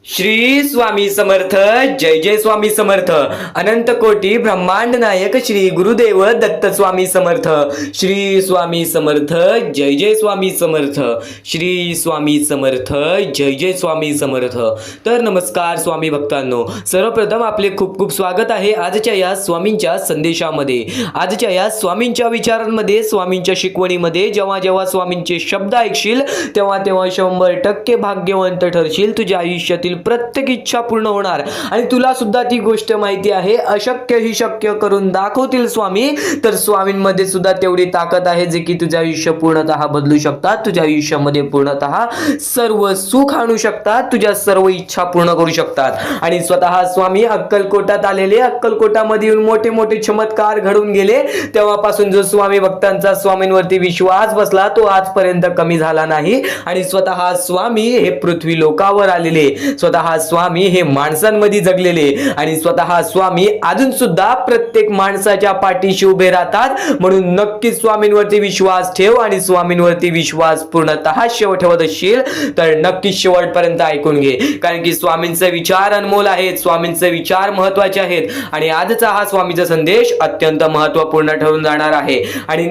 श्री स्वामी समर्थ. जय जय स्वामी समर्थ. अनंत कोटी ब्रह्मांड नायक श्री गुरुदेव दत्त स्वामी समर्थ. श्री स्वामी समर्थ. जय जय स्वामी समर्थ. श्री स्वामी समर्थ. जय जय स्वामी समर्थ. तर नमस्कार स्वामी भक्तांनो, सर्वप्रथम आपले खूप खूप स्वागत आहे आजच्या या स्वामींच्या संदेशामध्ये. आजच्या या स्वामींच्या विचारांमध्ये, स्वामींच्या शिकवणीमध्ये जेव्हा जेव्हा स्वामींचे शब्द ऐकशील तेव्हा तेव्हा 100% भाग्यवंत ठरशील. तुझ्या आयुष्यातील प्रत्येक इच्छा पूर्ण होणार आणि तुला सुद्धा ती गोष्ट माहिती आहे, अशक्य ही शक्य करून दाखवतील स्वामी. तर स्वामींमध्ये सुद्धा तेवढी ताकद आहे जे की तुझे आयुष्य पूर्णतः बदलू शकतात. तुझ्या आयुष्यामध्ये पूर्णतः सर्व सुख आणू शकतात, तुझ्या सर्व इच्छा पूर्ण करू शकतात. आणि स्वतः स्वामी अक्कलकोटात आलेले, अक्कलकोटामध्ये येऊन मोठे मोठे चमत्कार घडून गेले. तेव्हापासून जो स्वामी भक्तांचा स्वामींवरती विश्वास बसला तो आजपर्यंत कमी झाला नाही. आणि स्वतः स्वामी हे पृथ्वी लोकावर आलेले, स्वतः स्वामी हे माणसांमध्ये जगलेले आणि स्वतः स्वामी अजून सुद्धा प्रत्येक माणसाच्या पाठीशी उभे राहतात. म्हणून नक्कीच स्वामींवरती विश्वास ठेव आणि स्वामींवरती विश्वास पूर्णतः शेवट ठेवत असशील तर नक्कीच शेवटपर्यंत ऐकून घे, कारण की स्वामींचे विचार अनमोल आहेत, स्वामींचे विचार महत्त्वाचे आहेत. आणि आजचा हा स्वामींचा संदेश अत्यंत महत्त्वपूर्ण ठरून जाणार आहे. आणि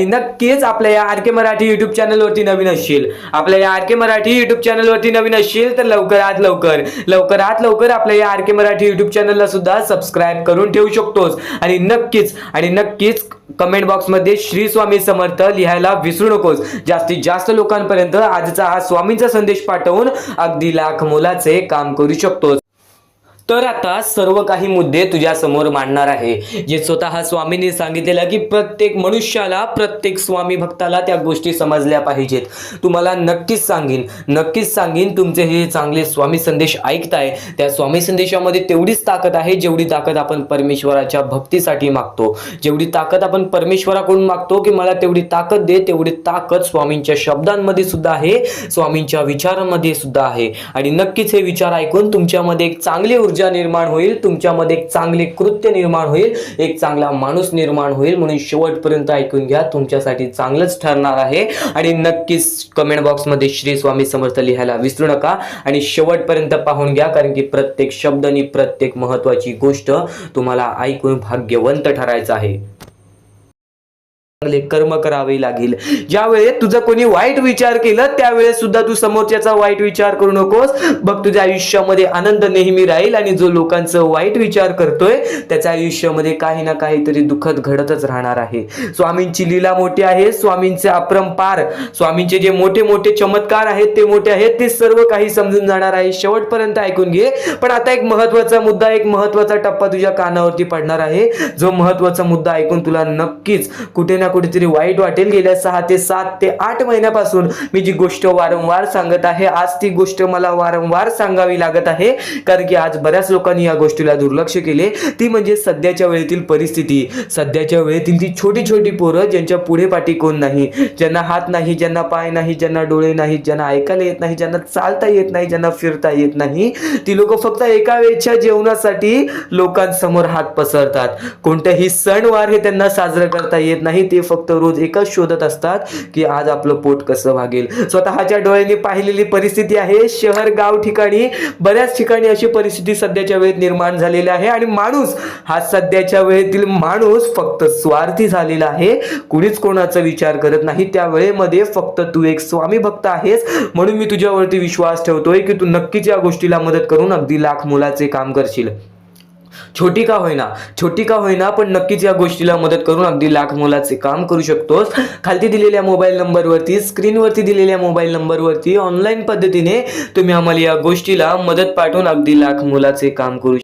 नक्कीच आपल्या या आर के मराठी युट्यूब चॅनलवरती नवीन असशील, आपल्या या आर के मराठी युट्यूब चॅनलवरती नवीन असशील तर लवकरात लवकर आपल्या या आर के मराठी युट्यूब चॅनलला सुद्धा सबस्क्राईब करून ठेवू शकतोस. आणि नक्कीच कमेंट बॉक्स मध्ये श्री स्वामी समर्थ लिहायला विसरू नकोस. जास्तीत जास्त लोकांपर्यंत आजचा हा स्वामींचा संदेश पाठवून अगदी लाख मोलाचे काम करू शकतोस. तर आता सर्व काही मुद्दे तुझ्या समोर मांडणार आहे, जे स्वतः स्वामींनी सांगितलेलं की प्रत्येक मनुष्याला, प्रत्येक स्वामी भक्ताला त्या गोष्टी समजल्या पाहिजेत. तुम्हाला नक्कीच सांगीन तुमचे हे चांगले स्वामी संदेश ऐकताय त्या स्वामी संदेशामध्ये तेवढीच ताकद आहे जेवढी ताकद आपण परमेश्वराच्या भक्तीसाठी मागतो, जेवढी ताकद आपण परमेश्वराकडून मागतो की मला तेवढी ताकद दे, तेवढी ताकद स्वामींच्या शब्दांमध्ये सुद्धा आहे, स्वामींच्या विचारांमध्ये सुद्धा आहे. आणि नक्कीच हे विचार ऐकून तुमच्यामध्ये एक चांगली ऊर्जा निर्माण होईल, तुमच्यामध्ये एक चांगले कृत्य निर्माण होईल, एक चांगला माणूस निर्माण होईल. म्हणून शेवटपर्यंत ऐकून घ्या, तुमच्यासाठी चांगलंच ठरणार आहे. आणि नक्कीच कमेंट बॉक्स मध्ये श्री स्वामी समर्थ लिहायला विसरू नका आणि शेवटपर्यंत पाहून घ्या, कारण की प्रत्येक शब्द आणि प्रत्येक महत्त्वाची गोष्ट तुम्हाला ऐकून भाग्यवंत ठरायचं आहे. कर्म करावे लागेल. ज्यावेळेस तुझा कोणी वाईट विचार केला त्यावेळेस सुद्धा तू समोरच्याचा वाईट विचार करू नकोस. बघ तुझ्या आयुष्यामध्ये आनंद नेहमी राहील आणि जो लोकांचं वाईट विचार करतोय त्याच्या आयुष्यामध्ये काही ना काहीतरी दुःखद घडतच राहणार आहे. स्वामींची लीला मोठी आहे, स्वामींचे अपरंपार, स्वामींचे जे मोठे मोठे चमत्कार आहेत ते मोठे आहेत, ते सर्व काही समजून जाणार आहे. शेवटपर्यंत ऐकून घे. पण आता एक महत्त्वाचा मुद्दा, एक महत्त्वाचा टप्पा तुझ्या कानावरती पडणार आहे. जो महत्त्वाचा मुद्दा ऐकून तुला नक्कीच कुठे ना कुठेतरी वाईट वाटेल. गेल्या 6 ते 7 ते 8 महिन्यापासून मी जी गोष्ट वारंवार सांगत आहे, आज ती गोष्ट मला वारंवार सांगावी लागत आहे, कारण की आज बऱ्याच लोकांनी या गोष्टीला दुर्लक्ष केले. ती म्हणजे सध्याच्या वेळेतील परिस्थिती, सध्याच्या वेळेतील ती छोटी छोटी पोरं ज्यांच्या पुढे पाठी कोण नाही, ज्यांना हात नाही, ज्यांना पाय नाही, ज्यांना डोळे नाहीत, ज्यांना ऐकायला येत नाही, ज्यांना चालता येत नाही, ज्यांना फिरता येत नाही, ती लोक फक्त एका वेळच्या जेवणासाठी लोकांसमोर हात पसरतात. कोणतेही सणवार हे त्यांना साजरं करता येत नाही, ते फक्त रोज एकच शोधत असतात की आज आपलं पोट कसं भागेल. स्वतःच्या डोळ्यांनी पाहिलेली परिस्थिती आहे. शहर गाव ठिकाणी बऱ्याच ठिकाणी अशी परिस्थिती सध्याच्या वेळेत निर्माण झालेली आहे. आणि माणूस हा सध्याच्या वेळेतील माणूस फक्त स्वार्थी झालेला आहे, कुणीच कोणाचा विचार करत नाही. त्या वेळेमध्ये फक्त तू एक स्वामी भक्त आहेस, म्हणून मी तुझ्यावरती विश्वास ठेवतोय की तू नक्कीच या गोष्टीला मदत करून अगदी लाख मोलाचे काम करशील. छोटी का होईना पण नक्कीच या गोष्टीला मदत करून अगदी लाख मोलाचे काम करू शकतोस. खालती दिलेल्या मोबाईल नंबरवरती, स्क्रीनवरती दिलेल्या मोबाईल नंबरवरती ऑनलाईन पद्धतीने तुम्ही आम्हाला या गोष्टीला मदत पाठवून अगदी लाख मोलाचे काम करू.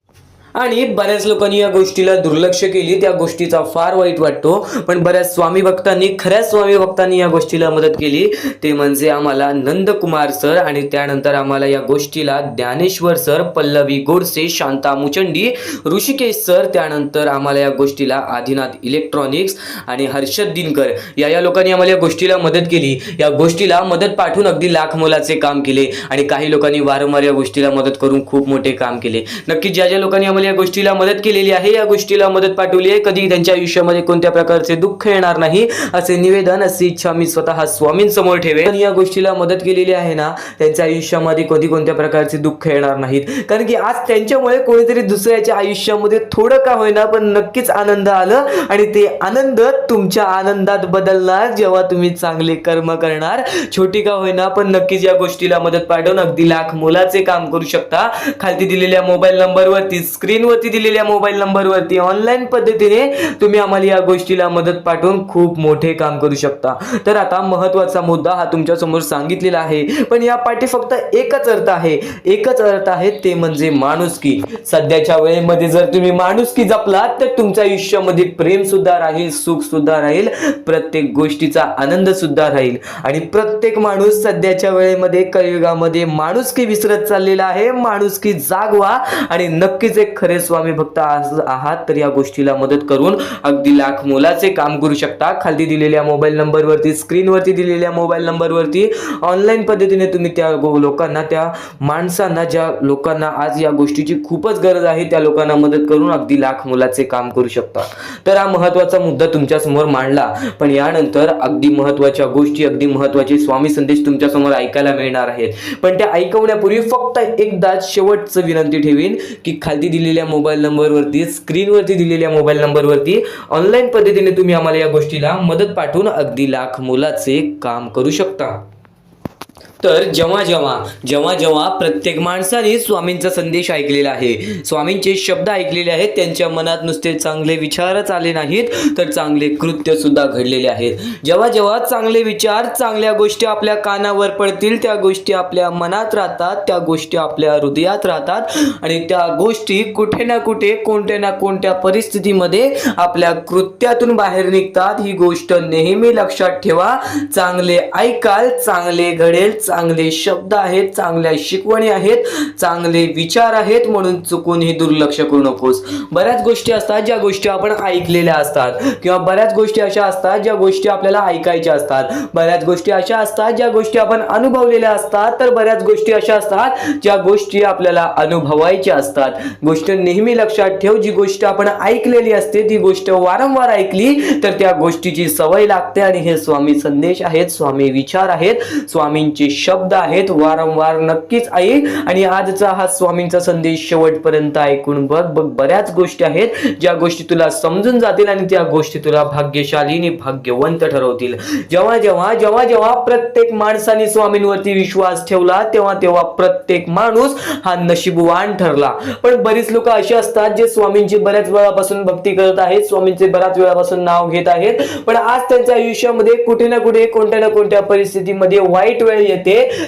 आणि बऱ्याच लोकांनी या गोष्टीला दुर्लक्ष केली, त्या गोष्टीचा फार वाईट वाटतो. पण बऱ्याच स्वामी भक्तांनी, खऱ्या स्वामी भक्तांनी या गोष्टीला मदत केली. ते म्हणजे आम्हाला नंदकुमार सर, आणि त्यानंतर आम्हाला या गोष्टीला ज्ञानेश्वर सर, पल्लवी गोडसे, शांता मुचंडी, ऋषिकेश सर, त्यानंतर आम्हाला या गोष्टीला आदिनाथ इलेक्ट्रॉनिक्स आणि हर्षद दिनकर या लोकांनी आम्हाला या गोष्टीला मदत केली. या गोष्टीला मदत पाठवून अगदी लाख मोलाचे काम केले. आणि काही लोकांनी वारंवार या गोष्टीला मदत करून खूप मोठे काम केले. नक्की ज्या लोकांनी आम्हाला या गोष्टीला मदत केलेली आहे, या गोष्टीला मदत पाठवली आहे, कधी त्यांच्या आयुष्यामध्ये कोणत्या प्रकारचे दुःख येणार नाही असे निवेदन, अशी इच्छा मी स्वतः स्वामींसमोर ठेवेन. या गोष्टीला मदत केलेली आहे ना, त्यांच्या आयुष्यामध्ये कधी कोणत्या प्रकारचे दुःख येणार नाहीत. कारण की आज त्यांच्यामुळे कोणीतरी दुसऱ्याच्या आयुष्यामध्ये थोडं का होईना पण नक्कीच आनंद आलं, आणि ते आनंद तुमच्या आनंदात बदलणार जेव्हा तुम्ही चांगले कर्म करणार. छोटी का होईना पण नक्कीच या गोष्टीला मदत पाठवून अगदी लाख मोलाचे काम करू शकता. खालती दिलेल्या मोबाईल नंबरवरती, स्क्रीनवरती दिलेल्या मोबाईल नंबरवरती ऑनलाईन पद्धतीने तुम्ही आम्हाला या गोष्टीला मदत पाठवून खूप मोठे काम करू शकता. तर आता महत्त्वाचा मुद्दा हा तुमच्या समोर सांगितलेला आहे, पण या पाठी फक्त एकच अर्थ आहे, ते म्हणजे माणुसकी. सध्याच्या वेळेमध्ये जर तुम्ही माणुसकी जपलात तर तुमच्या आयुष्यामध्ये प्रेम सुद्धा राहील, सुख सुद्धा राहील, प्रत्येक गोष्टीचा आनंद सुद्धा राहील. आणि प्रत्येक माणूस सध्याच्या वेळेमध्ये कलियुगामध्ये माणुसकी विसरत चाललेला आहे. माणुसकी जागवा, आणि नक्कीच एक खरे स्वामी भक्त आहात तर या गोष्टीला मदत करून अगदी लाख मोलाचे काम करू शकता. खाली दिलेल्या मोबाईल नंबरवरती, स्क्रीनवरती दिलेल्या मोबाईल नंबरवरती ऑनलाईन पद्धतीने तुम्ही त्या लोकांना, त्या माणसांना, ज्या लोकांना आज या गोष्टीची खूपच गरज आहे, त्या लोकांना मदत करून अगदी लाख मोलाचे काम करू शकता. तर हा महत्त्वाचा मुद्दा तुमच्या समोर मांडला, पण यानंतर अगदी महत्त्वाच्या गोष्टी, अगदी महत्त्वाचे स्वामी संदेश तुमच्या समोर ऐकायला मिळणार आहेत. पण त्या ऐकवण्यापूर्वी फक्त एकदा शेवटचं विनंती ठेवीन की खाली दिलेल्या मोबाईल नंबरवरती, स्क्रीनवरती दिलेल्या मोबाईल नंबरवरती ऑनलाईन पद्धतीने तुम्ही आम्हाला या गोष्टीला मदत पाठवून अगदी लाख मोलाचे काम करू शकता. तर जेव्हा प्रत्येक माणसाने स्वामींचा संदेश ऐकलेला आहे, स्वामींचे शब्द ऐकलेले आहेत, त्यांच्या मनात नुसते चांगले विचारच आले नाहीत तर चांगले कृत्य सुद्धा घडलेले आहेत. जेव्हा चांगले विचार, चांगल्या गोष्टी आपल्या कानावर पडतील, त्या गोष्टी आपल्या मनात राहतात, त्या गोष्टी आपल्या हृदयात राहतात, आणि त्या गोष्टी कुठे ना कुठे, कोणत्या ना कोणत्या परिस्थितीमध्ये आपल्या कृत्यातून बाहेर निघतात. ही गोष्ट नेहमी लक्षात ठेवा. चांगले ऐकाल, चांगले घडेल, चांगले शब्द आहेत, चांगल्या शिकवणी आहेत, चांगले विचार आहेत, म्हणून चुकूनही दुर्लक्ष करू नकोस. बऱ्याच गोष्टी असतात ज्या गोष्टी आपण ऐकलेल्या असतात, किंवा बऱ्याच गोष्टी अशा असतात ज्या गोष्टी आपल्याला ऐकायच्या असतात, बऱ्याच गोष्टी अशा असतात ज्या गोष्टी आपण अनुभवलेल्या असतात, तर बऱ्याच गोष्टी अशा असतात ज्या गोष्टी आपल्याला अनुभवायच्या असतात. गोष्ट नेहमी लक्षात ठेव, जी गोष्ट आपण ऐकलेली असते ती गोष्ट वारंवार ऐकली तर त्या गोष्टीची सवय लागते. आणि हे स्वामी संदेश आहेत, स्वामी विचार आहेत, स्वामींचे शब्द आहेत, वारंवार नक्कीच ऐक. आणि आजचा हा स्वामींचा संदेश शेवटपर्यंत ऐकून बघ. बऱ्याच गोष्टी आहेत ज्या गोष्टी तुला समजून जातील आणि त्या गोष्टी तुला भाग्यशाली आणि भाग्यवंत ठरवतील. जेव्हा प्रत्येक माणसाने स्वामींवरती विश्वास ठेवला तेव्हा प्रत्येक माणूस हा नशीबवान ठरला. पण बरीच लोक अशी असतात जे स्वामींची बऱ्याच वेळापासून भक्ती करत आहेत, स्वामींचे बऱ्याच वेळापासून नाव घेत आहेत, पण आज त्यांच्या आयुष्यामध्ये कुठे ना कुठे, कोणत्या ना कोणत्या परिस्थितीमध्ये वाईट वेळ येते.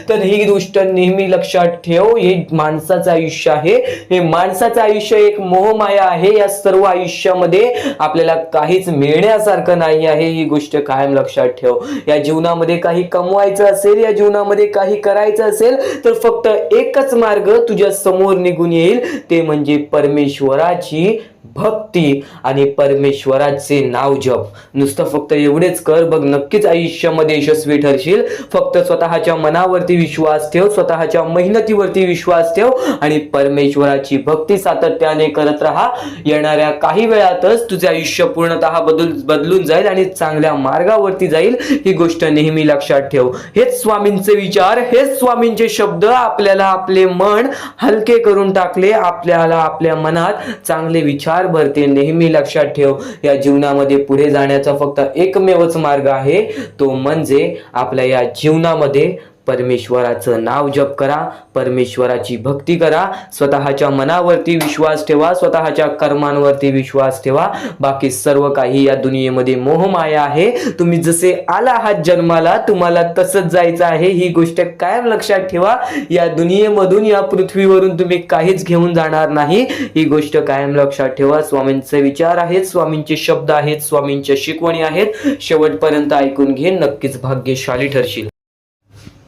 तर ही गोष्ट नेहमी लक्षात ठेव. हे माणसाचं आयुष्य आहे, हे माणसाचं आयुष्य एक मोहमाया आहे. या सर्व आयुष्यामध्ये आपल्याला काहीच मिळण्यासारखं नाही आहे, ही गोष्ट कायम लक्षात ठेव. या जीवनामध्ये काही कमवायचं असेल, या जीवनामध्ये काही करायचं असेल तर फक्त एकच मार्ग तुझ्या समोर निघून येईल, ते म्हणजे परमेश्वराची भक्ती आणि परमेश्वराचे नाव जप. नुसतं फक्त एवढेच कर बघ, नक्कीच आयुष्यामध्ये यशस्वी ठरशील. फक्त स्वतःच्या मनावरती विश्वास ठेव, स्वतःच्या मेहनतीवरती विश्वास ठेव आणि परमेश्वराची भक्ती सातत्याने करत राहा. येणाऱ्या काही वेळातच तुझे आयुष्य पूर्णतः बदलून जाईल आणि चांगल्या मार्गावरती जाईल. ही गोष्ट नेहमी लक्षात ठेव. हेच स्वामींचे विचार, हेच स्वामींचे शब्द आपल्याला आपले मन हलके करून टाकले, आपल्याला आपल्या मनात चांगले विचार भरते. नेहमी लक्षात ठेव, या जीवनामध्ये पुढे जाण्याचा फक्त एकमेवच मार्ग आहे, तो म्हणजे आपल्या या जीवनामध्ये परमेश्वराचं नाव जप करा, परमेश्वराची भक्ती करा, स्वतःच्या मनावरती विश्वास ठेवा, स्वतःच्या कर्मांवरती विश्वास ठेवा. बाकी सर्व काही या दुनियेमध्ये मोहमाया आहे. तुम्ही जसे आला आहात जन्माला, तुम्हाला तसंच जायचं आहे. ही गोष्ट कायम लक्षात ठेवा. या दुनियेमधून, या पृथ्वीवरून तुम्ही काहीच घेऊन जाणार नाही. ही गोष्ट कायम लक्षात ठेवा. स्वामींचे विचार आहेत, स्वामींचे शब्द आहेत, स्वामींच्या शिकवणी आहेत. शेवटपर्यंत ऐकून घे, नक्कीच भाग्यशाली ठरशील.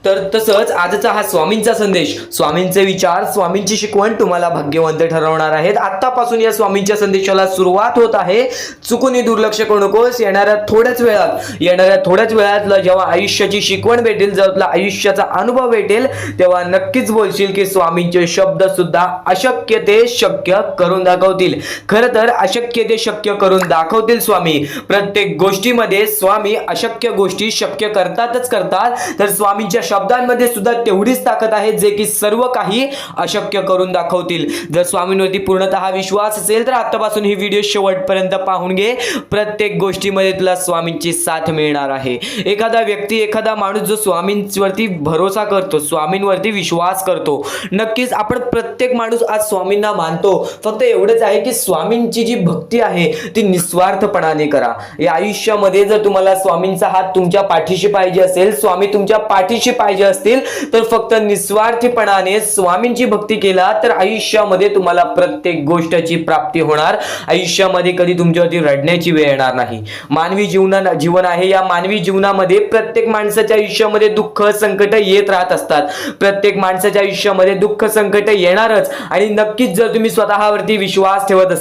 तर तसंच आजचा हा स्वामींचा संदेश, स्वामींचे विचार, स्वामींची शिकवण तुम्हाला भाग्यवंत ठरवणार आहेत. आतापासून या स्वामींच्या संदेशाला सुरुवात होत आहे. चुकूनही दुर्लक्ष करू नकोस. येणाऱ्या थोड्याच वेळात जेव्हा आयुष्याची शिकवण भेटेल, जेव्हा तुला आयुष्याचा अनुभव भेटेल, तेव्हा नक्कीच बोलशील की स्वामींचे शब्द सुद्धा अशक्य ते शक्य करून दाखवतील. खरं तर अशक्य ते शक्य करून दाखवतील स्वामी. प्रत्येक गोष्टीमध्ये स्वामी अशक्य गोष्टी शक्य करतातच करतात. तर स्वामींच्या शब्दांमध्ये सुद्धा तेवढीच ताकद आहे जे की सर्व काही अशक्य करून दाखवतील. जर स्वामींवरती पूर्णतः विश्वास असेल तर आतापासून ही व्हिडिओ शेवटपर्यंत पाहून घे. प्रत्येक गोष्टीमध्ये तुला स्वामींची साथ मिळणार आहे. एखादा व्यक्ती, एखादा माणूस जो स्वामींवरती भरोसा करतो, स्वामींवरती विश्वास करतो, नक्कीच आपण प्रत्येक माणूस आज स्वामींना मानतो. फक्त एवढंच आहे की स्वामींची जी भक्ती आहे ती निस्वार्थपणाने करा. या आयुष्यामध्ये जर तुम्हाला स्वामींचा हात तुमच्या पाठीशी पाहिजे असेल, स्वामी तुमच्या पाठीशी पाहिजे असतील, तर फक्त निस्वार्थीपणाने स्वामींची भक्ती केला तर आयुष्यामध्ये तुम्हाला प्रत्येक गोष्टीची प्राप्ती होणार. आयुष्यामध्ये कधी तुमच्यावरती रडण्याची वेळ येणार नाही. मानवी जीवन आहे. या मानवी जीवनामध्ये प्रत्येक माणसाच्या आयुष्यामध्ये दुःख, संकट येत राहत असतात. प्रत्येक माणसाच्या आयुष्यामध्ये दुःख, संकट येणारच. आणि नक्कीच जर तुम्ही स्वतःवरती विश्वास ठेवत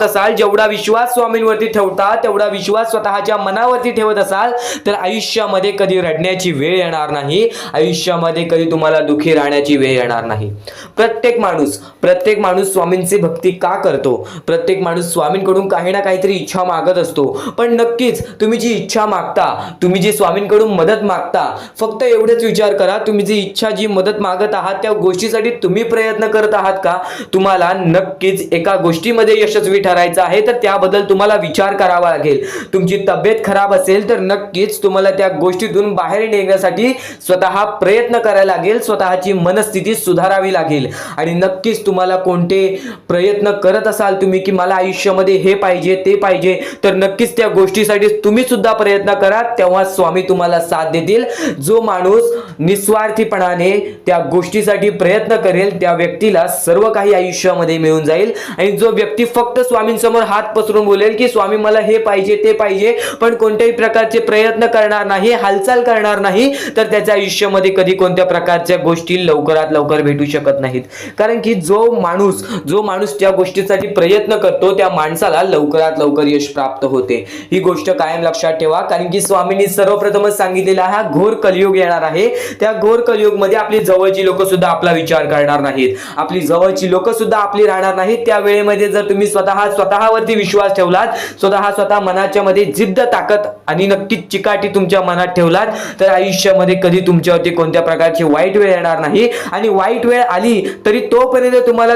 असाल, जेवढा विश्वास स्वामींवरती ठेवता तेवढा विश्वास स्वतःच्या मनावरती ठेवत असाल, तर आयुष्यामध्ये कधी रडण्याची वेळ येणार नाही. आयुष्यामध्ये कधी तुम्हाला दुःखी राहण्याची वेळ येणार नाही. प्रत्येक माणूस स्वामींची भक्ती का करतो? प्रत्येक माणूस स्वामींकडून काही ना काहीतरी इच्छा मागत असतो. पण नक्कीच तुम्ही जी इच्छा मागता, तुम्ही जी स्वामींकडून मदत मागता, फक्त एवढेच विचार करा, तुम्ही जी इच्छा, जी मदत मागत आहात त्या गोष्टीसाठी तुम्ही प्रयत्न करत आहात का? तुम्हाला नक्कीच एका गोष्टीमध्ये यशस्वी ठरायचं आहे, तर त्याबद्दल तुम्हाला विचार करावा लागेल. तुमची तब्येत खराब असेल तर नक्कीच तुम्हाला त्या गोष्टीतून बाहेर निघण्यासाठी स्वतः प्रयत्न करायला लागेल, स्वतःची मनस्थिती सुधारावी लागेल. आणि नक्कीच तुम्हाला कोणते प्रयत्न करत असाल तुम्ही की मला आयुष्यामध्ये हे पाहिजे, ते पाहिजे, तर नक्कीच त्या गोष्टीसाठी तुम्ही सुद्धा प्रयत्न करा. तेव्हा स्वामी तुम्हाला साथ देतील. जो माणूस निस्वार्थीपणाने त्या गोष्टीसाठी प्रयत्न करेल त्या व्यक्तीला सर्व काही आयुष्यामध्ये मिळून जाईल. आणि जो व्यक्ती फक्त स्वामींसमोर हात पसरून बोलेल की स्वामी मला हे पाहिजे, ते पाहिजे, पण कोणत्याही प्रकारचे प्रयत्न करणार नाही, हालचाल करणार नाही, तर त्याच्या आयुष्यामध्ये कधी कोणत्या प्रकारच्या गोष्टी लवकरात लवकर भेटू शकत नाहीत. कारण की जो माणूस त्या गोष्टीसाठी प्रयत्न करतो त्या माणसाला लवकरात लवकर यश प्राप्त होते. ही गोष्ट कायम लक्षात ठेवा. कारण की स्वामींनी सर्वप्रथमच सांगितलेला हा घोर कलियुग येणार आहे. त्या घोर कलियुगमध्ये आपली जवळची लोक सुद्धा आपला विचार करणार नाहीत, आपली जवळची लोक सुद्धा आपली राहणार नाहीत. त्या वेळेमध्ये जर तुम्ही स्वतःवरती विश्वास ठेवलात, स्वतः मनाच्या मध्ये जिद्द, ताकद आणि नक्कीच चिकाटी तुमच्या मनात ठेवलात, तर आयुष्यामध्ये कधी तुमच्यावरती कोणत्या प्रकारची वाईट वेळ येणार नाही. आणि वाईट वेळ आली तरी तोपर्यंत तुम्हाला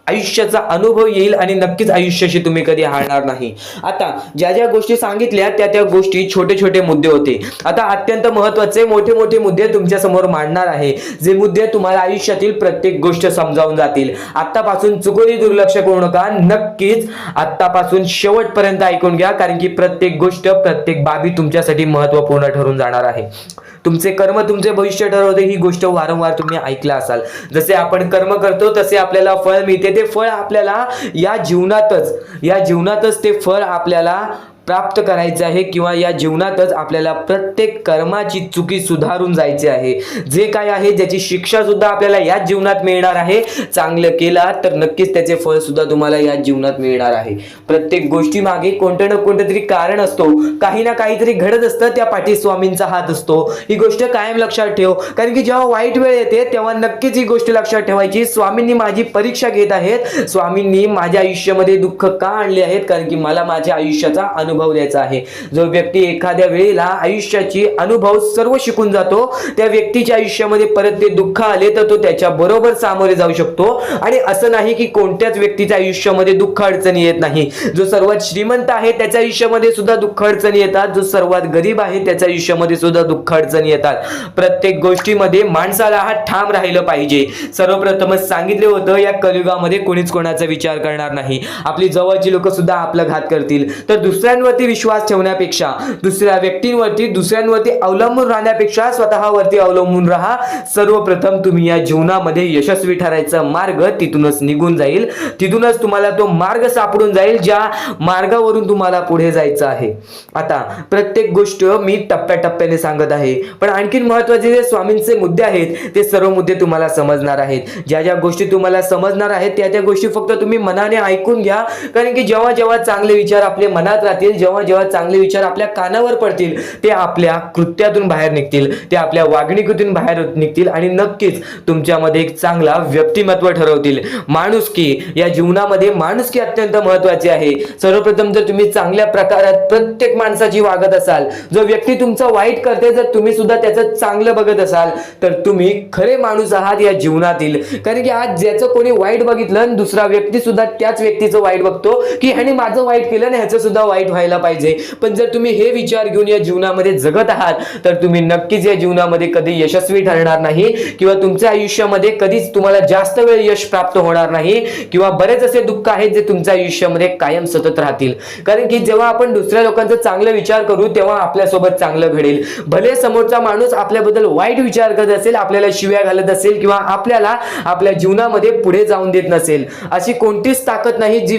आयुष्याचा अनुभव येईल आणि नक्कीच आयुष्याशी तुम्ही कधी हारणार नाही. आता ज्या गोष्टी सांगितल्या त्या गोष्टी छोटे मुद्दे होते. आता अत्यंत महत्त्वाचे मोठे मुद्दे तुमच्या समोर मांडणार आहे, जे मुद्दे तुम्हाला आयुष्यातील प्रत्येक गोष्ट समजावून जातील. आतापासून चुकूनही दुर्लक्ष करू नका. नक्कीच आतापासून शेवटपर्यंत ऐकून घ्या. कारण की प्रत्येक गोष्ट, प्रत्येक बाबी तुमच्यासाठी महत्त्वपूर्ण ठरून जाणार आहे. तुमचे कर्म तुमचे भविष्य ठरवते. ही गोष्ट वारंवार तुम्ही ऐकला असाल. जसे आपण कर्म करतो तसे आपल्याला फळ मिळते. ते फळ आपल्याला या जीवनातच ते फळ आपल्याला प्राप्त करायचे आहे, किंवा या जीवनातच आपल्याला प्रत्येक कर्माची चुकी सुधारून जायचे आहे. जे काय आहे ज्याची शिक्षा सुद्धा आपल्याला या जीवनात मिळणार आहे. चांगलं केला तर नक्कीच त्याचे फळ सुद्धा तुम्हाला या जीवनात मिळणार आहे. प्रत्येक गोष्टी मागे कोणतं ना कोणतं तरी कारण असतो, काही ना काहीतरी घडत असतं, त्या पाठी स्वामींचा हात असतो. ही गोष्ट कायम लक्षात ठेव. कारण की जेव्हा वाईट वेळ येते तेव्हा नक्कीच ही गोष्ट लक्षात ठेवायची, स्वामींनी माझी परीक्षा घेत आहेत, स्वामींनी माझ्या आयुष्यामध्ये दुःख का आणले आहेत, कारण की मला माझ्या आयुष्याचा अनुभव द्यायचा आहे. जो व्यक्ती एखाद्या वेळेला आयुष्याची अनुभव सर्व शिकून जातो, त्या व्यक्तीच्या आयुष्यामध्ये परत ते दुःख आले तर तो त्याच्या बरोबर सामोरे जाऊ शकतो. आणि असं नाही की कोणत्याच व्यक्तीच्या आयुष्यामध्ये दुःख अडचणी येत नाही. जो सर्वात श्रीमंत आहे त्याच्या आयुष्यामध्ये सुद्धा दुःख अडचणी येतात, जो सर्वात गरीब आहे त्याच्या आयुष्यामध्ये सुद्धा दुःख अडचणी येतात. प्रत्येक गोष्टीमध्ये माणसाला हा ठाम राहिलं पाहिजे. सर्वप्रथमच सांगितले होतं, या कलियुगामध्ये कोणीच कोणाचा विचार करणार नाही. आपली जवळची लोक सुद्धा आपला घात करतील, तर दुसऱ्यांवर दुसऱ्यांवरती विश्वास ठेवण्यापेक्षा, दुसऱ्यांवरती अवलंबून राहण्यापेक्षा स्वतःवरती अवलंबून राहा. सर्वप्रथम तुम्ही या जीवनामध्ये यशस्वी ठरायचा मार्ग तिथूनच निघून जाईल. तिथूनच तुम्हाला तो मार्ग सापडून जाईल ज्या मार्गावरून तुम्हाला पुढे जायचं आहे. आता प्रत्येक गोष्ट मी टप्प्याटप्प्याने सांगत आहे, पण आणखीन महत्त्वाचे जे स्वामींचे मुद्दे आहेत ते सर्व मुद्दे तुम्हाला समजणार आहेत. ज्या ज्या गोष्टी तुम्हाला समजणार आहेत त्या त्या गोष्टी फक्त तुम्ही मनाने ऐकून घ्या. कारण की जेव्हा जेव्हा चांगले विचार आपल्या मनात राहतील, जेव्हा जेव्हा चांगले विचार आपल्या कानावर पडतील, ते आपल्या कृत्यातून बाहेर निघतील, ते आपल्या वागणुकीतून बाहेर निघतील आणि नक्कीच तुमच्यामध्ये एक चांगला व्यक्तिमत्व ठरवतील. माणुसकी, या जीवनामध्ये माणुसकी अत्यंत महत्त्वाची आहे. सर्वप्रथम जर तुम्ही चांगल्या प्रकारात प्रत्येक माणसाची वागत असाल, जो व्यक्ती तुमचा वाईट करते जर तुम्ही सुद्धा त्याचं चांगलं बघत असाल, तर तुम्ही खरे माणूस आहात या जीवनातील. कारण की आज ज्याचं कोणी वाईट बघितलं, दुसरा व्यक्ती सुद्धा त्याच व्यक्तीचं वाईट बघतो की ह्याने माझं वाईट केलं आणि ह्याचं सुद्धा वाईट व्हायला पाहिजे. पण जर तुम्ही हे विचार घेऊन या जीवनामध्ये जगत आहात तर तुम्ही नक्कीच या जीवनामध्ये कधी यशस्वी ठरणार नाही, किंवा तुमच्या आयुष्यामध्ये कधीच तुम्हाला जास्त वेळ यश प्राप्त होणार नाही, किंवा बरेच असे दुःख आहेत जे तुमच्या आयुष्यामध्ये कायम सतत राहतील. कारण की जेव्हा आपण दुसऱ्या लोकांचा चांगला विचार करू तेव्हा आपल्यासोबत चांगलं घडेल. भले समोरचा माणूस आपल्याबद्दल वाईट विचार करत असेल, आपल्याला शिव्या घालत असेल, किंवा आपल्याला आपल्या जीवनामध्ये पुढे जाऊन देत नसेल, अशी कोणतीच ताकद नाही जी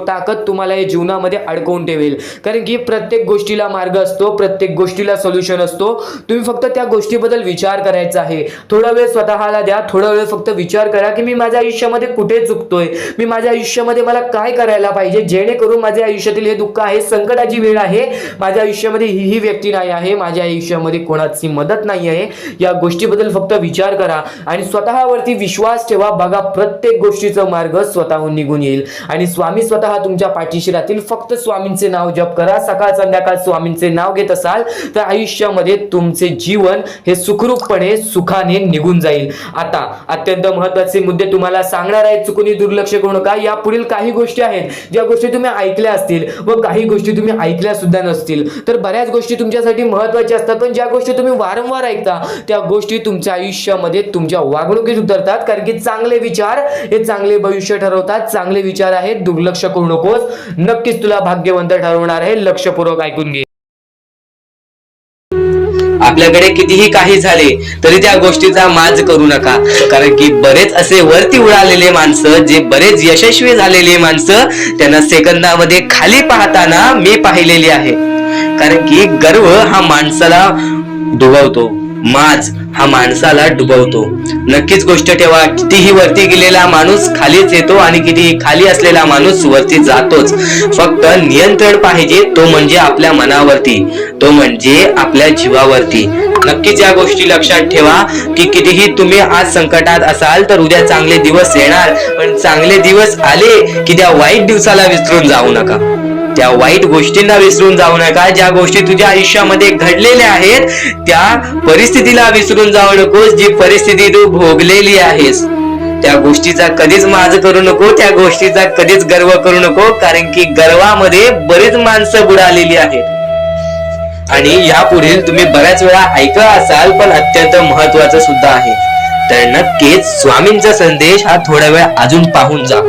ताकद तुम्हाला या जीवनामध्ये अडकवून ठेवेल. कारण की प्रत्येक गोष्टीला मार्ग असतो, प्रत्येक गोष्टीला सोल्युशन असतो. तुम्ही फक्त त्या गोष्टीबद्दल विचार करायचा आहे. थोडा वेळ स्वतःला द्या, थोडा वेळ फक्त विचार करा की मी माझ्या आयुष्यामध्ये कुठे चुकतोय, मी माझ्या आयुष्यामध्ये मला काय करायला पाहिजे जेणेकरून माझ्या आयुष्यातील हे दुःख आहे, संकटाची वेळ आहे, माझ्या आयुष्यामध्ये ही व्यक्ती नाही आहे, माझ्या आयुष्यामध्ये कोणाची मदत नाही आहे. या गोष्टीबद्दल फक्त विचार करा आणि स्वतःवरती विश्वास ठेवा. बघा, प्रत्येक गोष्टीचा मार्ग स्वतःहून निघून येईल आणि स्वामी स्वतः तुमच्या पाठीशी राहतील. फक्त स्वामींचे नाव जप करा. सकाळ संध्याकाळ स्वामींचे नाव घेत असाल तर आयुष्यामध्ये तुमचे जीवन हे सुखरूपपणे सुखाने निघून जाईल. आता अत्यंत महत्त्वाचे मुद्दे तुम्हाला सांगणार आहेत, चुकून दुर्लक्ष करू नका. या पुढील काही गोष्टी आहेत ज्या गोष्टी तुम्ही ऐकल्या असतील व काही गोष्टी तुम्ही ऐकल्या सुद्धा नसतील. तर बऱ्याच गोष्टी तुमच्यासाठी महत्त्वाच्या असतात, पण ज्या गोष्टी तुम्ही वारंवार ऐकता त्या गोष्टी तुमच्या आयुष्यामध्ये तुमच्या वागणुकीत उतरतात. कारण की चांगले विचार हे चांगले भविष्य ठरवतात. चांगले विचार आहेत, दुर्लक्ष करू नकोस. नक्कीच तुला भाग्यवंत ठरवणार आहे. लक्षपूर्वक ऐकून घे. आपल्याकडे कितीही काही झाले तरी त्या गोष्टीचा माज करू नका. कारण की बरेच असे वरती उडालेले माणसं, जे बरेच यशस्वी झालेले माणसं, त्यांना सेकंदामध्ये खाली पाहताना मी पाहिलेली आहे. कारण की गर्व हा माणसाला डुबवतो, माज हा माणसाला डुबवतो. नक्कीच गोष्ट ठेवा, कितीही वरती गेलेला माणूस खालीच येतो आणि कितीही खाली असलेला माणूस वरती जातोच. फक्त नियंत्रण पाहिजे, तो म्हणजे आपल्या मनावरती, तो म्हणजे आपल्या जीवावरती. नक्कीच या गोष्टी लक्षात ठेवा की कितीही तुम्ही आज संकटात असाल तर उद्या चांगले दिवस येणार. पण चांगले दिवस आले की त्या वाईट दिवसाला विसरून जाऊ नका, त्या वाईट गोष्टींना विसरून जाऊ नका. ज्या गोष्टी तुझ्या आयुष्यामध्ये घडलेल्या आहेत त्या परिस्थितीला विसरून जाऊ नकोस. जी परिस्थिती तू भोगलेली आहेस त्या गोष्टीचा कधीच माज करू नको, त्या गोष्टीचा कधीच गर्व करू नको. कारण की गर्वामध्ये बरीच माणसं बुडालेली आहेत. आणि यापुढील तुम्ही बऱ्याच वेळा ऐकलं असाल, पण अत्यंत महत्वाचं सुद्धा आहे. तर नक्कीच स्वामींचा संदेश हा थोडा वेळ अजून पाहून जा.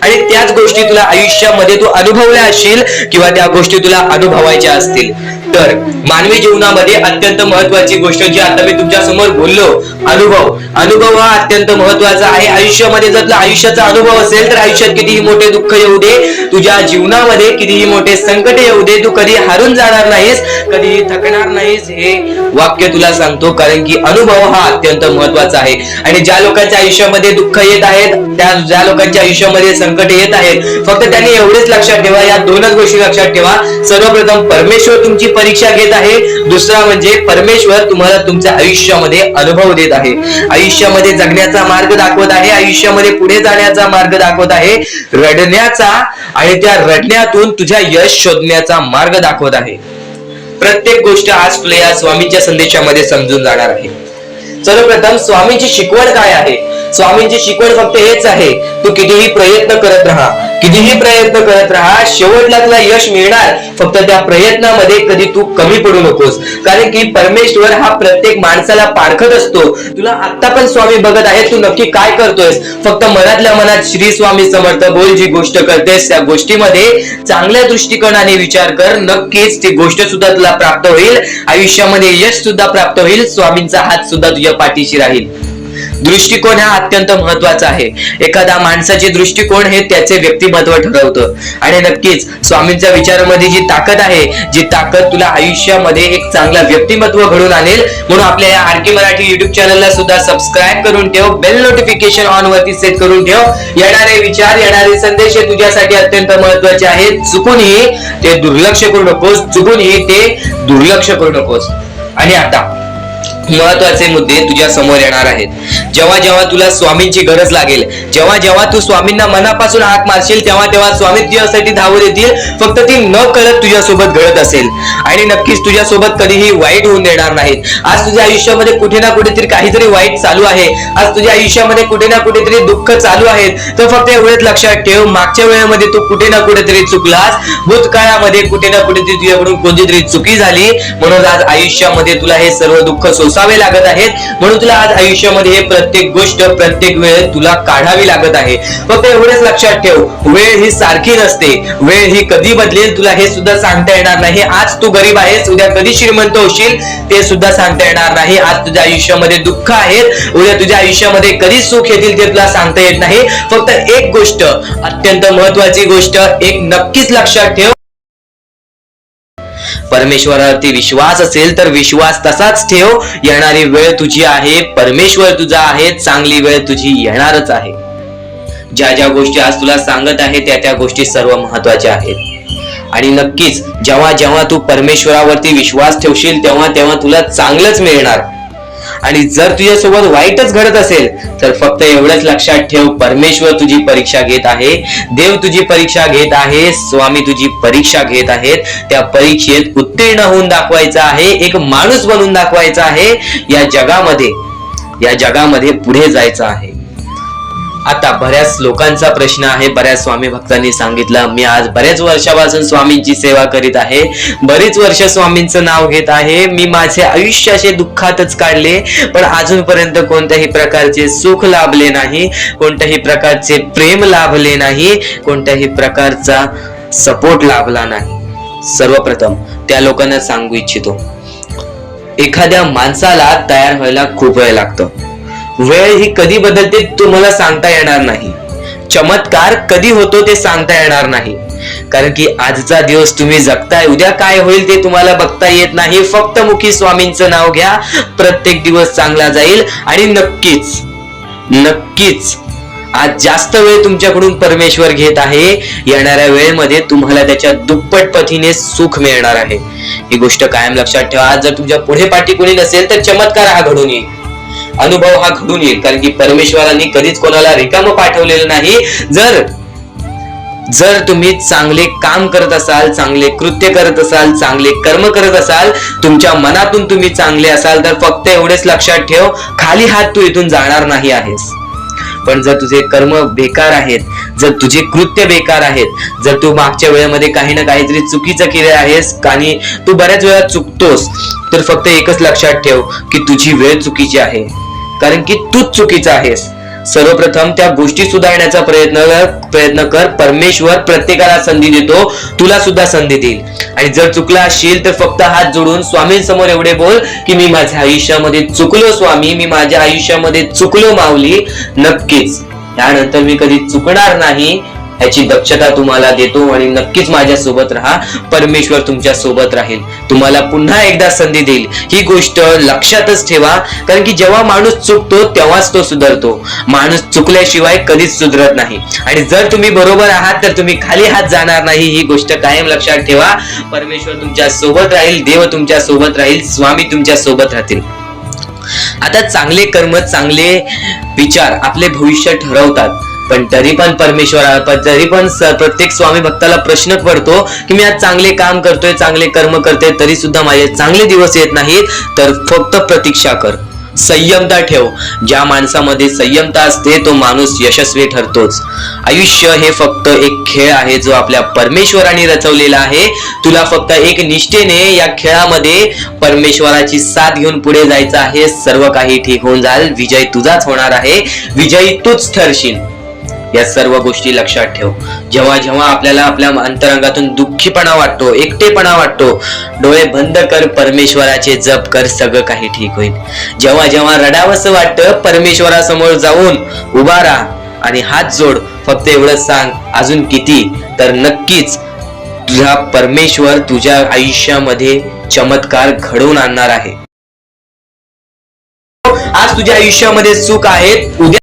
आणि त्याच गोष्टी तुला आयुष्यामध्ये तू अनुभवल्या असशील किंवा त्या गोष्टी तुला अनुभवायच्या असतील. तर मानवी जीवनामध्ये अत्यंत महत्वाची गोष्ट जी आता मी तुमच्या समोर बोललो, अनुभव हा अत्यंत महत्वाचा आहे. आयुष्यामध्ये जर तुला आयुष्याचा अनुभव असेल तर आयुष्यात कितीही मोठे दुःख येऊ दे, तुझ्या जीवनामध्ये कितीही मोठे संकट येऊ दे, तू कधी हारून जाणार नाहीस, कधीही थकणार नाहीस. हे वाक्य तुला सांगतो. कारण की अनुभव हा अत्यंत महत्वाचा आहे. आणि ज्या लोकांच्या आयुष्यामध्ये दुःख येत आहेत, ज्या लोकांच्या आयुष्यामध्ये संकट येत आहेत, फक्त त्यांनी एवढेच लक्षात ठेवा, या दोनच गोष्टी लक्षात ठेवा. सर्वप्रथम परमेश्वर तुमची परीक्षा घेत आहे. दुसरा म्हणजे परमेश्वर तुम्हाला तुमच्या आयुष्यामध्ये अनुभव देत आहे, आयुष्यामध्ये जगण्याचा मार्ग दाखवत आहे, आयुष्यामध्ये पुढे जाण्याचा मार्ग दाखवत आहे, रडण्याचा आणि त्या रडण्यातून तुझ्या यश शोधण्याचा मार्ग दाखवत आहे. प्रत्येक गोष्ट आज तुला या स्वामींच्या संदेशामध्ये समजून जाणार आहे. सर्वप्रथम स्वामींची शिकवण काय आहे स्वामींची शिकवण फक्त हेच आहे, तू कितीही प्रयत्न करत राहा, कितीही प्रयत्न करत राहा, शेवटला तुला यश मिळणार. फक्त त्या प्रयत्नामध्ये कधी तू कमी पडू नकोस, कारण की परमेश्वर हा प्रत्येक माणसाला पारखत असतो. तुला आता पण स्वामी बघत आहे, तू नक्की काय करतोयस. फक्त मनातल्या मनात श्री स्वामी समर्थ बोल. जी गोष्ट करतेस त्या गोष्टीमध्ये चांगल्या दृष्टिकोनाने विचार कर, नक्कीच ती गोष्ट सुद्धा तुला प्राप्त होईल. आयुष्यामध्ये यश सुद्धा प्राप्त होईल. स्वामींचा हात सुद्धा तुझ्या पाठीशी राहील. दृष्टिकोन हा अत्यंत महत्वाचा आहे. एखाद्या माणसाचे दृष्टिकोन हे त्याचे व्यक्तिमत्व ठरवतं. आणि नक्कीच स्वामींच्या विचारामध्ये जी ताकद आहे, जी ताकद तुला आयुष्यामध्ये एक चांगला व्यक्तिमत्व घडून आणेल. म्हणून आपल्या या आरके मराठी युट्यूब चॅनलला सुद्धा सबस्क्राईब करून ठेव, बेल नोटिफिकेशन ऑन वरती सेट करून ठेव. येणारे विचार, येणारे संदेश हे तुझ्यासाठी अत्यंत महत्वाचे आहेत. चुकूनही ते दुर्लक्ष करू नकोस, चुकूनही ते दुर्लक्ष करू नकोस. आणि आता महत्वाचे मुद्दे तुझ्या समोर येणार आहेत. जेव्हा जेव्हा तुला स्वामींची गरज लागेल, जेव्हा जेव्हा तू स्वामींना मनापासून हाक मारशील, तेव्हा तेव्हा स्वामी तुझ्यासाठी धावत येतील. फक्त ती न कळत तुझ्यासोबत घडत असेल. आणि नक्कीच तुझ्यासोबत कधीही वाईट होऊन देणार नाहीत. आज तुझ्या आयुष्यामध्ये कुठे ना कुठेतरी काहीतरी वाईट चालू आहे, आज तुझ्या आयुष्यामध्ये कुठे ना कुठेतरी दुःख चालू आहेत, तर फक्त एवढंच लक्षात ठेव, मागच्या वेळेमध्ये तू कुठे ना कुठेतरी चुकलास, भूतकाळामध्ये कुठे ना कुठेतरी तुझ्याकडून कोणतीतरी चुकी झाली, म्हणून आज आयुष्यामध्ये तुला हे सर्व दुःख सोसावे लागत आहेत. म्हणून तुला आज आयुष्यामध्ये हे प्रत्येक गोष्ट, प्रत्येक वेळ तुला काढावी लागत आहे. फक्त एवढेच लक्षात ठेव, वेळ ही सारखी नसते, वेळ ही कधी बदलेल तुला हे सुद्धा सांगता येणार नाही. आज तू गरीब आहेस, उद्या कधी श्रीमंत होशील ते सुद्धा सांगता येणार नाही. आज तुझ्या आयुष्यामध्ये दुःख आहेत, उद्या तुझ्या आयुष्यामध्ये कधी सुख येतील ते तुला सांगता येत नाही. फक्त एक गोष्ट, अत्यंत महत्वाची गोष्ट एक नक्कीच लक्षात ठेव, परमेश्वरावरती विश्वास असेल तर विश्वास तसाच ठेव. येणारी वेळ तुझी आहे, परमेश्वर तुझा आहे, चांगली वेळ तुझी येणारच आहे. ज्या ज्या गोष्टी आज तुला सांगत आहे त्या त्या गोष्टी सर्व महत्वाच्या आहेत. आणि नक्कीच जेव्हा जेव्हा तू परमेश्वरावरती विश्वास ठेवशील तेव्हा तेव्हा तुला चांगलंच मिळणार. आणि जर तुझ्यासोबत वाईटच घडत असेल तर फक्त एवढंच लक्षात ठेव, परमेश्वर तुझी परीक्षा घेत आहे, देव तुझी परीक्षा घेत आहे, स्वामी तुझी परीक्षा घेत आहेत. त्या परीक्षेत उत्तीर्ण होऊन दाखवायचं आहे, एक माणूस बनून दाखवायचा आहे. या जगामध्ये पुढे जायचं आहे. आता बऱ्याच लोकांचा प्रश्न आहे, बऱ्याच स्वामी भक्तांनी सांगितलं, मी आज बऱ्याच वर्षापासून स्वामींची सेवा करीत आहे, बरीच वर्ष स्वामींचं नाव घेत आहे, मी माझे आयुष्य असे दुःखातच काढले, पण अजूनपर्यंत कोणत्याही प्रकारचे सुख लाभले नाही, कोणत्याही प्रकारचे प्रेम लाभले नाही, कोणत्याही प्रकारचा सपोर्ट लाभला नाही. सर्वप्रथम त्या लोकांना सांगू इच्छितो, एखाद्या माणसाला तयार व्हायला खूप वेळ लागतो. वेळ ही कधी बदलते तुम्हाला सांगता येणार नाही. चमत्कार कधी होतो ते सांगता येणार नाही, कारण की आजचा दिवस तुम्ही जगताय, उद्या काय होईल ते तुम्हाला बघता येत नाही. फक्त मुखी स्वामींचं नाव घ्या, प्रत्येक दिवस चांगला जाईल. आणि नक्कीच नक्कीच आज जास्त वेळ तुमच्याकडून परमेश्वर घेत आहे, येणाऱ्या वेळेमध्ये तुम्हाला त्याच्या दुप्पट पटीने सुख मिळणार आहे. ही गोष्ट कायम लक्षात ठेवा. आज जर तुमच्या पुढे पाठी कोणी नसेल तर चमत्कार हा घडून येईल, अनुभव हा घडून येईल, कारण की परमेश्वरांनी कधीच कोणाला रिकामं पाठवलेलं नाही. जर तुम्ही चांगले काम करत असाल, चांगले कृत्य करत असाल, चांगले कर्म करत असाल, तुमच्या मनातून तुम्ही चांगले असाल, तर फक्त एवढेच लक्षात ठेव, खाली हात तू इथून जाणार नाही आहेस. पण जर तुझे कर्म बेकार आहेत, जर तुझे कृत्य बेकार आहेत, जर तू मागच्या वेळेमध्ये काही ना काहीतरी चुकीचं केलं आहेस आणि तू बऱ्याच वेळा चुकतोस, तर फक्त एकच लक्षात ठेव की तुझी वेळ चुकीची आहे, कारण की तूच चुकीचा आहेस. सर्वप्रथम त्या गोष्टी सुधारण्याचा प्रयत्न कर. परमेश्वर प्रत्येकाला संधी देतो, तुला सुद्धा संधी देईल. आणि जर चुकला असशील तर फक्त हात जोडून स्वामींसमोर एवढे बोल की मी माझ्या आयुष्यामध्ये चुकलो स्वामी, मी माझ्या आयुष्यामध्ये चुकलो माऊली. नक्कीच त्यानंतर मी कधी चुकणार नाही याची दक्षता तुम्हाला देतो. आणि नक्कीच माझ्या सोबत राहा, परमेश्वर तुमच्या सोबत राहील, तुम्हाला पुन्हा एकदा संधी देईल. ही गोष्ट लक्षातच ठेवा, कारण की जेव्हा माणूस चुकतो तेव्हाच तो सुधारतो. माणूस चुकल्याशिवाय कधीच सुधरत नाही. आणि जर तुम्ही बरोबर आहात तर तुम्ही खाली हात जाणार नाही. ही गोष्ट कायम लक्षात ठेवा. परमेश्वर तुमच्या सोबत राहील, देव तुमच्या सोबत राहील, स्वामी तुमच्या सोबत राहतील. आता चांगले कर्म, चांगले विचार आपले भविष्य ठरवतात. पण तरी पण प्रत्येक स्वामी भक्ताला प्रश्न पडतो की मी आज चांगले काम करतोय, चांगले कर्म करतोय, तरी सुद्धा माझे चांगले दिवस येत नाहीत. तर फक्त प्रतीक्षा कर, संयमता ठेव. ज्या माणसामध्ये संयमता असते तो माणूस यशस्वी ठरतोच. आयुष्य हे फक्त एक खेळ आहे जो आपल्या परमेश्वराने रचवलेला आहे. तुला फक्त एक निष्ठेने या खेळामध्ये परमेश्वराची साथ घेऊन पुढे जायचं आहे. सर्व काही ठीक होऊन जाईल. विजय तुझाच होणार आहे. विजयी तूच ठरशील. या सर्व गोष्टी लक्षात ठेव. जेव्हा जेव्हा आपल्याला आपल्या अंतरंगातून दुःखीपणा वाटतो, एकटेपणा वाटतो, डोळे बंद कर, परमेश्वराचे जप कर, सगळं काही ठीक होईल. जेव्हा जेव्हा रडावंसं वाटतं, परमेश्वरासमोर जाऊन उभा राहा आणि हात जोड. फक्त एवढंच सांग, अजून किती, तर नक्कीच तुझा परमेश्वर तुझ्या आयुष्यामध्ये चमत्कार घडवून आणणार आहे. आज तुझ्या आयुष्यामध्ये सुख आहे, उद्या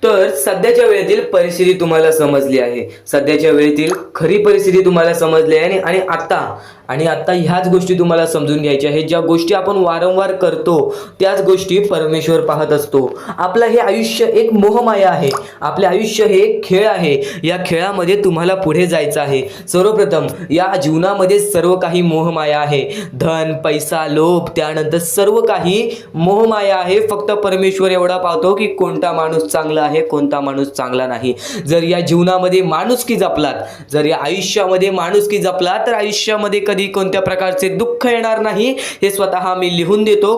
तर सध्याच्या वेळेतील परिस्थिती तुम्हाला समजली आहे. सध्याच्या वेळेतील खरी परिस्थिती तुम्हाला समजली आहे आणि आता ह्याच गोष्टी तुम्हाला समजून घ्यायच्या आहेत. ज्या गोष्टी आपण वारंवार करतो त्याच गोष्टी परमेश्वर पाहत असतो. आपलं हे आयुष्य एक मोहमाया आहे. आपले आयुष्य हे एक खेळ आहे. या खेळामध्ये तुम्हाला पुढे जायचं आहे. सर्वप्रथम या जीवनामध्ये सर्व काही मोहमाया आहे. धन, पैसा, लोभ, त्यानंतर सर्व काही मोहमाया आहे. फक्त परमेश्वर एवढा पाहतो की कोणता माणूस चांगला आहे, कोणता माणूस चांगला नाही. जर या जीवनामध्ये माणुसकी जपलात, जर या आयुष्यामध्ये माणुसकी जपलात, तर आयुष्यामध्ये कधी कोणत्या प्रकारचे दुःख येणार नाही. हे स्वतः मी लिहून देतो.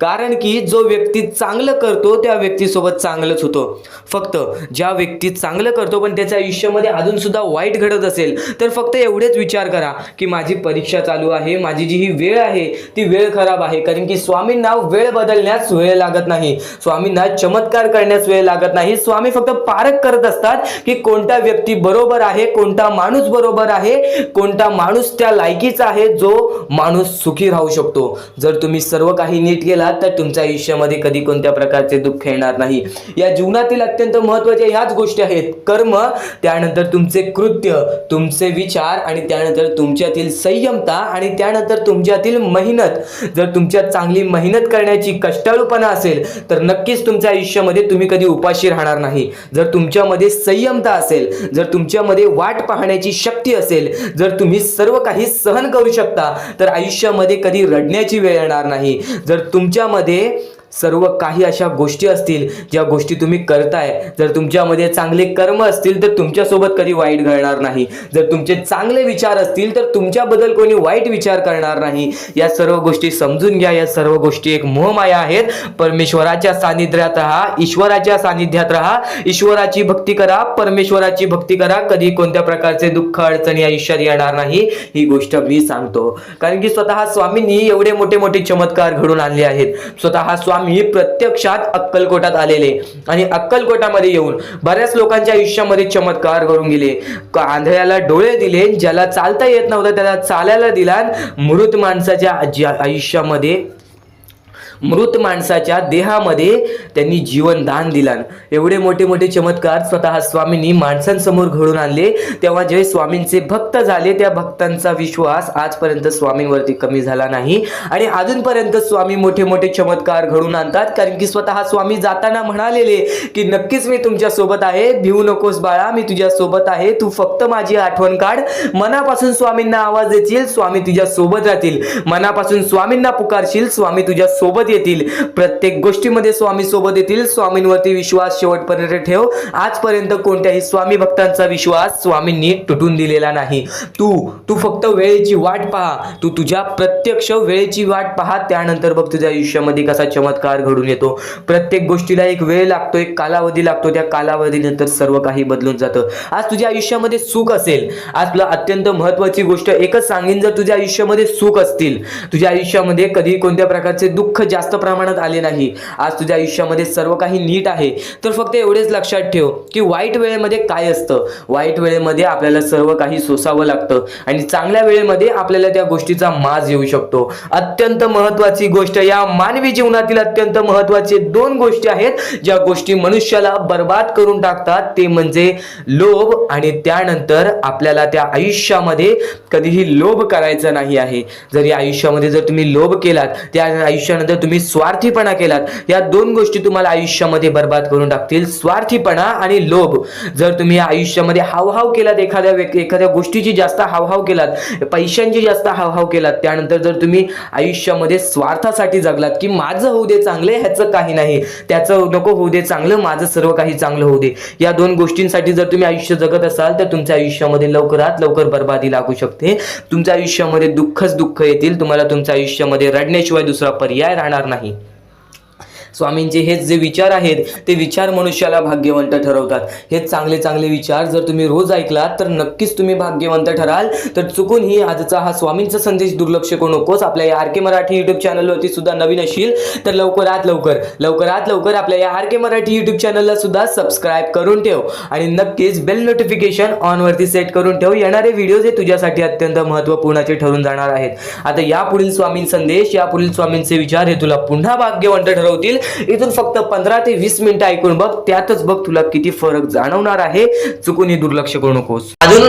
कारण की जो व्यक्ती चांगलं करतो त्या व्यक्तीसोबत चांगलंच होतं. फक्त ज्या व्यक्ती चांगलं करतो पण त्याच्या आयुष्यामध्ये अजून सुद्धा वाईट घडत असेल तर फक्त एवढेच विचार करा की माझी परीक्षा चालू आहे, माझी जी ही वेळ आहे ती वेळ खराब आहे. कारण की स्वामींना वेळ बदलण्यास वेळ लागत नाही, स्वामींना चमत्कार करण्यास वेळ लागत नाही. स्वामी फक्त पारख करत असतात की कोणता व्यक्ती बरोबर आहे, कोणता माणूस बरोबर आहे, कोणता माणूस त्या लायकीचा आहे, जो माणूस सुखी राहू शकतो. जर तुम्ही सर्व काही नीट केला तर तुमच्या आयुष्यामध्ये कधी कोणत्या प्रकारचे दुःख येणार नाही. या जीवनातील अत्यंत महत्त्वाच्या ह्याच गोष्टी आहेत: कर्म, त्यानंतर तुमचे कृत्य, तुमचे विचार आणि त्यानंतर तुमच्यातील संयमता आणि त्यानंतर तुमच्यातील मेहनत. जर तुमच्यात चांगली मेहनत करण्याची कष्टाळूपणा असेल तर नक्कीच तुमच्या आयुष्यामध्ये तुम्ही कधी उपाशी राहणार नाही. जर तुमच्यामध्ये संयमता असेल, जर तुमच्यामध्ये वाट पाहण्याची शक्ती असेल, जर तुम्ही सर्व काही सहन करू शकता तर आयुष्यामध्ये कधी रडण्याची वेळ येणार नाही. जर तुमच्यामध्ये सर्व काही अशा गोष्टी असतील ज्या गोष्टी तुम्ही करताय, जर तुमच्यामध्ये चांगले कर्म असतील तर तुमच्यासोबत कधी वाईट घडणार नाही. जर तुमचे चांगले विचार असतील तर तुमच्याबद्दल कोणी वाईट विचार करणार नाही. या सर्व गोष्टी समजून घ्या. या सर्व गोष्टी एक मोहमाया आहेत. परमेश्वराच्या सानिध्यात राहा, ईश्वराच्या सानिध्यात राहा, ईश्वराची भक्ती करा, परमेश्वराची भक्ती करा. कधी कोणत्या प्रकारचे दुःख अडचणी आयुष्यात येणार नाही. ही गोष्ट मी सांगतो कारण की स्वतः स्वामींनी एवढे मोठे मोठे चमत्कार घडून आणले आहेत. स्वतः स्वामी प्रत्यक्षात अक्कलकोटात आलेले आणि अक्कलकोटामध्ये येऊन बऱ्याच लोकांच्या आयुष्यामध्ये चमत्कार घडून गेले. आंधळ्याला डोळे दिले, ज्याला चालता येत नव्हतं त्याला चालायला दिला, मृत माणसाच्या आयुष्यामध्ये, मृत माणसाच्या देहामध्ये त्यांनी जीवन दान दिलं. एवढे मोठे मोठे चमत्कार स्वतः स्वामींनी माणसांसमोर घडून आणले. तेव्हा जे स्वामींचे भक्त झाले त्या भक्तांचा विश्वास आजपर्यंत स्वामींवरती कमी झाला नाही आणि अजूनपर्यंत स्वामी मोठे मोठे चमत्कार घडून आणतात. कारण की स्वतः स्वामी जाताना म्हणालेले की नक्कीच मी तुमच्या सोबत आहे, भिवू नकोस बाळा, मी तुझ्या सोबत आहे, तू फक्त माझी आठवण काढ. मनापासून स्वामींना आवाज देशील, स्वामी तुझ्या सोबत राहतील. मनापासून स्वामींना पुकारशील, स्वामी तुझ्या सोबत येतील. प्रत्येक गोष्टीमध्ये स्वामी सोबत येतील. स्वामींवरती विश्वास शेवटपर्यंत ठेव. आजपर्यंत कोणत्याही स्वामी भक्तांचा विश्वास स्वामींनी तुटून दिलेला नाही. तू फक्त वेळेची वाट पहा, तू तुझ्या प्रत्यक्ष वेळेची वाट पहा, त्यानंतर बघ तुझ्या आयुष्यामध्ये कसा चमत्कार घडून येतो. प्रत्येक गोष्टीला एक वेळ लागतो, एक कालावधी लागतो. त्या कालावधीनंतर सर्व काही बदलून जातं. आज तुझ्या आयुष्यामध्ये सुख असेल, आज तुला अत्यंत महत्त्वाची गोष्ट एकच सांगेन, जर तुझ्या आयुष्यामध्ये सुख असतील, तुझ्या आयुष्यामध्ये कधी कोणत्या प्रकारचे दुःख जास्त प्रमाणात आले नाही, आज तुझ्या आयुष्यामध्ये सर्व काही नीट आहे, तर फक्त एवढेच लक्षात ठेव की वाईट वेळेमध्ये काय असतं. वाईट वेळेमध्ये आपल्याला सर्व काही सोसावं लागतं आणि चांगल्या वेळेमध्ये आपल्याला त्या गोष्टीचा माज येऊ शकतो. अत्यंत महत्त्वाची गोष्ट, या मानवी जीवनातील अत्यंत महत्त्वाचे 2 गोष्टी आहेत ज्या गोष्टी मनुष्याला बर्बाद करून टाकतात. ते म्हणजे लोभ आणि त्यानंतर आपल्याला त्या आयुष्यामध्ये कधीही लोभ करायचा नाही आहे. जर या आयुष्यामध्ये जर तुम्ही लोभ केलात, त्या आयुष्यानंतर तुम्ही स्वार्थीपणा केलात, या दोन गोष्टी तुम्हाला आयुष्यामध्ये बर्बाद करून टाकतील. स्वार्थीपणा आणि लोभ. जर तुम्ही आयुष्यामध्ये हावभाव केलात, एखाद्या गोष्टीची जास्त हावभाव केलात, पैशांची जास्त हावभाव केलात, त्यानंतर जर तुम्ही आयुष्यामध्ये स्वार्थासाठी जगलात की माझं होऊ दे चांगले, ह्याचं काही नाही, त्याचं नको होऊ दे चांगलं, माझं सर्व काही चांगलं होऊ दे, या दोन गोष्टींसाठी जर तुम्ही आयुष्य जगत असाल तर तुमच्या आयुष्यामध्ये लवकरात लवकर बर्बादी लागू शकते. तुमच्या आयुष्यामध्ये दुःखच दुःख येतील. तुम्हाला तुमच्या आयुष्यामध्ये रडण्याशिवाय दुसरा पर्याय राहणार नाही. स्वामींचे हेच जे विचार आहेत ते विचार मनुष्याला भाग्यवंत ठरवतात. हे चांगले चांगले विचार जर तुम्ही रोज ऐकलात तर नक्कीच तुम्ही भाग्यवंत ठराल. तर चुकूनही आजचा हा स्वामींचा संदेश दुर्लक्ष करू नकोस. आपल्या या आर के मराठी युट्यूब चॅनलवरती सुद्धा नवीन असेल तर लवकरात लवकर आपल्या या आर के मराठी युट्यूब चॅनलला सुद्धा सबस्क्राईब करून ठेव आणि नक्कीच बेल नोटिफिकेशन ऑन वरती सेट करून ठेव. येणारे व्हिडिओज हे तुझ्यासाठी अत्यंत महत्त्वपूर्णाचे ठरून जाणार आहेत. आता यापुढील स्वामीं संदेश, यापुढील स्वामींचे विचार हे तुला पुन्हा भाग्यवंत ठरवतील. इथून फक्त 15 ते 20 मिनिटं ऐकून बघ, त्यातच बघ तुला किती फरक जाणवणार आहे. चुकूनही दुर्लक्ष करू नकोस. अजून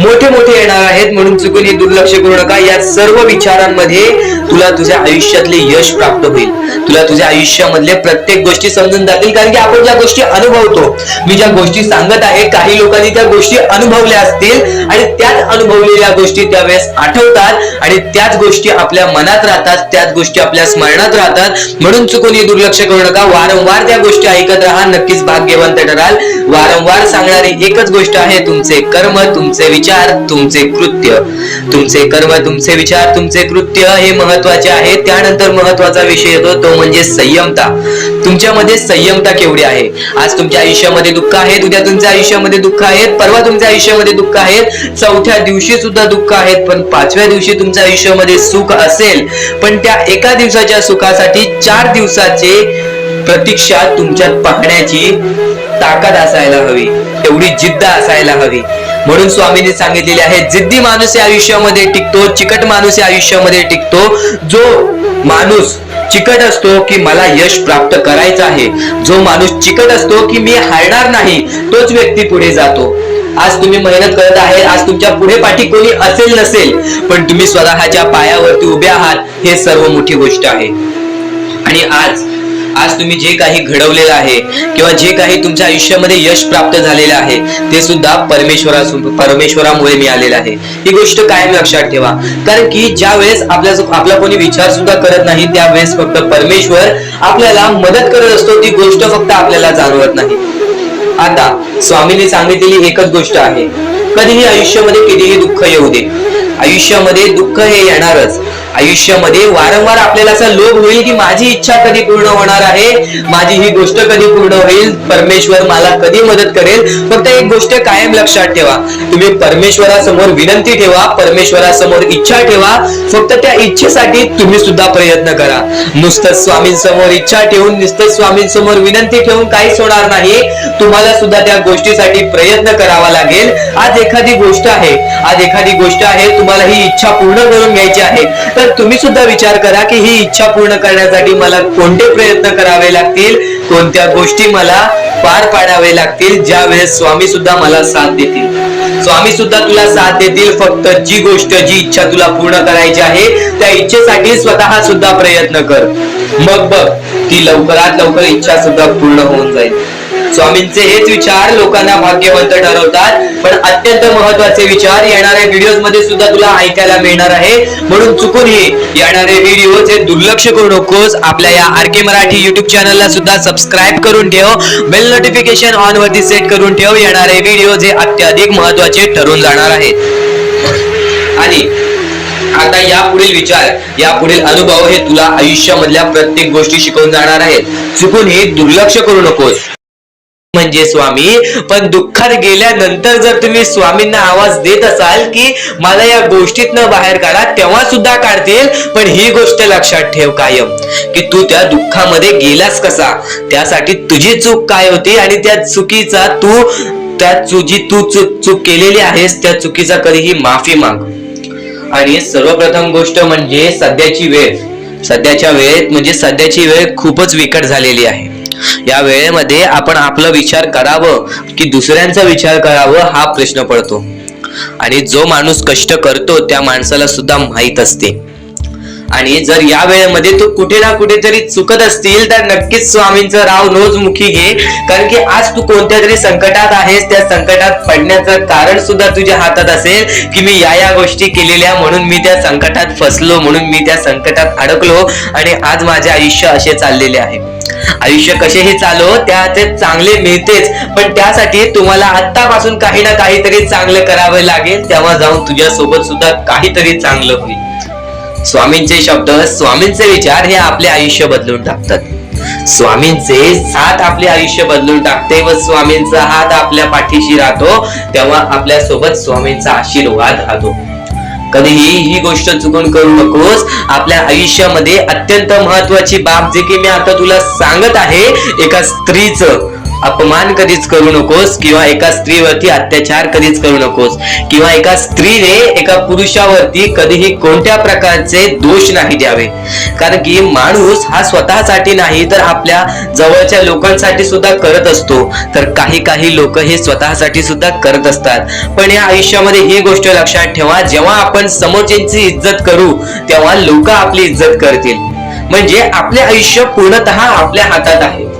मोठे मोठे येणार आहेत म्हणून चुकूनही दुर्लक्ष करू नका. या सर्व विचारांमध्ये तुला तुझ्या आयुष्यातले यश प्राप्त होईल. तुला तुझ्या आयुष्यामधले प्रत्येक गोष्टी समजून जातील. कारण की आपण ज्या गोष्टी अनुभवतो, मी ज्या गोष्टी सांगत आहे, काही लोकांनी त्या गोष्टी अनुभवल्या असतील आणि त्याच अनुभवलेल्या गोष्टी त्यावेळेस आठवतात आणि त्याच गोष्टी आपल्या मनात राहतात, त्याच गोष्टी आपल्या स्मरणात राहतात. म्हणून चुकूनही दुर्लक्ष करू नका. वारंवार त्या गोष्टी ऐकत राहा, नक्कीच भाग्यवंत ठराल. वारंवार सांगणारी एकच गोष्ट आहे, तुमचे कर्म, तुमचे विचार, तुमचे कृत्य. तुमचे कर्म, तुमचे विचार, तुमचे कृत्य हे महत्वाचे आहे. त्यानंतर महत्वाचा विषय येतो तो म्हणजे संयमता. तुमच्यामध्ये संयमता केवढी आहे? आज तुमच्या आयुष्यामध्ये दुःख आहे, उद्या तुमच्या आयुष्यामध्ये दुःख आहेत, परवा तुमच्या आयुष्यामध्ये दुःख आहेत, चौथ्या दिवशी सुद्धा दुःख आहेत, पण 5व्या दिवशी तुमच्या आयुष्यामध्ये सुख असेल. पण त्या एका दिवसाच्या सुखासाठी 4 दिवसाचे प्रतीक्षा तुमच्यात पाहण्याची ताकद असायला हवी, तेवढी जिद्द असायला हवी. म्हणून स्वामींनी सांगितलेले आहे, जिद्दी माणूस या आयुष्यामध्ये टिकतो, चिकट माणूस या आयुष्यामध्ये टिकतो. जो माणूस चिकट असतो की मला यश प्राप्त करायचं आहे, जो माणूस चिकट असतो की मी हारणार नाही, तोच व्यक्ती पुढे जातो. आज तुम्ही मेहनत करत आहे, आज तुमच्या पुढे पाठी कोणी असेल नसेल, पण तुम्ही स्वतःच्या पायावरती उभे आहात, हे सर्व मोठी गोष्ट आहे. आणि आज तुम्ही जे काही घडवलेलं आहे किंवा जे काही तुमच्या आयुष्यामध्ये यश प्राप्त झालेलं आहे ते सुद्धा परमेश्वरामुळे मिळालेलं आहे. ही गोष्ट कायम लक्षात ठेवा. कारण की ज्या वेळेस आपला कोणी विचार सुद्धा करत नाही, त्यावेळेस फक्त परमेश्वर आपल्याला मदत करत असतो. ती गोष्ट फक्त आपल्याला जाणवत नाही. आता स्वामींनी सांगितलेली एकच गोष्ट आहे, कधीही आयुष्यामध्ये कितीही दुःख येऊ दे, आयुष्यामध्ये दुःख हे येणारच. आयुष्यामध्ये वारंवार आपल्याला असा लोभ होईल की माझी इच्छा कधी पूर्ण होणार आहे, माझी ही गोष्ट कधी पूर्ण होईल, परमेश्वर मला कधी मदत करेल. फक्त एक गोष्ट कायम लक्षात ठेवा, तुम्ही परमेश्वरासमोर विनंती ठेवा, परमेश्वरासमोर इच्छा ठेवा. फक्त त्या इच्छेसाठी तुम्ही सुद्धा प्रयत्न करा. नुसतं स्वामींसमोर इच्छा ठेवून, नुसतं स्वामींसमोर विनंती ठेवून काहीच होणार नाही. तुम्हाला सुद्धा त्या गोष्टीसाठी प्रयत्न करावा लागेल. आज एखादी गोष्ट आहे, तुम्हाला ही इच्छा पूर्ण करून घ्यायची आहे, तर तुम्ही सुद्धा विचार करा की ही इच्छा पूर्ण करण्यासाठी मला कोणते प्रयत्न करावे लागतील, कोणत्या गोष्टी मला पार पाडावे लागतील. ज्या वेळेस स्वामी सुद्धा मला साथ देतील, स्वामी सुद्धा तुला साथ देतील. फक्त जी गोष्ट, जी इच्छा तुला पूर्ण करायची आहे, त्या इच्छेसाठी स्वतः सुद्धा प्रयत्न कर. मग बघ ती लवकरात लवकर इच्छा सुद्धा पूर्ण होऊन जाईल. स्वामींचे हेच विचार लोकांना भाग्यवंत ठरवतात. पण अत्यंत महत्वाचे विचार येणाऱ्या व्हिडिओज मध्ये सुद्धा तुला ऐकायला मिळणार आहे. म्हणून चुकूनही येणारे व्हिडिओ हे दुर्लक्ष करू नकोस. आपल्या या आर के मराठी युट्यूब चॅनलला सुद्धा सबस्क्राईब करून ठेव, बेल नोटिफिकेशन ऑन वरती सेट करून ठेव. येणारे व्हिडिओ हे अत्याधिक महत्वाचे ठरून जाणार आहेत. आणि आता यापुढील विचार, यापुढील अनुभव हे तुला आयुष्यामधल्या प्रत्येक गोष्टी शिकवून जाणार आहेत. चुकूनही दुर्लक्ष करू नकोस. म्हणजे स्वामी, पण दुःखात गेल्यानंतर जर तुम्ही स्वामींना आवाज देत असाल की मला या गोष्टीतनं बाहेर काढा, तेव्हा सुद्धा काढतील. पण ही गोष्ट लक्षात ठेव कायम की तू त्या दुःखामध्ये गेलास कसा, त्यासाठी तुझी चूक काय होती आणि त्या चुकीचा चूक केलेली आहेस, त्या चुकीचा कधीही माफी माग. आणि सर्वप्रथम गोष्ट म्हणजे सध्याची वेळ खूपच विकट झालेली आहे. या वेळेमध्ये आपण आपला विचार करावं की दुसऱ्यांचा विचार करावं, हा प्रश्न पडतो. आणि जो माणूस कष्ट करतो त्या माणसाला सुद्धा माहित असते. आणि जर या वेळेमध्ये तू कुठे ना कुठेतरी चुकत असतील तर नक्कीच स्वामींचं राव रोजमुखी घे, कारण की आज तू कोणत्या तरी संकटात आहेस. त्या संकटात पडण्याचं कारण सुद्धा तुझ्या हातात असेल की मी या गोष्टी केलेल्या म्हणून मी त्या संकटात फसलो, म्हणून मी त्या संकटात अडकलो आणि आज माझे आयुष्य असे चाललेले आहे. आयुष्य कसेही चालो त्याचे चांगले मिळतेच, पण त्यासाठी तुम्हाला आत्तापासून काही ना काहीतरी चांगलं करावं लागेल, तेव्हा जाऊन तुझ्या सोबत सुद्धा काहीतरी चांगलं होईल. स्वामींचे शब्द, स्वामींचे विचार हे आपले आयुष्य बदलून टाकतात. स्वामींचे साथ आपले आयुष्य बदलून टाकते व स्वामींचा हात आपल्या पाठीशी राहतो, तेव्हा आपल्या सोबत स्वामींचा आशीर्वाद राहतो. कधीही ही गोष्ट चुकून करू नकोस. आपल्या आयुष्यामध्ये अत्यंत महत्वाची बाब जे की मी आता तुला सांगत आहे, एका स्त्रीचं अपमान कधीच करू नकोस किंवा एका स्त्रीवरती अत्याचार कधीच करू नकोस किंवा एका स्त्रीने एका पुरुषावरती कधीही कोणत्या प्रकारचे दोष नाही द्यावे, कारण की माणूस हा स्वतःसाठी नाही तर आपल्या जवळच्या लोकांसाठी सुद्धा करत असतो. तर काही लोक हे स्वतःसाठी सुद्धा करत असतात. पण या आयुष्यामध्ये ही गोष्ट लक्षात ठेवा, जेव्हा आपण समोरच्यांची इज्जत करू तेव्हा लोक आपली इज्जत करतील. म्हणजे आपले आयुष्य पूर्णतः आपल्या हातात आहे.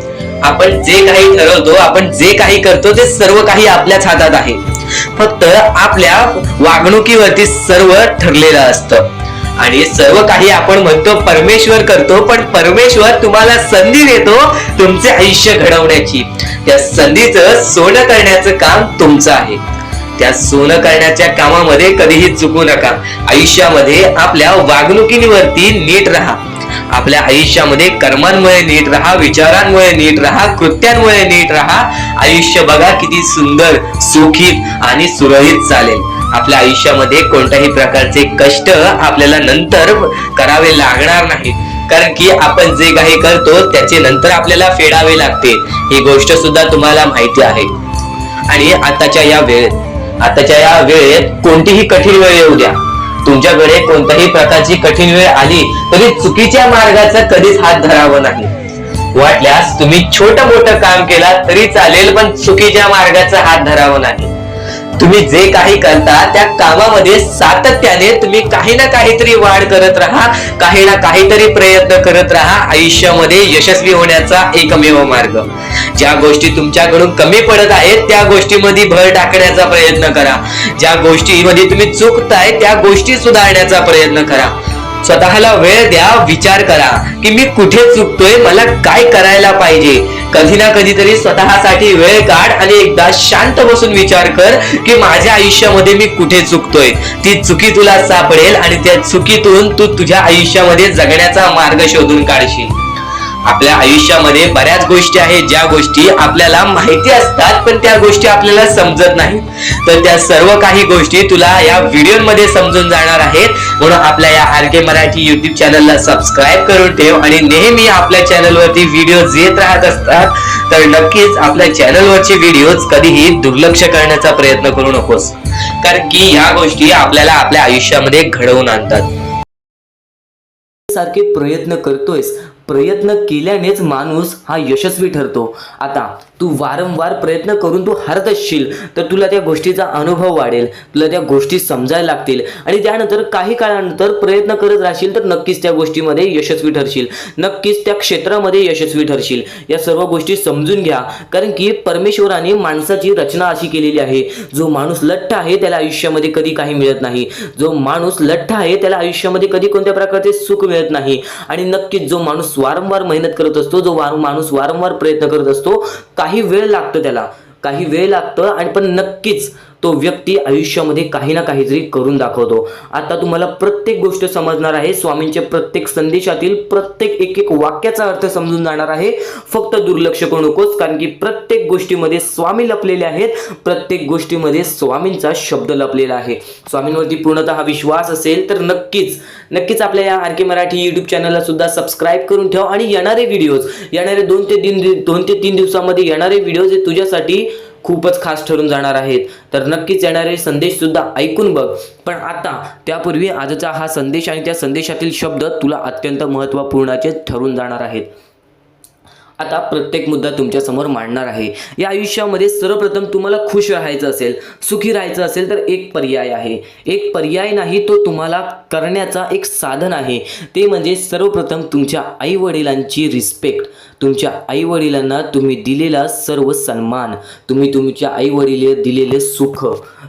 आपण जे काही ठरवतो, आपण जे काही करतो ते सर्व काही आपल्याच हातात आहे. फक्त आपल्या वागणुकीवरती सर्व ठरलेलं असतं आणि सर्व काही आपण म्हणतो परमेश्वर करतो, पण परमेश्वर तुम्हाला संधी देतो तुमचे आयुष्य घडवण्याची. त्या संधीचं सोनं करण्याचं काम तुमचं आहे. त्या सोनं करण्याच्या कामामध्ये कधीही चुकू नका. आयुष्यामध्ये आपल्या वागणुकीवरती नीट राहा. आपल्या आयुष्यामध्ये कर्मांमुळे नीट राहा, विचारांमुळे नीट राहा, कृत्यांमुळे नीट राहा. आयुष्य बघा किती सुंदर, सुखीत आणि सुरळीत चालेल. आपल्या आयुष्यामध्ये कोणत्याही प्रकारचे कष्ट आपल्याला नंतर करावे लागणार नाही, कारण की आपण जे काही करतो त्याचे नंतर आपल्याला फेडावे लागते. ही गोष्ट सुद्धा तुम्हाला माहिती आहे. आणि आताच्या या वेळेत कोणतीही कठीण वेळ येऊ द्या, तुमच्याकडे कोणत्याही प्रकारची कठीण वेळ आली तरी चुकीच्या मार्गाचा कधीच हात धरावा नाही. वाटल्यास तुम्ही छोटं मोठं काम केला तरी चालेल, पण चुकीच्या मार्गाचा हात धरावा नाही. तुम्ही जे काही करता त्या कामामध्ये सातत्याने तुम्ही काही ना काहीतरी वाढ करत राहा, काही ना काहीतरी प्रयत्न करत राहा. आयुष्यामध्ये यशस्वी होण्याचा एकमेव मार्ग. ज्या गोष्टी तुमच्याकडून कमी पडत आहेत त्या गोष्टीमध्ये भर टाकण्याचा प्रयत्न करा. ज्या गोष्टीमध्ये तुम्ही चुकताय त्या गोष्टी सुधारण्याचा प्रयत्न करा. स्वतःला वेळ द्या, विचार करा की मी कुठे चुकतोय, मला काय करायला पाहिजे. कधी ना कधीतरी स्वतःसाठी वेळ काढ आणि एकदा शांत बसून विचार कर की माझ्या आयुष्यामध्ये मी कुठे चुकतोय. ती चुकी तुला सापडेल आणि त्या चुकीतून तू तुझ्या आयुष्यामध्ये जगण्याचा मार्ग शोधून काढशील. आपल्या आयुष्यामध्ये बऱ्याच गोष्टी आहेत ज्या गोष्टी आपल्याला माहिती असतात पण त्या गोष्टी आपल्याला समजत नाहीत. तर त्या सर्व काही गोष्टी तुला या व्हिडिओमध्ये समजून जाणार आहेत. म्हणून आपल्या या RK मराठी YouTube चॅनलला सबस्क्राईब करून ठेव आणि नेहमी आपल्या चॅनलवरती व्हिडिओज येत राहत असतात. तर नक्कीच आपल्या चॅनलवरचे व्हिडिओज कधीही दुर्लक्ष करण्याचा प्रयत्न करू नकोस, कारण की या गोष्टी आपल्याला आपल्या आयुष्यामध्ये घडवून आणतात. सारखे प्रयत्न करतोयस, प्रयत्न केल्यानेच माणूस हा यशस्वी ठरतो. आता तू वारंवार प्रयत्न करून तू हरत असशील तर तुला त्या गोष्टीचा अनुभव वाढेल, तुला त्या गोष्टी समजायला लागतील आणि त्यानंतर काही काळानंतर प्रयत्न करत राहशील तर नक्कीच त्या गोष्टीमध्ये यशस्वी ठरशील, नक्कीच त्या क्षेत्रामध्ये यशस्वी ठरशील. या सर्व गोष्टी समजून घ्या, कारण की परमेश्वराने माणसाची रचना अशी केलेली आहे. जो माणूस लठ्ठ आहे त्याला आयुष्यामध्ये कधी काही मिळत नाही. जो माणूस लठ्ठ आहे त्याला आयुष्यामध्ये कधी कोणत्या प्रकारचे सुख मिळत नाही. आणि नक्कीच जो माणूस वारंवार मेहनत करत असतो, जो माणूस वारंवार प्रयत्न करत असतो, काही वेळ लागतो, त्याला काही वेळ लागतं आणि पण नक्कीच तो व्यक्ती आयुष्यामध्ये काही ना काहीतरी करून दाखवतो. आता तुम्हाला प्रत्येक गोष्ट समजणार आहे. स्वामींच्या प्रत्येक संदेशातील प्रत्येक एक वाक्याचा अर्थ समजून जाणार आहे. फक्त दुर्लक्ष करू नकोस, कारण की प्रत्येक गोष्टीमध्ये स्वामी लपलेले आहेत. प्रत्येक गोष्टीमध्ये स्वामींचा शब्द लपलेला आहे. स्वामींवरती पूर्णतः विश्वास असेल तर नक्कीच आपल्या या RK मराठी YouTube चॅनलला सुद्धा सबस्क्राईब करून ठेव आणि येणारे व्हिडिओज, येणारे 2 ते 3 दिवसामध्ये येणारे व्हिडिओज हे तुझ्यासाठी खूपच खास ठरून जाणार आहेत. तर नक्कीच येणारे संदेश सुद्धा ऐकून बघ. पण आता त्यापूर्वी आजचा हा संदेश आणि त्या संदेशातील शब्द तुला अत्यंत महत्त्वपूर्णाचे ठरून जाणार आहेत. आता प्रत्येक मुद्दा तुमच्या समोर मांडणार आहे. या आयुष्यामध्ये सर्वप्रथम तुम्हाला खुश राहायचं असेल, सुखी राहायचं असेल तर एक पर्याय आहे. एक पर्याय नाही, तो तुम्हाला करण्याचा एक साधन आहे. ते म्हणजे सर्वप्रथम तुमच्या आईवडिलांची रिस्पेक्ट, तुमच्या आईवडिलांना तुम्ही दिलेला सर्व सन्मान, तुम्ही तुमच्या आईवडिला दिलेले सुख,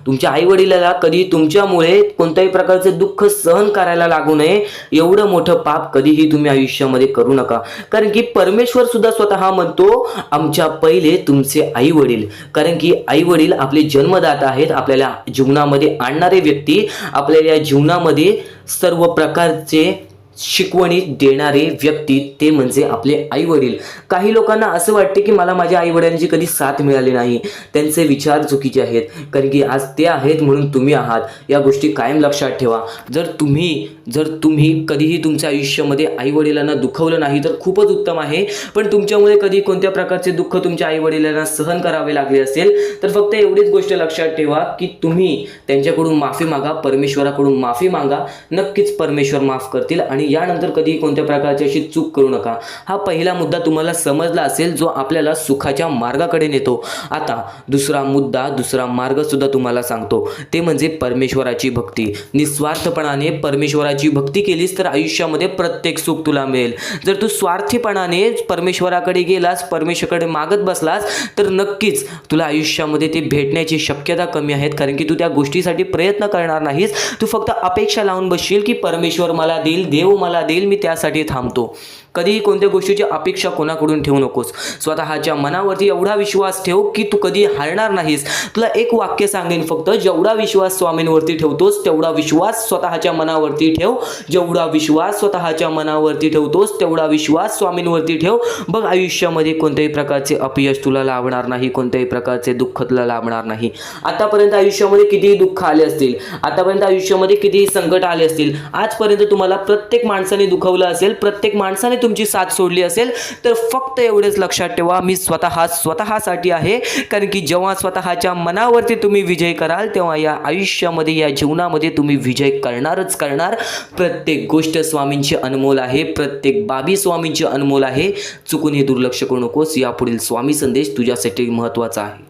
तुमच्या आईवडिलाला कधी तुमच्यामुळे कोणत्याही प्रकारचे दुःख सहन करायला लागू नये एवढं मोठं पाप कधीही तुम्ही आयुष्यामध्ये करू नका. कारण की परमेश्वर सुद्धा स्वतः म्हणतो आमच्या पहिले तुमचे आई वडील. कारण की आई वडील आपले जन्मदाता आहेत, आपल्याला जीवनामध्ये आणणारे व्यक्ती, आपल्याला जीवनामध्ये सर्व प्रकारचे शिकवणी देणारे व्यक्ती ते म्हणजे आपले आई वडील. काही लोकांना असं वाटते की मला माझ्या आई वडिलांची कधी साथ मिळाली नाही, त्यांचे विचार चुकीचे आहेत. कारण की आज ते आहेत म्हणून तुम्ही आहात, या गोष्टी कायम लक्षात ठेवा. जर तुम्ही कधीही तुमच्या आयुष्यामध्ये आई वडिलांना दुखवलं नाही तर खूपच उत्तम आहे. पण तुमच्यामुळे कधी कोणत्या प्रकारचे दुःख तुमच्या आई वडिलांना सहन करावे लागले असेल तर फक्त एवढीच गोष्ट लक्षात ठेवा की तुम्ही त्यांच्याकडून माफी मागा, परमेश्वराकडून माफी मागा. नक्कीच परमेश्वर माफ करतील आणि यानंतर कधी कोणत्या प्रकारची अशी चूक करू नका. हा पहिला मुद्दा तुम्हाला समजला असेल जो आपल्याला सुखाच्या मार्गाकडे नेतो. आता दुसरा मार्ग सुद्धा तुम्हाला सांगतो, ते म्हणजे परमेश्वराची भक्ती. निस्वार्थपणाने परमेश्वराची भक्ती केलीस तर आयुष्यामध्ये प्रत्येक सुख तुला मिळेल. जर तू स्वार्थीपणाने परमेश्वराकडे गेलास, परमेश्वराकडे मागत बसलास तर नक्कीच तुला आयुष्यामध्ये ते भेटण्याची शक्यता कमी आहेत. कारण की तू त्या गोष्टीसाठी प्रयत्न करणार नाहीस, तू फक्त अपेक्षा लावून बसशील की परमेश्वर मला देईल, देव मला देईल, मी त्यासाठी थांबतो. कधीही कोणत्या गोष्टीची अपेक्षा कोणाकडून ठेवू नकोस. स्वतःच्या मनावरती एवढा विश्वास ठेव की तू कधी हारणार नाहीस. तुला एक वाक्य सांगेन फक्त, जेवढा विश्वास स्वामींवरती ठेवतोस तेवढा विश्वास स्वतःच्या मनावरती ठेव. जेवढा विश्वास स्वतःच्या मनावरती ठेवतोस तेवढा विश्वास स्वामींवरती ठेव. बघ आयुष्यामध्ये कोणत्याही प्रकारचे अपयश तुला लाभणार नाही, कोणत्याही प्रकारचे दुःख तुला लाभणार नाही. आतापर्यंत आयुष्यामध्ये कितीही दुःख आले असतील, आतापर्यंत आयुष्यामध्ये कितीही संकट आले असतील, आजपर्यंत तुम्हाला प्रत्येक माणसाने दुखवलं असेल, प्रत्येक माणसाने तुमची साथ सोडली असेल, तर फक्त एवढेच लक्षात ठेवा, मी स्वतःसाठी आहे. कारण की जेव्हा स्वतःच्या मनावरती तुम्ही विजय कराल तेव्हा या आयुष्यामध्ये, या जीवनामध्ये तुम्ही विजय करणारच करणार. प्रत्येक गोष्ट स्वामींची अनमोल आहे, प्रत्येक बाबी स्वामींची अनमोल आहे. चुकून हे दुर्लक्ष करू नकोस. यापुढील स्वामी संदेश तुझ्यासाठी महत्त्वाचा आहे.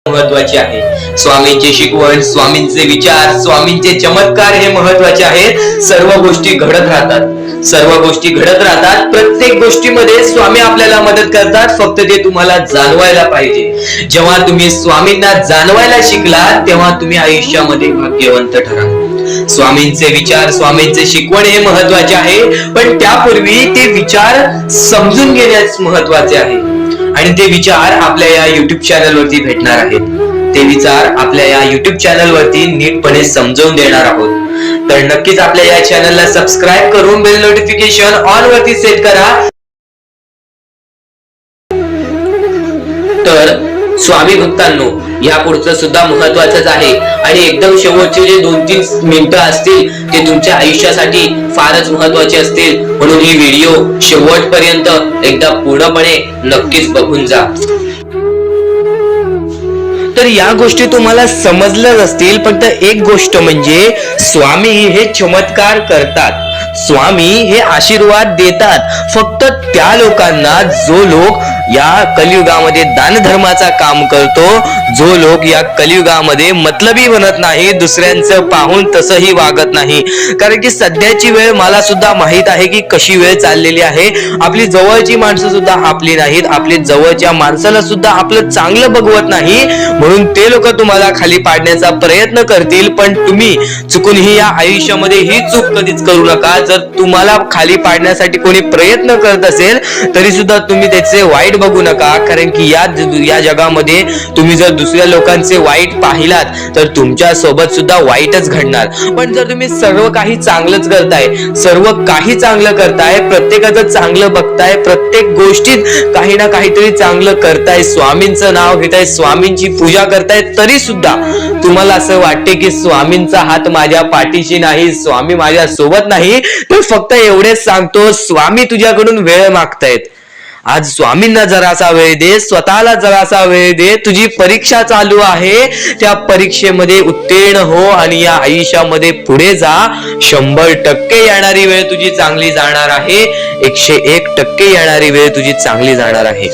महत्वाचे आहे. स्वामींची शिकवण, स्वामींचे विचार, स्वामींचे चमत्कार हे महत्वाचे आहेत. सर्व गोष्टी घडत राहतात. प्रत्येक गोष्टीमध्ये स्वामी आपल्याला मदत करतात, फक्त ते तुम्हाला जाणवायला पाहिजे. जेव्हा तुम्ही स्वामींना जाणवायला शिकला तेव्हा तुम्ही आयुष्यामध्ये भाग्यवंत ठराल. स्वामींचे विचार, स्वामींचे शिकवण हे महत्वाचे आहे, पण त्यापूर्वी ते विचार समजून घेण्यास महत्वाचे आहे. आणि ते विचार आपल्या या युट्यूब चॅनल वरती भेटणार आहेत. ते विचार आपल्या या युट्यूब चॅनल वरती नीटपणे समजावून देणार आहोत. तर नक्कीच आपल्या या चॅनलला सबस्क्राईब करून बेल नोटिफिकेशन ऑन वरती सेट करा. तर स्वामी भक्तांनो, या पुढचं सुद्धा महत्वाचंच आहे आणि एकदम शेवटचे जे 2-3 मिनिटं असतील ते तुमच्या आयुष्यासाठी फारच महत्वाचे असतील. म्हणून ही व्हिडिओ शेवटपर्यंत एकदा पूर्णपणे नक्कीच बघून जा. तर या गोष्टी तुम्हाला समजल्याच असतील, पण एक गोष्ट म्हणजे स्वामी हे चमत्कार करतात, स्वामी हे आशीर्वाद देतात फक्त त्या लोकांना जो लोक या कलियुगामध्ये दानधर्माचा काम करतो, जो लोक या कलियुगामध्ये मतलबी बनत नाही, दुसऱ्यांचं पाहून तसंही वागत नाही. कारण की सध्याची वेळ मला सुद्धा माहित आहे की कशी वेळ चाललेली आहे. आपली जवळची माणसं सुद्धा आपली नाहीत, आपली जवळच्या माणसाला सुद्धा आपलं चांगलं बघवत नाही. म्हणून ते लोक तुम्हाला खाली पाडण्याचा प्रयत्न करतील, पण तुम्ही चुकूनही या आयुष्यामध्ये ही चूक कधीच करू नका. जर तुम्हाला खाली पाडण्यासाठी कोणी प्रयत्न करत असेल तरी सुद्धा तुम्ही त्याचे वाईट बघू नका. कारण की या जगामध्ये तुम्ही जर दुसऱ्या लोकांचे वाईट पाहिलात तर तुमच्या सोबत सुद्धा वाईटच घडणार. पण जर तुम्ही सर्व काही चांगलंच करताय, सर्व काही चांगलं करताय, प्रत्येकाचं चांगलं बघताय, प्रत्येक गोष्टीत काही ना काहीतरी चांगलं करताय, स्वामींचं नाव घेताय, स्वामींची पूजा करताय, तरी सुद्धा तुम्हाला असं वाटते की स्वामींचा हात माझ्या पाठीशी नाही, स्वामी माझ्या सोबत नाही, तर फक्त एवढेच सांगतो, स्वामी तुझ्याकडून वेळ मागतायत. आज स्वामींना जरासा वेळ दे, स्वतःला जरासा वेळ दे. तुझी परीक्षा चालू आहे, त्या परीक्षेमध्ये उत्तीर्ण हो आणि या आयुष्यामध्ये पुढे जा. 100% येणारी वेळ तुझी चांगली जाणार आहे. 101% येणारी वेळ तुझी चांगली जाणार आहे.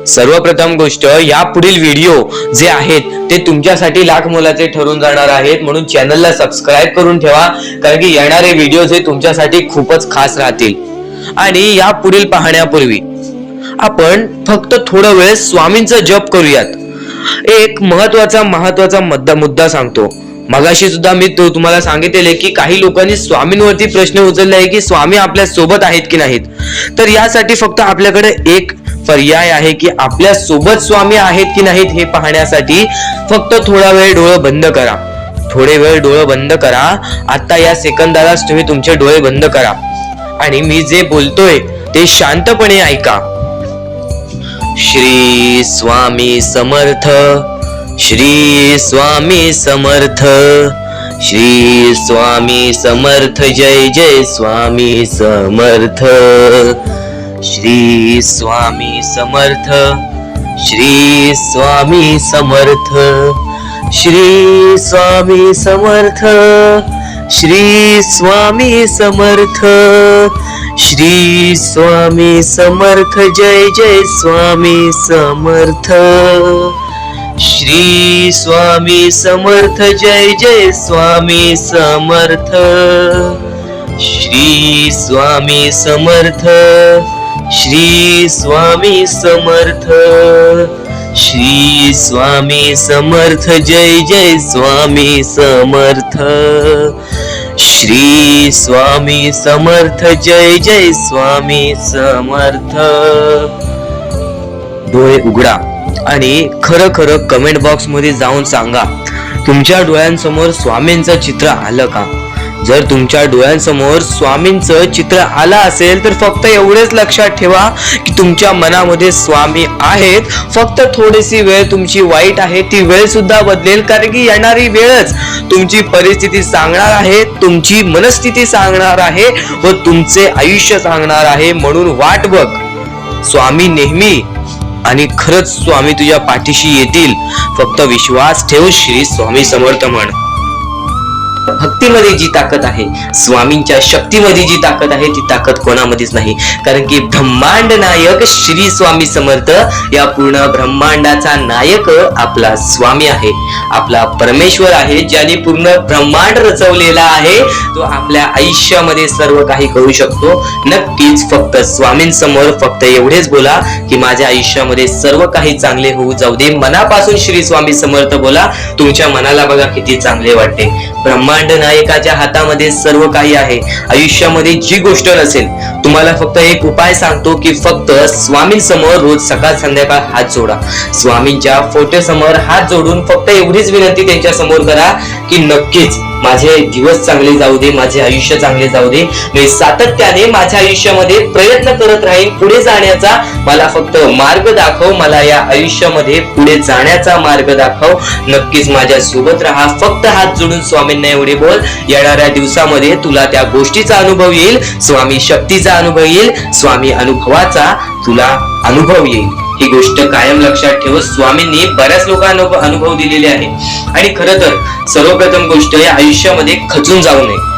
सर्वप्रथम गोष्ट, या पुढील व्हिडिओ जे आहेत ते तुमच्यासाठी लाख मोलाचे ठरून जाणार आहेत, म्हणून चॅनलला सबस्क्राईब करून ठेवा, कारण की येणारे व्हिडिओ हे तुमच्यासाठी खूपच खास राहतील. आणि या पुढील पाहण्यापूर्वी आपण फक्त थोडा वेळ स्वामींचा जप करूयात. एक महत्वाचा मुद्दा सांगतो. मगाशी सुद्धा मी तुम्हाला सांगितले की काही लोकांनी स्वामींवरती प्रश्न उचलले आहे की स्वामी आपल्या सोबत आहेत की नाहीत. तर यासाठी फक्त आपल्याकडे एक पर्याय आहे की आपल्या सोबत स्वामी आहेत की नाहीत हे पाहण्यासाठी फक्त थोडा वेळ डोळे बंद करा. थोडे वेळ डोळे बंद करा. आता या सेकंदालाच तुम्ही तुमचे डोळे बंद करा आणि मी जे बोलतोय ते शांतपणे ऐका. श्री स्वामी समर्थ, श्री स्वामी समर्थ, श्री स्वामी समर्थ. जय जय स्वामी समर्थ. श्री स्वामी समर्थ, श्री स्वामी समर्थ, श्री स्वामी समर्थ, श्री स्वामी समर्थ, श्री स्वामी समर्थ. जय जय स्वामी समर्थ. श्री स्वामी समर्थ. जय जय स्वामी समर्थ. श्री स्वामी समर्थ. श्री स्वामी समर्थ. श्री स्वामी समर्थ. जय जय स्वामी समर्थ. श्री स्वामी समर्थ. जय जय स्वामी समर्थ. डोळे उघडा आणि खरं खरं कमेंट बॉक्स मध्ये जाऊन सांगा, तुमच्या डोळ्यांसमोर स्वामींचं चित्र आलं का? जर तुमच्या डोळ्यांसमोर स्वामींचं चित्र आलं असेल तर फक्त एवढेच लक्षात ठेवा की तुमच्या मनामध्ये स्वामी आहेत. फक्त थोडीशी वेळ तुमची वाईट आहे, ती वेळ सुद्धा बदलेल, कारण की येणारी वेळच तुमची परिस्थिती सांगणार आहे, तुमची मनस्थिती सांगणार आहे व तुमचे आयुष्य सांगणार आहे. म्हणून वाट बघ, स्वामी नेहमी आणि खरंच स्वामी तुझ्या पाठीशी येतील. फक्त विश्वास ठेव. श्री स्वामी समर्थ म्हण. भक्तीमध्ये जी ताकद आहे, स्वामींच्या शक्तीमध्ये जी ताकद आहे, ती ताकद कोणामध्येच नाही, कारण की ब्रह्मांड नायक श्री स्वामी समर्थ, या पूर्ण ब्रह्मांडाचा नायक आपला स्वामी आहे, आपला परमेश्वर आहे, ज्याने पूर्ण ब्रह्मांड रचवलेला आहे. तो आपल्या आयुष्यामध्ये सर्व काही करू शकतो. नक्कीच फक्त स्वामींसमोर फक्त एवढेच बोला की माझ्या आयुष्यामध्ये सर्व काही चांगले होऊ जाऊ दे. मनापासून श्री स्वामी समर्थ बोला. तुमच्या मनाला बघा किती चांगले वाटते. ब्रह्मांड नायकाच्या हातामध्ये सर्व काही आहे. आयुष्यामध्ये जी गोष्ट नसेल, तुम्हाला फक्त एक उपाय सांगतो की फक्त स्वामींसमोर रोज सकाळ संध्याकाळ हात जोडा. स्वामींच्या फोटो समोर हात जोडून फक्त एवढीच विनंती त्यांच्या समोर करा की नक्कीच माझे दिवस चांगले जाऊ दे, माझे आयुष्य चांगले जाऊ दे. मी सातत्याने माझ्या आयुष्यामध्ये प्रयत्न करत राहीन पुढे जाण्याचा. मला फक्त मार्ग दाखव, मला या आयुष्यामध्ये पुढे जाण्याचा मार्ग दाखव. नक्कीच माझ्या सोबत राहा. फक्त हात जोडून स्वामींना एवढे बोल. येणाऱ्या दिवसामध्ये तुला त्या गोष्टीचा अनुभव येईल, स्वामी शक्तीचा अनुभव येईल, स्वामी अनुभवाचा तुला अनुभव येईल. ही गोष्ट कायम लक्षात ठेव. स्वामींनी बऱ्याच लोकांना अनुभव दिलेले आहे. आणि खरं तर सर्वप्रथम गोष्ट, या आयुष्यामध्ये खचून जाऊ नये,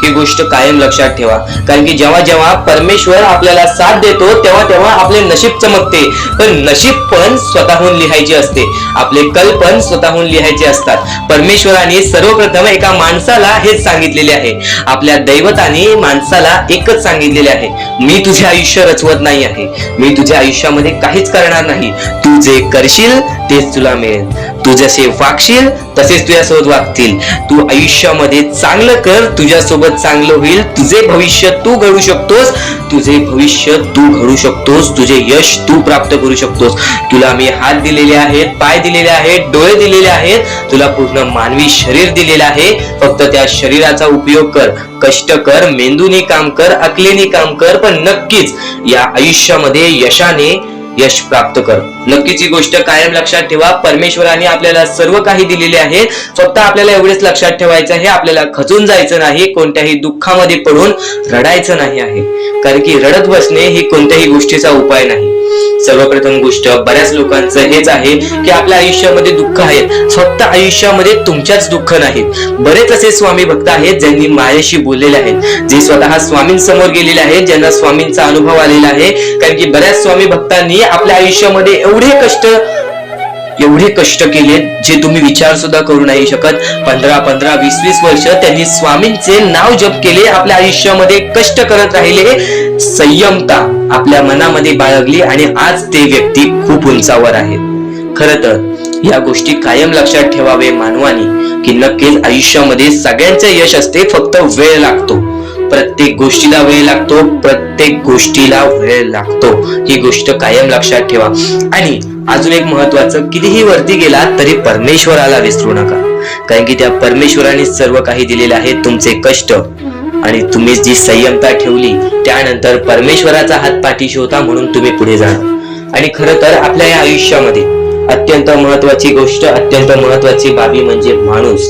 ही गोष्ट कायम लक्षात ठेवा. कारण की जेव्हा जेव्हा परमेश्वर आपल्याला साथ देतो तेव्हा तेव्हा आपले नशीब चमकते. पण नशीब पण स्वतःहून लिहायचे असते, आपले कल पण स्वतःहून लिहायचे असतात. परमेश्वराने सर्वप्रथम एका माणसाला हेच सांगितलेले आहे, आपल्या दैवताने माणसाला एकच सांगितलेले आहे, मी तुझे आयुष्य रचवत नाही आहे, मी तुझ्या आयुष्यामध्ये काहीच करणार नाही. तू जे करशील तेच तुला मिळेल. तू जसे वागशील तसेच तुझ्यासोबत वागतील. तू आयुष्यामध्ये चांगलं कर, तुझ्यासोबत चांगलं होईल. तुझे भविष्य तू घडू शकतोस, तुझे भविष्य तू घडू शकतोस, तुझे यश तू प्राप्त करू शकतोस. तुला मी हात दिलेले आहेत, पाय दिलेले आहेत, डोळे दिलेले आहेत, तुला पूर्ण मानवी शरीर दिलेलं आहे. फक्त त्या शरीराचा उपयोग कर, कष्ट कर, मेंदूने काम कर, अकलेने काम कर. पण नक्कीच या आयुष्यामध्ये यशाने यश प्राप्त कर. नक्कीच ही गोष्ट कायम लक्षात ठेवा. परमेश्वराने आपल्याला सर्व काही दिलेले आहे. फक्त आपल्याला एवढेच लक्षात ठेवायचं आहे, आपल्याला खचून जायचं नाही, कोणत्याही दुःखामध्ये पडून रडायचं नाही आहे. कारण की रडत बसणे ही कोणत्याही गोष्टीचा उपाय नाही. सर्वप्रथम गोष्ट बऱ्याच लोकांचं हेच आहे की आपल्या आयुष्यामध्ये दुःख आहेत, फक्त आयुष्यामध्ये तुमच्याच दुःख नाहीत. बरेच असे स्वामी भक्त आहेत ज्यांनी माझ्याशी बोललेले आहेत, जे स्वतः स्वामींसमोर गेलेले आहेत, ज्यांना स्वामींचा अनुभव आलेला आहे. कारण की बऱ्याच स्वामी भक्तांनी आपल्या आयुष्यामध्ये एवढे कष्ट केले जे तुम्ही विचार सुद्धा करू नाही शकत. 15 20 वर्ष त्यांनी स्वामींचे नाव जप केले, आपल्या आयुष्यामध्ये कष्ट करत राहिले, संयमता आपल्या मनामध्ये बाळगली आणि आज ते व्यक्ती खूप उंचावर आहेत. खरं तर या गोष्टी कायम लक्षात ठेवावे मानवानी की नक्कीच आयुष्यामध्ये सगळ्यांचे यश असते, फक्त वेळ लागतो. प्रत्येक गोष्टीला वेळ लागतो, प्रत्येक गोष्टीला वेळ लागतो. ही गोष्ट कायम लक्षात ठेवा. आणि अजून एक महत्वाचं, कितीही वरती गेला तरी परमेश्वराला विसरू नका. कारण की त्या परमेश्वराने सर्व काही दिलेले आहे. तुमचे कष्ट आणि तुम्ही जी संयमता ठेवली, त्यानंतर परमेश्वराचा हात पाठीशी होता म्हणून तुम्ही पुढे जाणार. आणि खरं तर आपल्या या आयुष्यामध्ये अत्यंत महत्वाची गोष्ट, अत्यंत महत्वाची बाबी म्हणजे माणूस.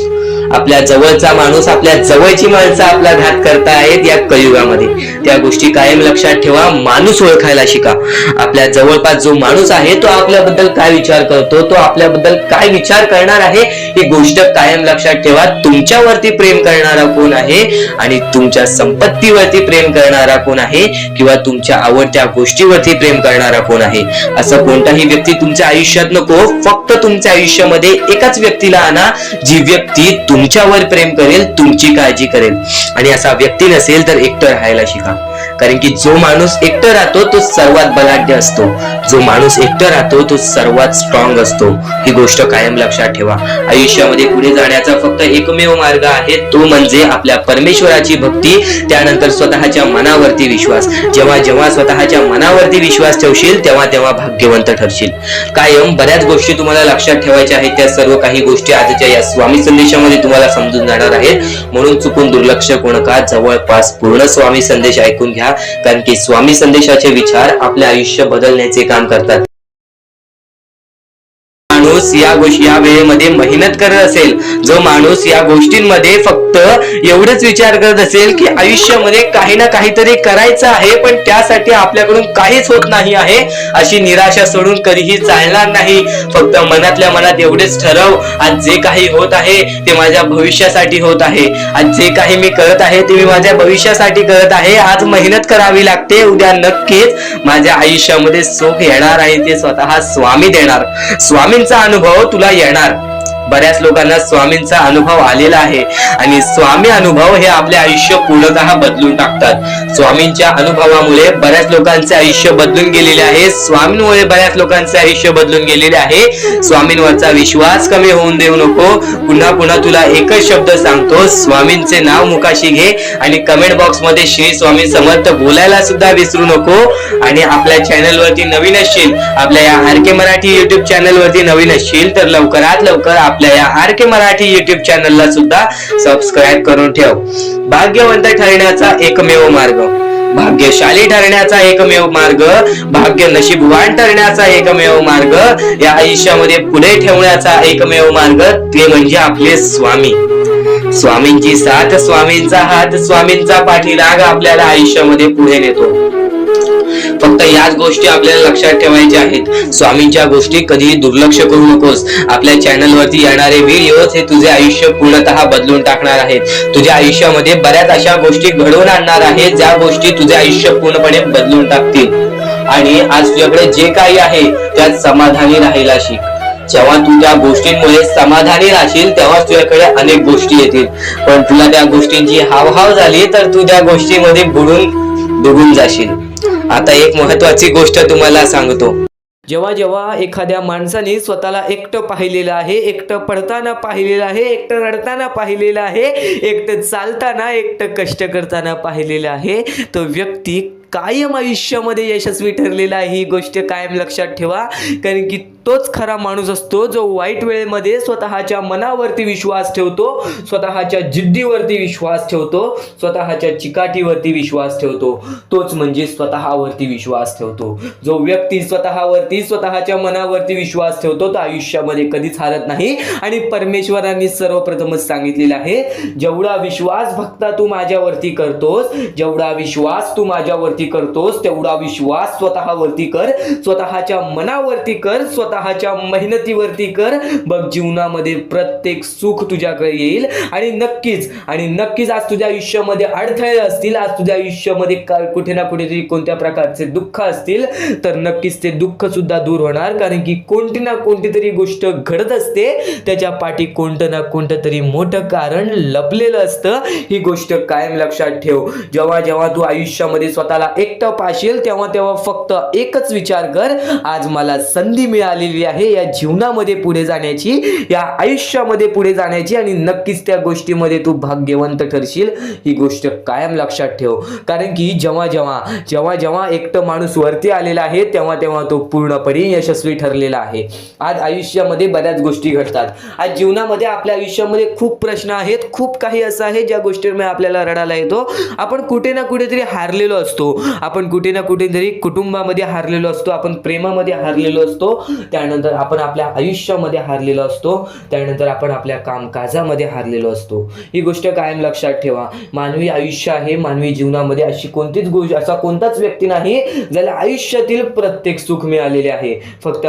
आपल्या जवळचा माणूस, आपल्या जवळची माणसं आपला घात करतायत या कलियुगामध्ये. त्या गोष्टी कायम लक्षात ठेवा. माणूस ओळखायला शिका. आपल्या जवळपास जो माणूस आहे तो आपल्याबद्दल काय विचार करतो, तो आपल्याबद्दल काय विचार करणार आहे, ही गोष्ट कायम लक्षात ठेवा. तुमच्यावरती प्रेम करणारा कोण आहे आणि तुमच्या संपत्तीवरती प्रेम करणारा कोण आहे किंवा तुमच्या आवडत्या गोष्टीवरती प्रेम करणारा कोण आहे. असं कोणताही व्यक्ती तुमच्या आयुष्यात नको. फक्त तुमच्या आयुष्यामध्ये एकाच व्यक्तीला आणा, जी व्यक्ती तुमच्यावर प्रेम करेल, तुमची काळजी करेल. आणि असा व्यक्ती नसेल तर एकटं राहायला शिका. कारण की जो माणूस एकटं राहतो तो सर्वात बलाढ्य असतो, जो माणूस एकटं राहतो तो सर्वात स्ट्रॉंग असतो. ही गोष्ट कायम लक्षात ठेवा. आयुष्यामध्ये पुढे जाण्याचा फक्त एकमेव मार्ग आहे, तो म्हणजे आपल्या परमेश्वराची भक्ती, त्यानंतर स्वतःच्या मनावरती विश्वास. जेव्हा जेव्हा स्वतःच्या मनावरती विश्वास ठेवशील तेव्हा तेव्हा भाग्यवंत ठरशील. कायम बऱ्याच गोष्टी तुम्हाला लक्षात ठेवायच्या आहेत. त्या सर्व काही गोष्टी आजच्या या स्वामी संदेशामध्ये तुम्हाला समजून जाणार आहेत. म्हणून चुकून दुर्लक्ष करू नका. जवळपास पूर्ण स्वामी संदेश ऐकून घ्या. कारण की स्वामी संदेशाचे विचार आपले आयुष्य बदलण्याचे काम करतात. माणूस या वेळेमध्ये मेहनत करत असेल, जो माणूस या गोष्टींमध्ये फक्त एवढंच विचार करत असेल की आयुष्यामध्ये काही ना काहीतरी करायचं आहे पण त्यासाठी आपल्याकडून काहीच होत नाही आहे, अशी निराशा सोडून कधीही चालणार नाही. फक्त मनातल्या मनात एवढेच ठरव, आज जे काही होत आहे ते माझ्या भविष्यासाठी होत आहे. आज जे काही मी करत आहे ते मी माझ्या भविष्यासाठी करत आहे. आज मेहनत करावी लागते, उद्या नक्कीच माझ्या आयुष्यामध्ये सुख येणार आहे, ते स्वतः स्वामी देणार. स्वामींचा अनुभव तुला येणार. बऱ्याच लोकांना स्वामींचा अनुभव आलेला आहे आणि स्वामी अनुभव हे आपले आयुष्य पूर्णतः बदलून टाकतात. स्वामींच्या अनुभवामुळे बऱ्याच लोकांचे आयुष्य बदलून गेलेले आहे. स्वामींमुळे बऱ्याच लोकांचे आयुष्य बदलून गेलेले आहे. स्वामींवरचा विश्वास कमी होऊन देऊ नको. पुन्हा पुन्हा तुला एकच शब्द सांगतो, स्वामींचे नाव मुखाशी घे आणि कमेंट बॉक्स मध्ये श्री स्वामी समर्थ बोलायला सुद्धा विसरू नको. आणि आपल्या चॅनल वरती नवीन असशील, आपल्या या आर.के. मराठी युट्यूब चॅनल वरती नवीन असशील तर लवकरात लवकर आपल्या या आर.के. मराठी युट्यूब चॅनलला सुद्धा सबस्क्राईब करून ठेव. भाग्यवंत ठरण्याचा एकमेव मार्ग, भाग्यशाली ठरण्याचा एकमेव मार्ग, भाग्य नशीबवान ठरण्याचा एकमेव मार्ग, या आयुष्यामध्ये पुढे ठेवण्याचा एकमेव मार्ग ते म्हणजे आपले स्वामी. स्वामींची साथ, स्वामींचा हात, स्वामींचा पाठीराग आपल्याला आयुष्यामध्ये पुढे नेतो. फक्त याच गोष्टी आपल्याला लक्षात ठेवायच्या आहेत. स्वामींच्या गोष्टी कधीही दुर्लक्ष करू नकोस. आपल्या चॅनल वरती येणारे व्हिडिओज हे तुझे आयुष्य पूर्णतः बदलून टाकणार आहेत. तुझ्या आयुष्यामध्ये बऱ्याच अशा गोष्टी घडवून आणणार आहेत ज्या गोष्टी तुझे आयुष्य पूर्णपणे बदलून टाकतील. आणि आज तुझ्याकडे जे काही आहे त्यात समाधानी राहायला शिक. जेव्हा तू त्या गोष्टींमुळे समाधानी राहशील तेव्हा तुझ्याकडे अनेक गोष्टी येतील. पण तुला त्या गोष्टींची हावभाव झाली तर तू त्या गोष्टीमध्ये बुडून डुबून जाशील. आता एक महत्वाची गोष्ट तुम्हाला सांगतो. जेव्हा जेव्हा एखाद्या माणसाने स्वतःला एकटं पाहिलेलं आहे, एकटं पडताना पाहिलेलं आहे, एकटं रडताना पाहिलेलं आहे, एकटं चालताना, एकटं कष्ट करताना पाहिलेलं आहे, तो व्यक्ती कायम आयुष्यामध्ये यशस्वी ठरलेला आहे, ही गोष्ट कायम लक्षात ठेवा. कारण की तोच खरा माणूस असतो जो वाईट वेळेमध्ये स्वतःच्या मनावरती विश्वास ठेवतो, स्वतःच्या जिद्दीवरती विश्वास ठेवतो, स्वतःच्या चिकाटीवरती विश्वास ठेवतो. तोच म्हणजे स्वतःवरती विश्वास ठेवतो. जो व्यक्ती स्वतःवरती, स्वतःच्या मनावरती विश्वास ठेवतो तो आयुष्यामध्ये कधीच हारत नाही. आणि परमेश्वरांनी सर्वप्रथमच सांगितलेलं आहे, जेवढा विश्वास भक्ता तू माझ्यावरती करतोस, जेवढा विश्वास तू माझ्यावरती करतोस, तेवढा विश्वास स्वतःवरती कर, स्वतःच्या मनावरती कर, स्वतःच्या मेहनतीवरती कर. बघ, जीवनामध्ये प्रत्येक सुख तुझ्याकडे येईल. आणि नक्कीच आज तुझ्या आयुष्यामध्ये अडथळे असतील, आज तुझ्या आयुष्यामध्ये कुठे ना कुठेतरी कोणत्या प्रकारचे दुःख असतील, तर नक्कीच ते दुःख सुद्धा दूर होणार. कारण की कोणती ना कोणती तरी गोष्ट घडत असते, त्याच्या पाठी कोणतं ना कोणतं तरी मोठं कारण लपलेलं असतं. ही गोष्ट कायम लक्षात ठेव. जेव्हा जेव्हा तू आयुष्यामध्ये स्वतःला एकटं पाशील, तेव्हा फक्त एकच विचार कर, आज मला संधी मिळालेली आहे या जीवनामध्ये पुढे जाण्याची, या आयुष्यामध्ये पुढे जाण्याची. आणि नक्कीच त्या गोष्टीमध्ये तू भाग्यवंत ठरशील. ही गोष्ट कायम लक्षात ठेव. कारण की जेव्हा एकटं माणूस वरती आलेला आहे, तेव्हा तो पूर्णपणे यशस्वी ठरलेला आहे. आज आयुष्यामध्ये बऱ्याच गोष्टी घडतात. आज जीवनामध्ये आपल्या आयुष्यामध्ये खूप प्रश्न आहेत, खूप काही असं आहे ज्या गोष्टींमुळे आपल्याला रडायला येतो. आपण कुठे ना कुठेतरी हारलेलो असतो, आपण कुठे ना कुठेतरी कुटुंबामध्ये हारलेलो असतो, आपण प्रेमामध्ये हारलेलो असतो, त्यानंतर आपण आपल्या आयुष्यामध्ये हारलेलो असतो, त्यानंतर आपण आपल्या कामकाजामध्ये हारलेलो असतो. ही गोष्ट कायम लक्षात ठेवा. मानवी आयुष्य आहे, मानवी जीवनामध्ये अशी कोणतीच गोष्ट, असा कोणताच व्यक्ती नाही ज्याला आयुष्यातील प्रत्येक सुख मिळालेले आहे. फक्त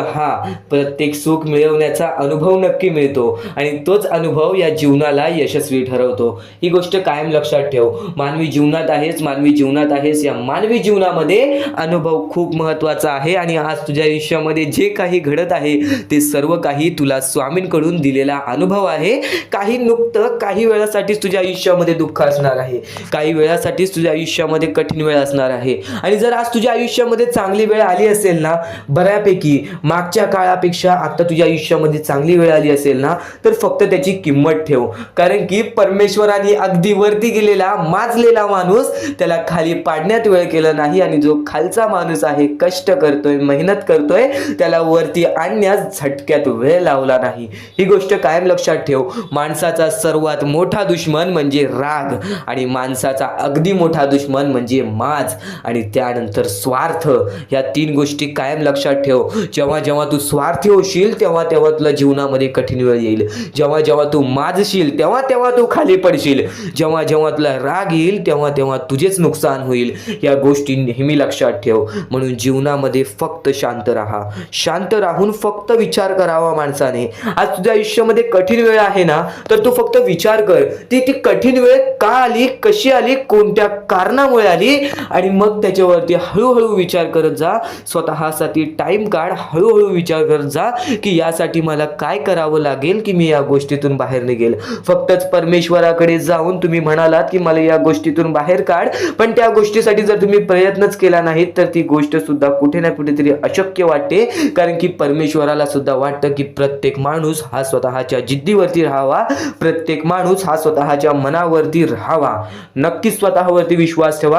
प्रत्येक सुख मिळवण्याचा अनुभव नक्की मिळतो आणि तोच अनुभव या जीवनाला यशस्वी ठरवतो. ही गोष्ट कायम लक्षात ठेव. मानवी जीवनात आहेस, या मानवी जीवनामध्ये अनुभव खूप महत्त्वाचा आहे. आणि आज तुझ्या आयुष्यामध्ये जे काही घडत आहे ते सर्व काही तुला स्वामींकडून दिलेला अनुभव आहे. काही वेळासाठीच तुझ्या आयुष्यामध्ये दुःख असणार आहे, काही वेळासाठीच तुझ्या आयुष्यामध्ये कठीण वेळ असणार आहे. आणि जर आज तुझ्या आयुष्यामध्ये चांगली वेळ आली असेल ना, बऱ्यापैकी मागच्या काळापेक्षा आता तुझ्या आयुष्यामध्ये चांगली वेळ आली असेल ना, तर फक्त त्याची किंमत ठेव. कारण की परमेश्वराने अगदी वरती गेलेला माजलेला माणूस त्याला खाली पाडण्यात वेळ केला नाही. आणि जो खालचा माणूस आहे, कष्ट करतोय, मेहनत करतोय, त्याला वरती आणण्यास झटक्यात वेळ लावला नाही. ही गोष्ट कायम लक्षात ठेव. माणसाचा सर्वात मोठा दुश्मन म्हणजे राग, आणि माणसाचा अगदी मोठा दुश्मन म्हणजे माज, आणि त्यानंतर स्वार्थ. या तीन गोष्टी कायम लक्षात ठेव. जेव्हा तू स्वार्थी होशील, तेव्हा तुला जीवनामध्ये कठीण वेळ येईल. जेव्हा तू माजशील, तेव्हा तू खाली पडशील. जेव्हा तुला राग येईल, तेव्हा तुझेच नुकसान होईल. या गोष्टी नेहमी लक्षात ठेव. म्हणून जीवनामध्ये फक्त शांत राहून फक्त विचार करावा माणसाने. आज तुझ्या आयुष्यामध्ये कठीण वेळ आहे ना, तर तू फक्त विचार कर, ती कठीण वेळ का आली, कशी आली, कोणत्या कारणामुळे आली. आणि मग त्याच्यावरती हळूहळू विचार करत जा. स्वतःसाठी टाइम काढ, हळूहळू विचार करत जा की यासाठी मला काय करावं लागेल की मी या गोष्टीतून बाहेर निघेल. फक्तच परमेश्वराकडे जाऊन तुम्ही म्हणालात की मला या गोष्टीतून बाहेर काढ, पण त्या गोष्टीसाठी जर तुम्ही प्रयत्नच केला नाहीत तर ती गोष्ट सुद्धा कुठे ना कुठेतरी अशक्य वाटते. कारण की परमेश्वराला सुद्धा वाटतं की प्रत्येक माणूस हा स्वतःच्या जिद्दीवरती राहावा, प्रत्येक माणूस हा स्वतःच्या मनावरती राहावा. नक्कीच स्वतःवरती विश्वास ठेवा.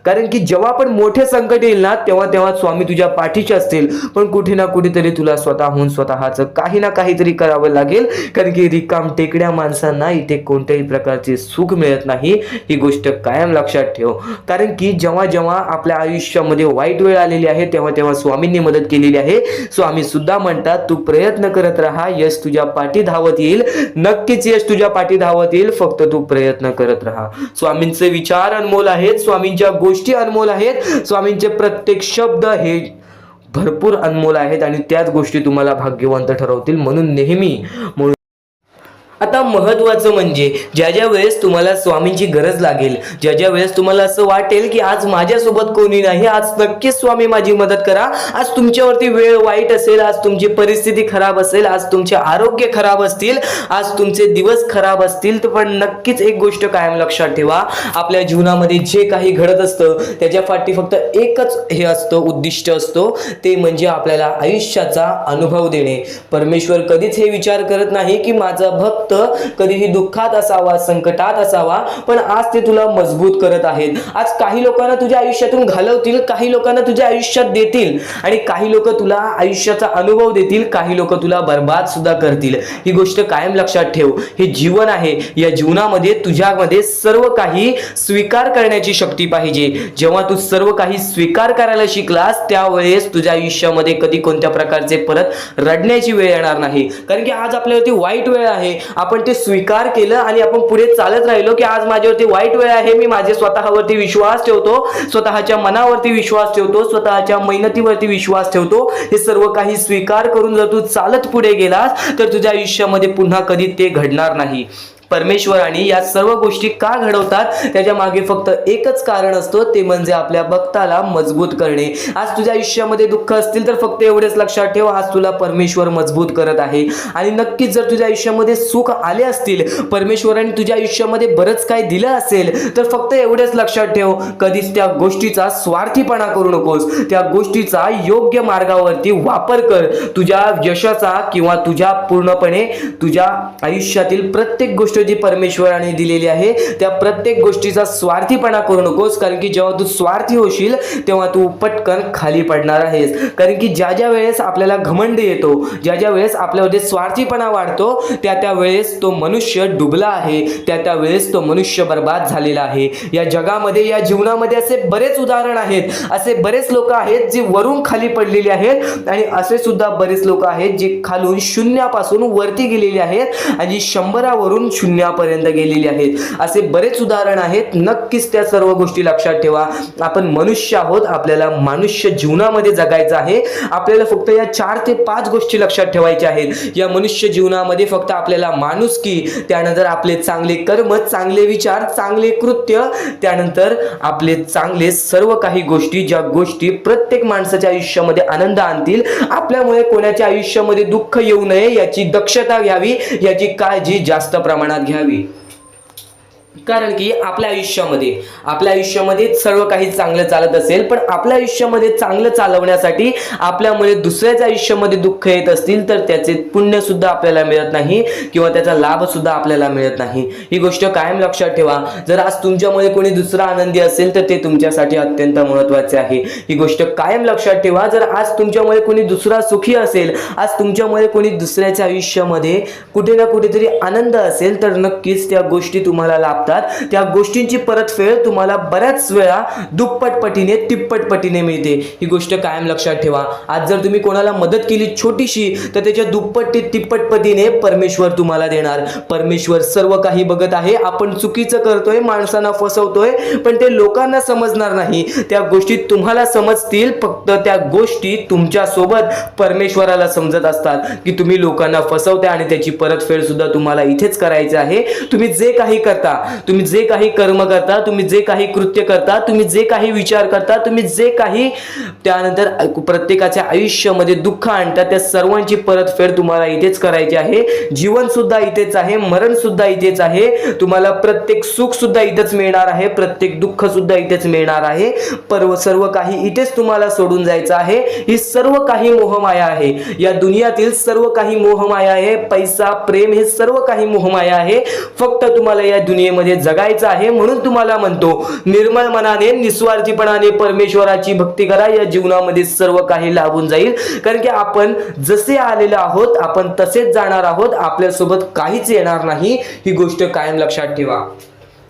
कारण की जेव्हा पण मोठे संकट येईल ना, तेव्हा स्वामी तुझ्या पाठीचे असतील. पण कुठे ना कुठेतरी तुला स्वतःहून स्वतःचं काही ना काहीतरी करावं लागेल. कारण की रिकाम टेकड्या माणसांना इथे कोणत्याही प्रकारचे सुख मिळत नाही. ही गोष्ट कायम लक्षात ठेव. कारण की जेव्हा आपल्या आयुष्यामध्ये वाईट वेळ आलेली आहे, तेव्हा स्वामींनी मदत केलेली आहे. स्वामी सुद्धा म्हणतात, तू प्रयत्न करत राहा, यश तुझ्या पाठी धावत येईल. नक्कीच यश तुझ्या पाठी धावत येईल. फक्त तू प्रयत्न करत राहा. स्वामींचे विचार अनमोल आहेत, स्वामींच्या गोष्टी अनमोल आहेत, स्वामींचे प्रत्येक शब्द हे भरपूर अनमोल आहेत आणि त्याच गोष्टी तुम्हाला भाग्यवंत ठरवतील. म्हणून नेहमी आता महत्त्वाचं म्हणजे ज्या वेळेस तुम्हाला स्वामींची गरज लागेल, ज्या वेळेस तुम्हाला असं वाटेल की आज माझ्यासोबत कोणी नाही, आज नक्कीच स्वामी माझी मदत करा. आज तुमच्यावरती वेळ वाईट असेल, आज तुमची परिस्थिती खराब असेल, आज तुमचे आरोग्य खराब असतील, आज तुमचे दिवस खराब असतील, तर पण नक्कीच एक गोष्ट कायम लक्षात ठेवा. आपल्या जीवनामध्ये जे काही घडत असतं त्याच्या पाठी फक्त एकच हे असतं, उद्दिष्ट असतो, ते म्हणजे आपल्याला आयुष्याचा अनुभव देणे. परमेश्वर कधीच हे विचार करत नाही की माझा भक्त वक्त कधीही दुःखात असावा, संकटात असावा, पण आज ते तुला मजबूत करत आहेत. आज काही लोकांना तुझ्या आयुष्यातून घालवतील, काही लोकांना तुझ्या आयुष्यात देतील आणि काही लोक तुला आयुष्याचा अनुभव देतील, काही लोक तुला बर्बाद सुद्धा करतील. ही गोष्ट कायम लक्षात ठेव. हे जीवन आहे, या जीवनामध्ये तुझ्यामध्ये सर्व काही स्वीकार करण्याची शक्ती पाहिजे. जेव्हा तू सर्व काही स्वीकार करायला शिकलास त्यावेळेस तुझ्या आयुष्यामध्ये कधी कोणत्या प्रकारचे परत रडण्याची वेळ येणार नाही. कारण की आज आपल्यावरती वाईट वेळ आहे, आपण ते स्वीकार केलं आणि आपण पुढे चालत राहिलो की आज माझ्यावरती वाईट वेळ आहे, मी माझे स्वतःवरती विश्वास ठेवतो, स्वतःच्या मनावरती विश्वास ठेवतो, स्वतःच्या मेहनतीवरती विश्वास ठेवतो. हे सर्व काही स्वीकार करून जर तू चालत पुढे गेलास तर तुझ्या आयुष्यामध्ये पुन्हा कधी ते घडणार नाही. परमेश्वराने या सर्व गोष्टी का घडवतात त्याच्या मागे फक्त एकच कारण असतो, ते म्हणजे आपल्या भक्ताला मजबूत करणे. आज तुझ्या आयुष्यामध्ये दुःख असतील तर फक्त एवढेच लक्षात ठेव, आज तुला परमेश्वर मजबूत करत आहे. आणि नक्कीच जर तुझ्या आयुष्यामध्ये सुख आले असतील, परमेश्वराने तुझ्या आयुष्यामध्ये बरंच काय दिलं असेल तर फक्त एवढेच लक्षात ठेव, कधीच त्या गोष्टीचा स्वार्थीपणा करू नकोस. त्या गोष्टीचा योग्य मार्गावरती वापर कर. तुझ्या यशाचा किंवा तुझ्या पूर्णपणे तुझ्या आयुष्यातील प्रत्येक गोष्ट जी परमेश्वराने दिलेली आहे त्या प्रत्येक गोष्टीचा स्वार्थीपणा करू नकोस. कारण की जेव्हा तू स्वार्थी होशील तेव्हा तू पटकन खाली पडणार आहेस. कारण की ज्या ज्या वेळेस आपल्याला घमंड येतो, ज्या ज्या वेळेस आपल्यामध्ये स्वार्थीपणा वाढतो, त्या वेळेस तो मनुष्य डुबला आहे, त्या वेळेस तो मनुष्य बर्बाद झालेला आहे. या जगामध्ये, या जीवनामध्ये असे बरेच उदाहरण आहेत, असे बरेच लोक आहेत जे वरून खाली पडलेले आहेत आणि असे सुद्धा बरेच लोक आहेत जे खालून शून्यापासून वरती गेलेले आहेत आणि 100 वरून शून्यापर्यंत गेलेली आहेत. असे बरेच उदाहरण आहेत. नक्कीच त्या सर्व गोष्टी लक्षात ठेवा. आपण मनुष्य आहोत, आपल्याला मनुष्य जीवनामध्ये जगायचं आहे. आपल्याला फक्त या 4 ते 5 गोष्टी लक्षात ठेवायच्या आहेत. या मनुष्य जीवनामध्ये फक्त आपल्याला माणुसकी, त्यानंतर आपले चांगले कर्म, चांगले विचार, चांगले कृत्य, त्यानंतर आपले चांगले सर्व काही गोष्टी, ज्या गोष्टी प्रत्येक माणसाच्या आयुष्यामध्ये आनंद आणतील, आपल्यामुळे कोणाच्या आयुष्यामध्ये दुःख येऊ नये याची दक्षता घ्यावी, याची काळजी जास्त प्रमाणात घ्यावी. कारण की आपल्या आयुष्यामध्ये सर्व काही चांगलं चालत असेल, पण आपल्या आयुष्यामध्ये चांगलं चालवण्यासाठी आपल्यामुळे दुसऱ्याच्या आयुष्यामध्ये दुःख येत असतील तर त्याचे पुण्य सुद्धा आपल्याला मिळत नाही किंवा त्याचा लाभ सुद्धा आपल्याला मिळत नाही. ही गोष्ट कायम लक्षात ठेवा. जर आज तुमच्यामुळे कोणी दुसरा आनंदी असेल तर ते तुमच्यासाठी अत्यंत महत्त्वाचे आहे. ही गोष्ट कायम लक्षात ठेवा. जर आज तुमच्यामुळे कोणी दुसरा सुखी असेल, आज तुमच्यामुळे कोणी दुसऱ्याच्या आयुष्यामध्ये कुठे ना कुठेतरी आनंद असेल तर नक्कीच त्या गोष्टी तुम्हाला लाभतात. त्या गोष्टींची परतफेड तुम्हाला बऱ्याच वेळा दुप्पट पटीने, तिप्पट पटीने मिळते. ही गोष्ट कायम लक्षात ठेवा. आज जर तुम्ही कोणाला मदत केली छोटीशी तर त्याच्या दुप्पट ते तिप्पट पटीने परमेश्वर तुम्हाला देणार. परमेश्वर सर्व काही बघत आहे. आपण चुकीचं करतोय, माणसांना फसवतोय, पण ते लोकांना समजणार नाही. त्या गोष्टी तुम्हाला समजतील, फक्त त्या गोष्टी तुमच्या सोबत परमेश्वराला समजत असतात की तुम्ही लोकांना फसवताय आणि त्याची परतफेड सुद्धा तुम्हाला इथेच करायची आहे. तुम्ही जे काही करता, तुम्ही जे काही कर्म करता, तुम्ही जे काही कृत्य करता, तुम्ही जे काही विचार करता, तुम्ही जे काही त्यानंतर प्रत्येकाच्या आयुष्यामध्ये दुःख आणता, त्या सर्वांची परतफेड तुम्हाला इथेच करायची आहे. जीवन सुद्धा इथेच आहे, मरण सुद्धा इथेच आहे. तुम्हाला प्रत्येक सुख सुद्धा इथेच मिळणार आहे, प्रत्येक दुःख सुद्धा इथेच मिळणार आहे. सर्व काही इथेच तुम्हाला सोडून जायचं आहे. ही सर्व काही मोहमाया आहे. या दुनियातील सर्व काही मोहमाया आहे. पैसा, प्रेम हे सर्व काही मोहमाया आहे. फक्त तुम्हाला या दुनियेमध्ये जगायचं आहे. म्हणून तुम्हाला म्हणतो, निर्मळ मनाने, निस्वार्थीपणाने परमेश्वराची भक्ती करा. या जीवनामध्ये सर्व काही लाभून जाईल. कारण की आपण जसे आलेले आहोत आपण तसेच जाणार आहोत. आपल्यासोबत काहीच येणार नाही. ही गोष्ट कायम लक्षात ठेवा.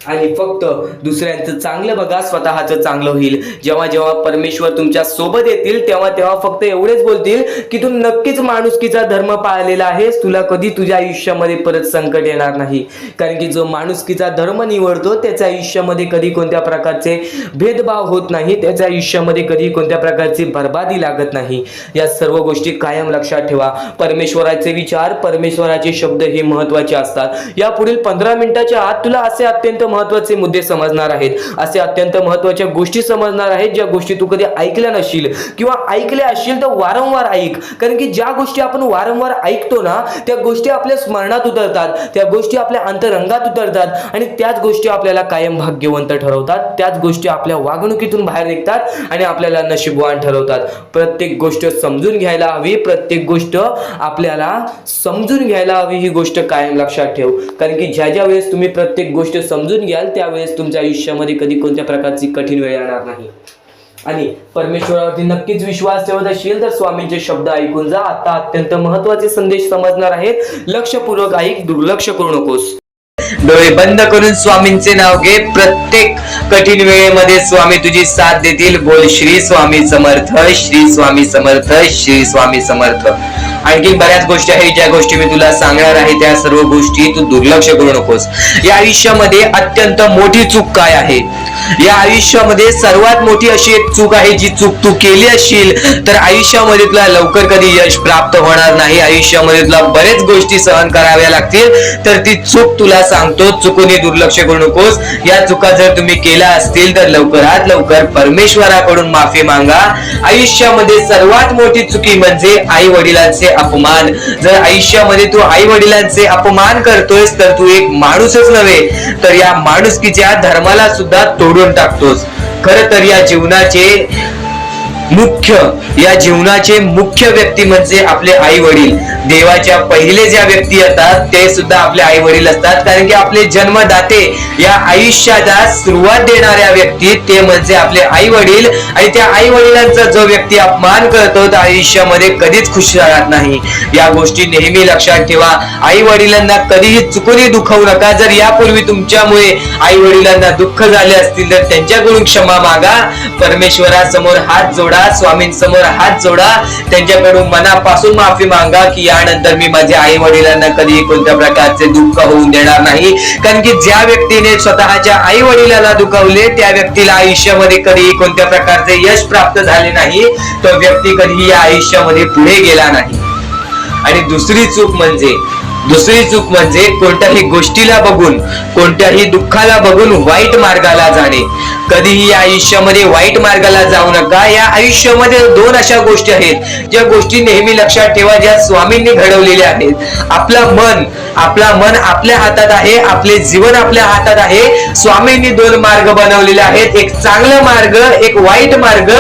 आणि फक्त दुसऱ्यांचं चांगलं बघा, स्वतःचं चांगलं होईल. जेव्हा जेव्हा परमेश्वर तुमच्या सोबत येतील तेव्हा तेव्हा फक्त एवढेच बोलतील की तू नक्कीच माणुसकीचा धर्म पाळलेला आहेस, तुला कधी तुझ्या आयुष्यामध्ये परत संकट येणार नाही. कारण की जो माणुसकीचा धर्म निवडतो त्याच्या आयुष्यामध्ये कधी कोणत्या प्रकारचे भेदभाव होत नाही, त्याच्या आयुष्यामध्ये कधी कोणत्या प्रकारची बर्बादी लागत नाही. या सर्व गोष्टी कायम लक्षात ठेवा. परमेश्वराचे विचार, परमेश्वराचे शब्द हे महत्त्वाचे असतात. या पुढील 15 मिनिटाच्या आत तुला असे अत्यंत महत्त्वाचे मुद्दे समजणार आहेत, असे अत्यंत महत्त्वाच्या गोष्टी समजणार आहेत ज्या गोष्टी तू कधी ऐकल्या नसशील किंवा ऐकल्या असशील तर वारंवार ऐक. कारण की ज्या गोष्टी आपण वारंवार ऐकतो ना त्या गोष्टी आपल्या स्मरणात उतरतात, त्या गोष्टी आपल्या अंतरंगात उतरतात आणि त्याच गोष्टी आपल्याला कायम भाग्यवंत ठरवतात, त्याच गोष्टी आपल्या वागणुकीतून बाहेर निघतात आणि आपल्याला नशीबवान ठरवतात. प्रत्येक गोष्ट समजून घ्यायला हवी, प्रत्येक गोष्ट आपल्याला समजून घ्यायला हवी, ही गोष्ट कायम लक्षात ठेव. कारण की ज्या ज्या वेळेस तुम्ही प्रत्येक गोष्ट समजून घ्याल त्यावेळेस तुमच्या आयुष्यामध्ये कधी कोणत्या प्रकारची कठीण वेळ येणार नाही. आणि परमेश्वरावरती नक्कीच विश्वास ठेवत असेल तर स्वामींचे शब्द ऐकून जा. आता अत्यंत महत्त्वाचे संदेश समजणार आहेत, लक्षपूर्वक ऐक, दुर्लक्ष करू नकोस. डोळे बंद करून स्वामींचे नाव घे. प्रत्येक कठीण वेळेमध्ये स्वामी तुझी साथ देतील. बोल श्री स्वामी समर्थ, श्री स्वामी समर्थ, श्री स्वामी समर्थ. आणखी बऱ्याच गोष्टी आहेत ज्या गोष्टी मी तुला सांगणार आहे, त्या सर्व गोष्टी तू दुर्लक्ष करू नकोस. या आयुष्यामध्ये अत्यंत मोठी चूक काय आहे? या आयुष्यामध्ये सर्वात मोठी अशी एक चूक आहे, जी चूक तू केली असशील तर आयुष्यामध्ये तुला लवकर कधी यश प्राप्त होणार नाही. आयुष्यामध्ये तुला बरेच गोष्टी सहन कराव्या लागतील. तर ती चूक तुला सांगतो, चुकूनही दुर्लक्ष करू नकोस. या चुका जर तुम्ही केल्या असतील तर लवकरात लवकर परमेश्वराकडून माफी मागा. आयुष्यामध्ये सर्वात मोठी चुकी म्हणजे आई वडिलांचे अपमान. जर आयुष्यामध्ये तू आई वडिलांचे अपमान करतोयस तर तू एक माणूसच नव्हे तर या माणुसकीच्या धर्माला सुद्धा तोडून टाकतोस. खरं तर या जीवनाचे मुख्य व्यक्ती म्हणजे आपले आई वडील. देवाच्या पहिले ज्या व्यक्ती येतात ते सुद्धा आपले आई वडील असतात. कारण की आपले जन्मदाते, या आयुष्याला सुरुवात देणाऱ्या व्यक्ती ते म्हणजे आपले आई वडील. आणि त्या आई वडिलांचा जो व्यक्ती अपमान करतो तो आयुष्यामध्ये कधीच खुश राहत नाही. या गोष्टी नेहमी लक्षात ठेवा. आई वडिलांना कधीही चुकूनही दुखवू नका. जर यापूर्वी तुमच्यामुळे आई वडिलांना दुःख झाले असतील तर त्यांच्याकडून क्षमा मागा. परमेश्वरासमोर हात जोडा, स्वामींसमोर हात जोडा, त्यांच्याकडून मनापासून माफी मागा की यानंतर मी माझ्या आई वडिलांना कधी कोणत्या प्रकारचे दुःख होऊन देणार नाही. कारण की ज्या व्यक्तीने स्वतःच्या आई वडिलांना दुखावले त्या व्यक्तीला आयुष्यामध्ये कधी कोणत्या प्रकारचे यश प्राप्त झाले नाही. तो व्यक्ती कधी या आयुष्यामध्ये पुढे गेला नाही. आणि दुसरी चूक म्हणजे कोणत्याही गोष्टीला बघून, कोणत्याही दुःखाला बघून वाईट मार्गाला जाणे. कधीही या आयुष्यामध्ये वाईट मार्गाला जाऊ नका. या आयुष्यामध्ये दोन अशा गोष्टी आहेत ज्या गोष्टी नेहमी लक्षात ठेवा, ज्या स्वामींनी घडवलेल्या आहेत. आपला मन आपल्या हातात आहे, आपले जीवन आपल्या हातात आहे. स्वामींनी दोन मार्ग बनवलेले आहेत, एक चांगला मार्ग, एक वाईट मार्ग.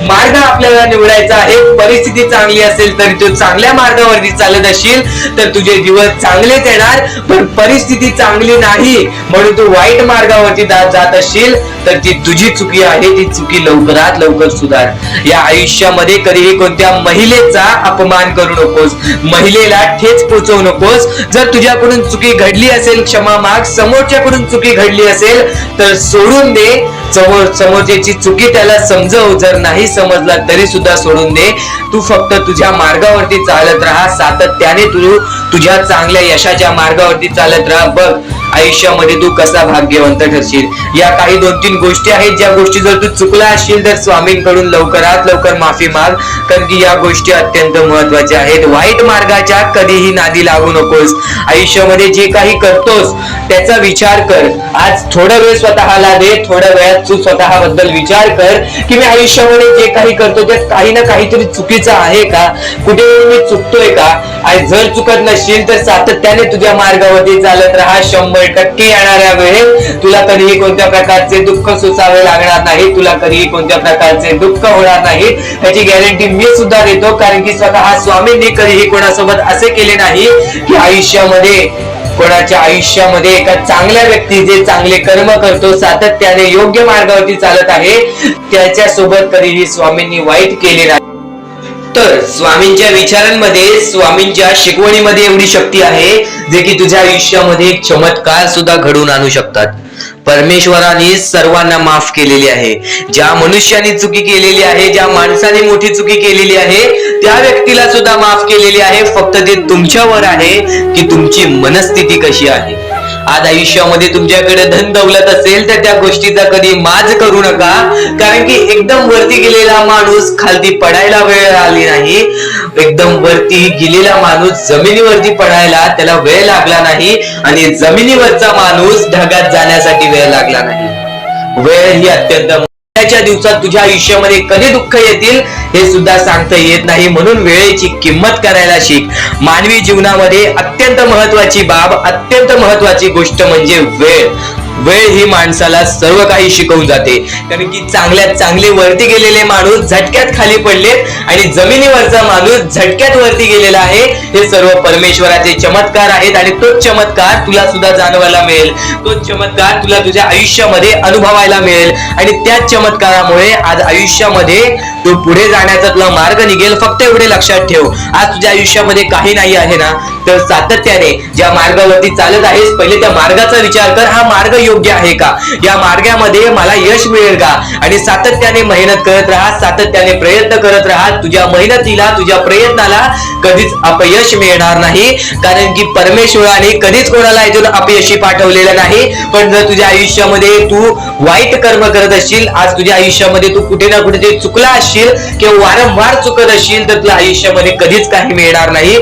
मार्ग आपल्याला निवडायचा आहे. परिस्थिती चांगली असेल तर तू चांगल्या मार्गावरती चालत असशील तर तुझे दिवस चांगलेच येणार. पण परिस्थिती चांगली नाही म्हणून तू वाईट मार्गावरती जात असशील तर ती तुझी चुकी आहे. ती चुकी लवकरात लवकर सुधार. या आयुष्यामध्ये कधीही कोणत्या महिलेचा अपमान करू नकोस, महिलेला ठेच पोचवू नकोस. जर तुझ्याकडून चुकी घडली असेल क्षमा माग. समोरच्याकडून चुकी घडली असेल तर सोडून दे. समोरच्याची चुकी त्याला समजव. जर नाही समजला तरी सुद्धा सोडून दे. तू फक्त तुझ्या मार्गावरती चालत राहा. सातत्याने तू तुझ्या चांगल्या यशाच्या मार्गावरती चालत राहा. बघ आयुष्यामध्ये तू कसा भाग्यवंत ठरशील. या काही 2-3 गोष्टी आहेत ज्या गोष्टी जर तू चुकला असशील तर स्वामींकडून लवकरात लवकर माफी माग. कारण की या गोष्टी अत्यंत महत्वाच्या आहेत. वाईट मार्गाच्या कधीही नादी लागू नकोस. आयुष्यामध्ये जे काही करतोस त्याचा विचार कर. आज थोडा वेळ स्वतःला दे. थोड्या वेळात तू स्वतःबद्दल विचार कर की मी आयुष्यामध्ये जे काही करतो ते काही ना काहीतरी चुकीचं आहे का, कुठे मी चुकतोय का. आणि जर चुकत नसशील तर सातत्याने तुझ्या मार्गावरती चालत राहा. 100% येणाऱ्या वेळेत तुला कधीही कोणत्या प्रकारचे दुःख सोसावे लागणार नाही. तुला कधीही कोणत्या प्रकारचे दुःख होणार नाही याची गॅरंटी मी सुद्धा देतो. कारण की स्वतः स्वामींनी कधीही कोणासोबत असे केले नाही की कोणाच्या आयुष्यामध्ये एका चांगल्या व्यक्ती जे चांगले कर्म करतो, सातत्याने योग्य मार्गावरती चालत आहे, त्याच्यासोबत कधीही स्वामींनी वाईट केले नाही. तर स्वामींच्या विचारांमध्ये, स्वामींच्या शिकवणीमध्ये एवढी शक्ती आहे जे की तुझ्या आयुष्यामध्ये एक चमत्कार सुद्धा घडवून आणू शकतात. परमेश्वराने सर्वांना माफ केलेली आहे. ज्या मनुष्याने चुकी केलेली आहे, ज्या माणसाने मोठी चुकी केलेली आहे त्या व्यक्तीला सुद्धा माफ केलेली आहे. फक्त ते तुमच्यावर आहे की तुमची मनस्थिती कशी आहे. आज आयुष्यामध्ये तुमच्याकडे धन दौलत असेल तर त्या गोष्टीचा कधी माज करू नका. कारण की एकदम वरती गेलेला माणूस खालती पडायला वेळ आली नाही. एकदम वरती गेलेला माणूस जमिनीवरती पडायला त्याला वेळ लागला नाही आणि जमिनीवरचा माणूस ढगात जाण्यासाठी वेळ लागला नाही. वेळ ही अत्यंत महत्त्वाच्या दिवसात तुझ्या आयुष्यामध्ये कधी दुःख येतील हे सुद्धा सांगता येत नाही, म्हणून वेळेची किंमत करायला शिक. मानवी जीवनामध्ये अत्यंत महत्वाची बाब, अत्यंत महत्वाची गोष्ट म्हणजे वेळ. वेळ ही माणसाला सर्व काही शिकवून जाते, कारण की चांगल्यात चांगले वरती गेलेले माणूस झटक्यात खाली पडलेत आणि जमिनीवरचा माणूस झटक्यात वरती गेलेला आहे. हे सर्व परमेश्वराचे चमत्कार आहेत आणि तोच चमत्कार तुला सुद्धा जाणवायला मिळेल, तोच चमत्कार तुला तुझ्या आयुष्यामध्ये अनुभवायला मिळेल आणि त्याच चमत्कारामुळे आज आयुष्यामध्ये तू पुढे जाण्याचा तुला मार्ग निघेल. फक्त एवढे लक्षात ठेव, आज तुझ्या आयुष्यामध्ये काही नाही आहे ना, तर सातत्याने ज्या मार्गावरती चालत आहेस पहिले त्या मार्गाचा विचार कर. हा मार्ग योग्य आहे का? या मार्गामध्ये मला यश मिळेल का? आणि सातत्याने मेहनत करत राहा, सातत्याने प्रयत्न करत राहा. तुझ्या मेहनतीला, तुझ्या प्रयत्नाला कधीच अपयश मिळणार नाही, कारण की परमेश्वराने कधीच कोणाला इथून अपयशी पाठवलेलं नाही. पण जर तुझ्या आयुष्यामध्ये तू वाईट कर्म करत असशील, आज तुझ्या आयुष्यामध्ये तू कुठे ना कुठे चुकला असशील किंवा वारंवार चुकत असशील, तर तुला आयुष्यामध्ये कधीच काही मिळणार नाही.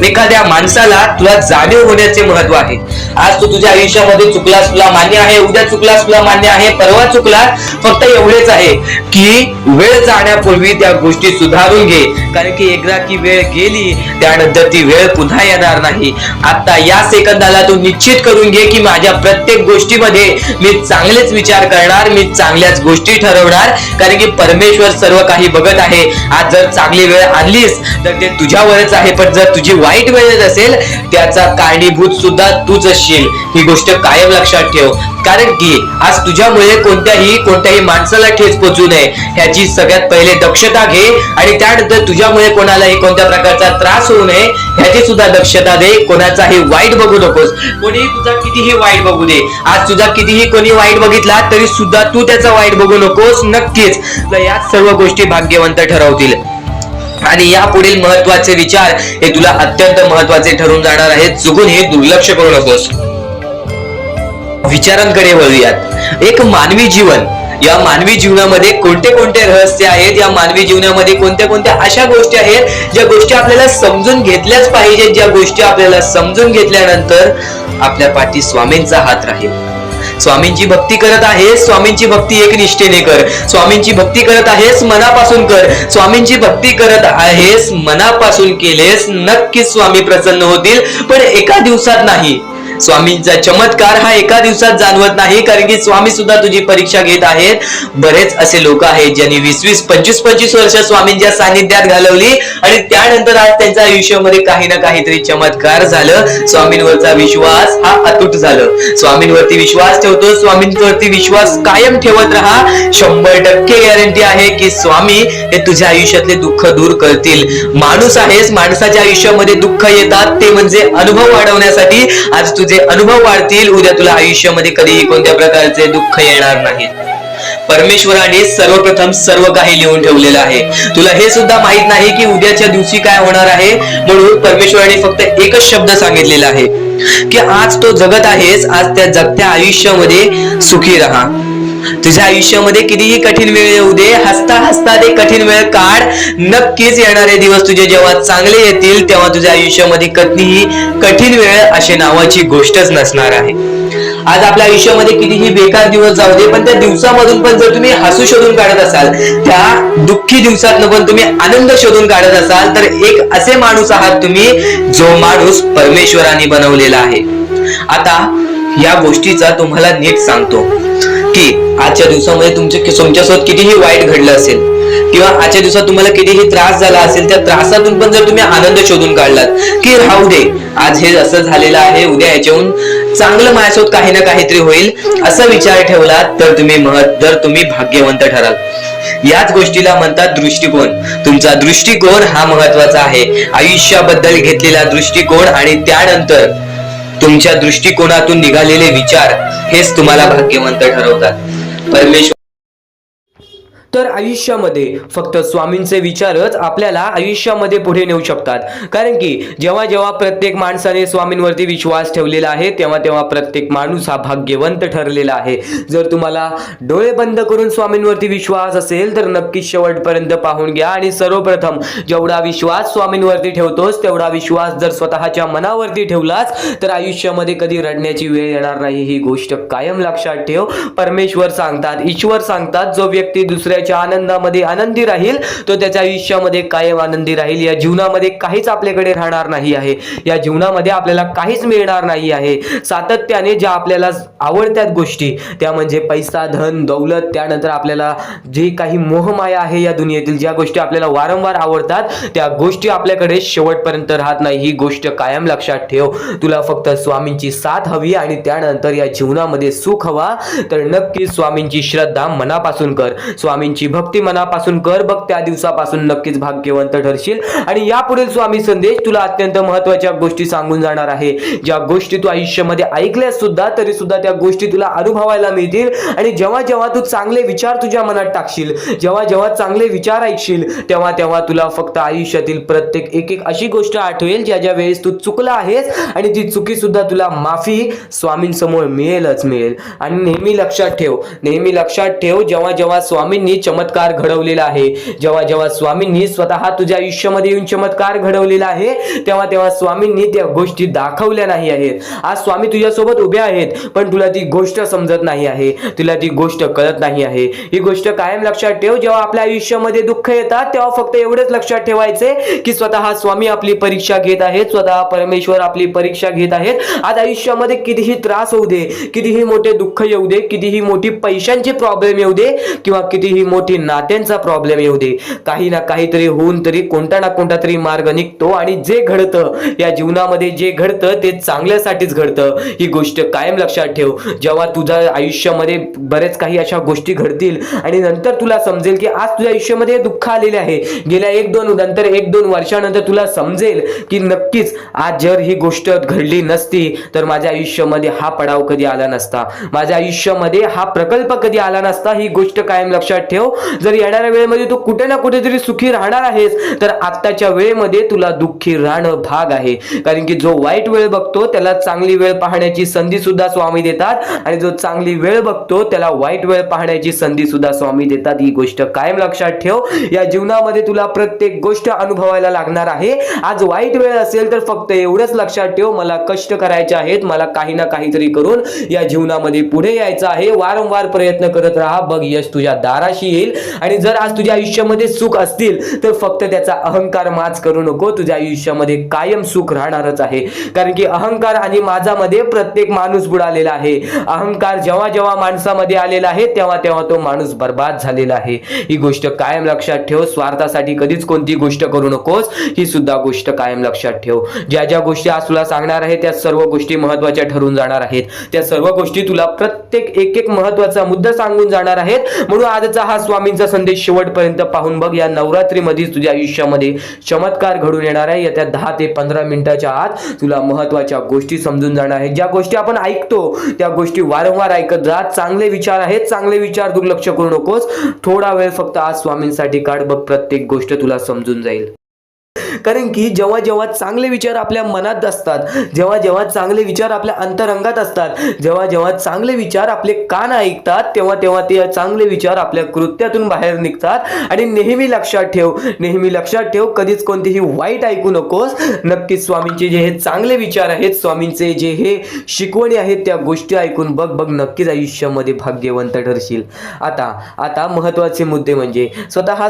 एखाद्या माणसाला तुला जाणीव होण्याचे महत्व आहे. आज तू तुझ्या आयुष्यामध्ये चुकलास, तुला मान्य आहे, उद्या चुकलास, तुला मान्य आहे, परवा चुकलास, फक्त एवढेच आहे की वेळ जाण्यापूर्वी त्या गोष्टी सुधारून घे, कारण की एकदा की वेळ गेली त्यानंतर ती वेळ पुन्हा येणार नाही. आता या सेकंदाला तू निश्चित करून घे की माझ्या प्रत्येक गोष्टीमध्ये मी चांगलेच विचार करणार, मी चांगल्याच गोष्टी ठरवणार, कारण की परमेश्वर सर्व काही बघत आहे. आज जर चांगली वेळ आणलीस तर ते तुझ्यावरच आहे, पण जर तुझी वाईट वेळ असेल त्याचा कारणीभूत सुद्धा तूच असशील. ही गोष्ट कायम लक्षात ठेव, कारण की आज तुझ्यामुळे कोणत्याही माणसाला ठेच पोचू नये ह्याची सगळ्यात पहिले दक्षता घे आणि त्यानंतर तुझ्यामुळे कोणालाही कोणत्या प्रकारचा त्रास होऊ नये ह्याची सुद्धा दक्षता दे. कोणाचाही वाईट बघू नकोस, कोणीही तुझा कितीही वाईट बघू दे. आज तुझा कितीही कोणी वाईट बघितला तरी सुद्धा तू त्याचा वाईट बघू नकोस. नक्कीच या सर्व गोष्टी भाग्यवंत ठरवतील आणि या पुढील महत्वाचे विचार हे तुला अत्यंत महत्वाचे ठरून जाणार आहेत. चुकून हे दुर्लक्ष करू नकोस. विचारांकडे वळूयात. एक मानवी जीवन, या मानवी जीवनामध्ये कोणते कोणते रहस्य आहेत, या मानवी जीवनामध्ये कोणत्या कोणत्या अशा गोष्टी आहेत ज्या गोष्टी आपल्याला समजून घेतल्याच पाहिजेत, ज्या गोष्टी आपल्याला समजून घेतल्यानंतर आपल्या पाठी स्वामींचा हात राहील. स्वामींची भक्ती करत आहेस, स्वामींची भक्ती एक निष्ठेने कर. स्वामींची भक्ती करत आहेस, मनापासून कर. स्वामींची भक्ती करत आहेस, मनापासून केलेस, नक्कीच स्वामी प्रसन्न होतील, पण एका दिवसात नाही. स्वामींचा चमत्कार हा एका दिवसात जाणवत नाही, कारण की स्वामी सुद्धा तुझी परीक्षा घेत आहेत. बरेच असे लोक आहेत ज्यांनी 20-20, 25-25 वर्ष स्वामींच्या सानिध्यात घालवली आणि त्यानंतर आज त्यांच्या आयुष्यामध्ये काही ना काहीतरी चमत्कार झालं. स्वामींवरचा विश्वास हा अतूट झालं. स्वामींवरती विश्वास ठेवतो, स्वामींवरती विश्वास कायम ठेवत राहा. 100% गॅरंटी आहे की स्वामी हे तुझ्या आयुष्यातले दुःख दूर करतील. माणूस आहेस, माणसाच्या आयुष्यामध्ये दुःख येतात, ते म्हणजे अनुभव वाढवण्यासाठी. आज तुझे अनुभव वाढतील, उद्या तुला आयुष्यामध्ये कधीही कोणत्या प्रकारचे दुःख येणार नाहीत. परमेश्वराने सर्वप्रथम सर्व काही लिहून ठेवलेलं आहे. तुला हे सुद्धा माहित नाही की उद्याच्या दिवशी काय होणार आहे, म्हणून परमेश्वराने फक्त एकच शब्द सांगितलेला आहे की आज तो जगत आहेस, आज त्या जगत्या आयुष्यामध्ये सुखी राहा. तुझ्या आयुष्यामध्ये कितीही कठीण वेळ येऊ दे, हसता हसता ते कठीण वेळ काढ. नक्कीच येणारे दिवस तुझे जेव्हा चांगले येतील तेव्हा तुझ्या आयुष्यामध्ये कधीही कठीण वेळ अशी नावाची गोष्टच नसणार आहे. आज आपल्या आयुष्यामध्ये कितीही बेकार दिवस जाऊ दे, पण त्या दिवसामधून पण जर तुम्ही हसू शोधून काढत असाल, त्या दुःखी दिवसातून पण तुम्ही आनंद शोधून काढत असाल, तर एक असे माणूस आहात तुम्ही जो माणूस परमेश्वराने बनवलेला आहे. आता या गोष्टीचा तुम्हाला नीट सांगतो की आजच्या दिवसामध्ये तुमच्यासोबत कितीही वाईट घडलं असेल किंवा आजच्या दिवसात तुम्हाला कितीही त्रास झाला असेल, त्या त्रासातून पण जर तुम्ही आनंद शोधून काढलात की राहू दे, आज हे असं झालेलं आहे, उद्या याच्याहून चांगलं माझ्यासोबत काही ना काहीतरी होईल, असा विचार ठेवलात तर तुम्ही भाग्यवंत ठराल. याच गोष्टीला म्हणतात दृष्टिकोन. तुमचा दृष्टिकोन हा महत्वाचा आहे. आयुष्याबद्दल घेतलेला दृष्टिकोन आणि त्यानंतर तुमच्या दृष्टिकोनातून निघालेले विचार हेच तुम्हाला भाग्यवंत ठरवतात. परमेश्वर तर आयुष्यामध्ये फक्त स्वामींचे विचारच आपल्याला आयुष्यामध्ये पुढे नेऊ शकतात. कारण की जेव्हा जेव्हा प्रत्येक माणसाने स्वामींवरती विश्वास ठेवलेला आहे तेव्हा तेव्हा प्रत्येक माणूस हा भाग्यवंत ठरलेला आहे. जर तुम्हाला डोळे बंद करून स्वामींवरती विश्वास असेल तर नक्की शेवटपर्यंत पाहून घ्या. आणि सर्वप्रथम जेवढा विश्वास स्वामींवरती ठेवतोस तेवढा विश्वास जर स्वतःच्या मनावरती ठेवलास तर आयुष्यामध्ये कधी रडण्याची वेळ येणार नाही. ही गोष्ट कायम लक्षात ठेव. परमेश्वर सांगतात, ईश्वर सांगतात, जो व्यक्ती दुसऱ्याच्या आनंदामध्ये आनंदी राहील तो त्याच्या आयुष्यामध्ये कायम आनंदी राहील. या जीवनामध्ये काहीच आपल्याकडे राहणार नाही आहे. या जीवनामध्ये आपल्याला काहीच मिळणार नाही आहे. सातत्याने ज्या आपल्याला आवडत्यात गोष्टी त्या म्हणजे पैसा, धन, दौलत, त्यानंतर आपल्याला जे काही मोहमाया आहे या दुनियेतील ज्या गोष्टी आपल्याला वारंवार आवडतात त्या गोष्टी आपल्याकडे शेवटपर्यंत राहत नाही. ही गोष्ट कायम लक्षात ठेव. तुला फक्त स्वामींची साथ हवी आणि त्यानंतर या जीवनामध्ये सुख हवा तर नक्की स्वामींची श्रद्धा मनापासून कर, स्वामींची भक्ती मनापासून कर. बघ त्या दिवसापासून नक्कीच भाग्यवंत ठरशील. आणि यापुढील स्वामी संदेश तुला अत्यंत महत्त्वाच्या गोष्टी सांगून जाणार आहे. ज्या गोष्टी तू आयुष्यामध्ये ऐकल्यास सुद्धा तरी सुद्धा त्या गोष्टी तुला अनुभवायला मिळतील. आणि जेव्हा जेव्हा तू चांगले विचार तुझ्या मनात टाकशील, जेव्हा जेव्हा चांगले विचार ऐकशील तेव्हा तेव्हा तुला फक्त आयुष्यातील प्रत्येक एक अशी गोष्ट आठवेल ज्या ज्या वेळेस तू चुकला आहेस आणि ती चुकी सुद्धा तुला माफी स्वामींसमोर मिळेलच मिळेल. आणि नेहमी लक्षात ठेव, नेहमी लक्षात ठेव, जेव्हा जेव्हा स्वामींनी चमत्कार घडवलेला आहे, जेव्हा जेव्हा स्वामींनी स्वतः तुझ्या आयुष्यामध्ये येऊन चमत्कार घडवलेला आहे तेव्हा तेव्हा स्वामींनी त्या गोष्टी दाखवल्या नाही आहेत. आज स्वामी तुझ्यासोबत उभे आहेत पण तुला ती गोष्ट समजत नाही आहे, तुला ती गोष्ट कळत नाही आहे. ही गोष्ट कायम लक्षात ठेव. जेव्हा आपल्या आयुष्यामध्ये दुःख येतात तेव्हा फक्त एवढंच लक्षात ठेवायचे की स्वतः स्वामी आपली परीक्षा घेत आहेत, स्वतः परमेश्वर आपली परीक्षा घेत आहेत. आज आयुष्यामध्ये कितीही त्रास होऊ दे, कितीही मोठे दुःख येऊ दे, कितीही मोठी पैशांची प्रॉब्लेम येऊ दे किंवा कितीही मोठी नात्यांचा प्रॉब्लेम येऊ दे, काही ना काहीतरी होऊन तरी कोणता ना कोणता तरी मार्ग निघतो. आणि जे घडतं या जीवनामध्ये, जे घडतं ते चांगल्यासाठीच घडतं. ही गोष्ट कायम लक्षात ठेव. जेव्हा तुझ्या आयुष्यामध्ये बरेच काही अशा गोष्टी घडतील आणि नंतर तुला समजेल की आज तुझ्या आयुष्यामध्ये दुःख आलेले आहे, गेल्या एक दोन वर्षानंतर तुला समजेल की नक्कीच आज जर ही गोष्ट घडली नसती तर माझ्या आयुष्यामध्ये हा पडाव कधी आला नसता, माझ्या आयुष्यामध्ये हा प्रकल्प कधी आला नसता. ही गोष्ट कायम लक्षात ठेव. जर येणाऱ्या वेळेमध्ये तू कुठे ना कुठेतरी सुखी राहणार आहेस तर आत्ताच्या वेळेमध्ये तुला दुःखी राहणं भाग आहे. कारण की जो वाईट वेळ बघतो त्याला चांगली वेळ पाहण्याची संधी सुद्धा स्वामी देतात आणि जो चांगली वेळ बघतो त्याला वाईट वेळ पाहण्याची संधी सुद्धा स्वामी देतात. ही गोष्ट कायम लक्षात ठेव. या जीवनामध्ये तुला प्रत्येक गोष्ट अनुभवायला लागणार आहे. आज वाईट वेळ असेल तर फक्त एवढंच लक्षात ठेव, मला कष्ट करायचे आहेत, मला काही ना काहीतरी करून या जीवनामध्ये पुढे यायचं आहे. वारंवार प्रयत्न करत राहा, बघ यश तुझ्या दाराशी येईल. आणि जर आज तुझ्या आयुष्यामध्ये सुख असतील तर फक्त त्याचा अहंकार माज करू नको, तुझ्या आयुष्यामध्ये कायम सुख राहणारच आहे. कारण की अहंकार आणि माझामध्ये प्रत्येक माणूस बुडालेला आहे. अहंकार जेव्हा जेव्हा माणसामध्ये आलेला आहे तेव्हा तेव्हा तो माणूस बर्बाद झालेला आहे. ही गोष्ट कायम लक्षात ठेव. स्वार्थासाठी कधीच कोणती गोष्ट करू नकोस, ही सुद्धा गोष्ट कायम लक्षात ठेव. ज्या ज्या गोष्टी आज तुला सांगणार आहे त्या सर्व गोष्टी महत्त्वाच्या ठरून जाणार आहेत. त्या सर्व गोष्टी तुला प्रत्येक एक महत्त्वाचा मुद्दा सांगून जाणार आहेत. म्हणून आजचा हा स्वामींचा संदेश शेवटपर्यंत पाहून बघ. या नवरात्रीमध्ये तुझ्या आयुष्यामध्ये चमत्कार घडून येणार आहे. येत्या 10 ते 15 मिनिटाच्या आत तुला महत्त्वाच्या गोष्टी समजून जाणार आहेत. ज्या गोष्टी आपण ऐकतो त्या गोष्टी वारंवार ऐकत जा. चांगले विचार आहेत, चांगले विचार दुर्लक्ष करू नकोस. थोडा वेळ फक्त आज स्वामींसाठी काढ, बघ प्रत्येक गोष्ट तुला समजून जाईल. कारण की जेव्हा जेव्हा चांगले विचार आपल्या मनात असतात, जेव्हा जेव्हा चांगले विचार आपल्या अंतरंगात असतात, जेव्हा जेव्हा चांगले विचार आपले कान ऐकतात तेव्हा तेव्हा ते चांगले विचार आपल्या कृत्यातून बाहेर निघतात. आणि नेहमी लक्षात ठेव, नेहमी लक्षात ठेव, कधीच कोणतीही वाईट ऐकू नकोस. नक्कीच स्वामींचे जे हे चांगले विचार आहेत, स्वामींचे जे हे शिकवणी आहेत त्या गोष्टी ऐकून बघ, नक्कीच आयुष्यामध्ये भाग्यवंत ठरशील. आता महत्त्वाचे मुद्दे म्हणजे स्वतः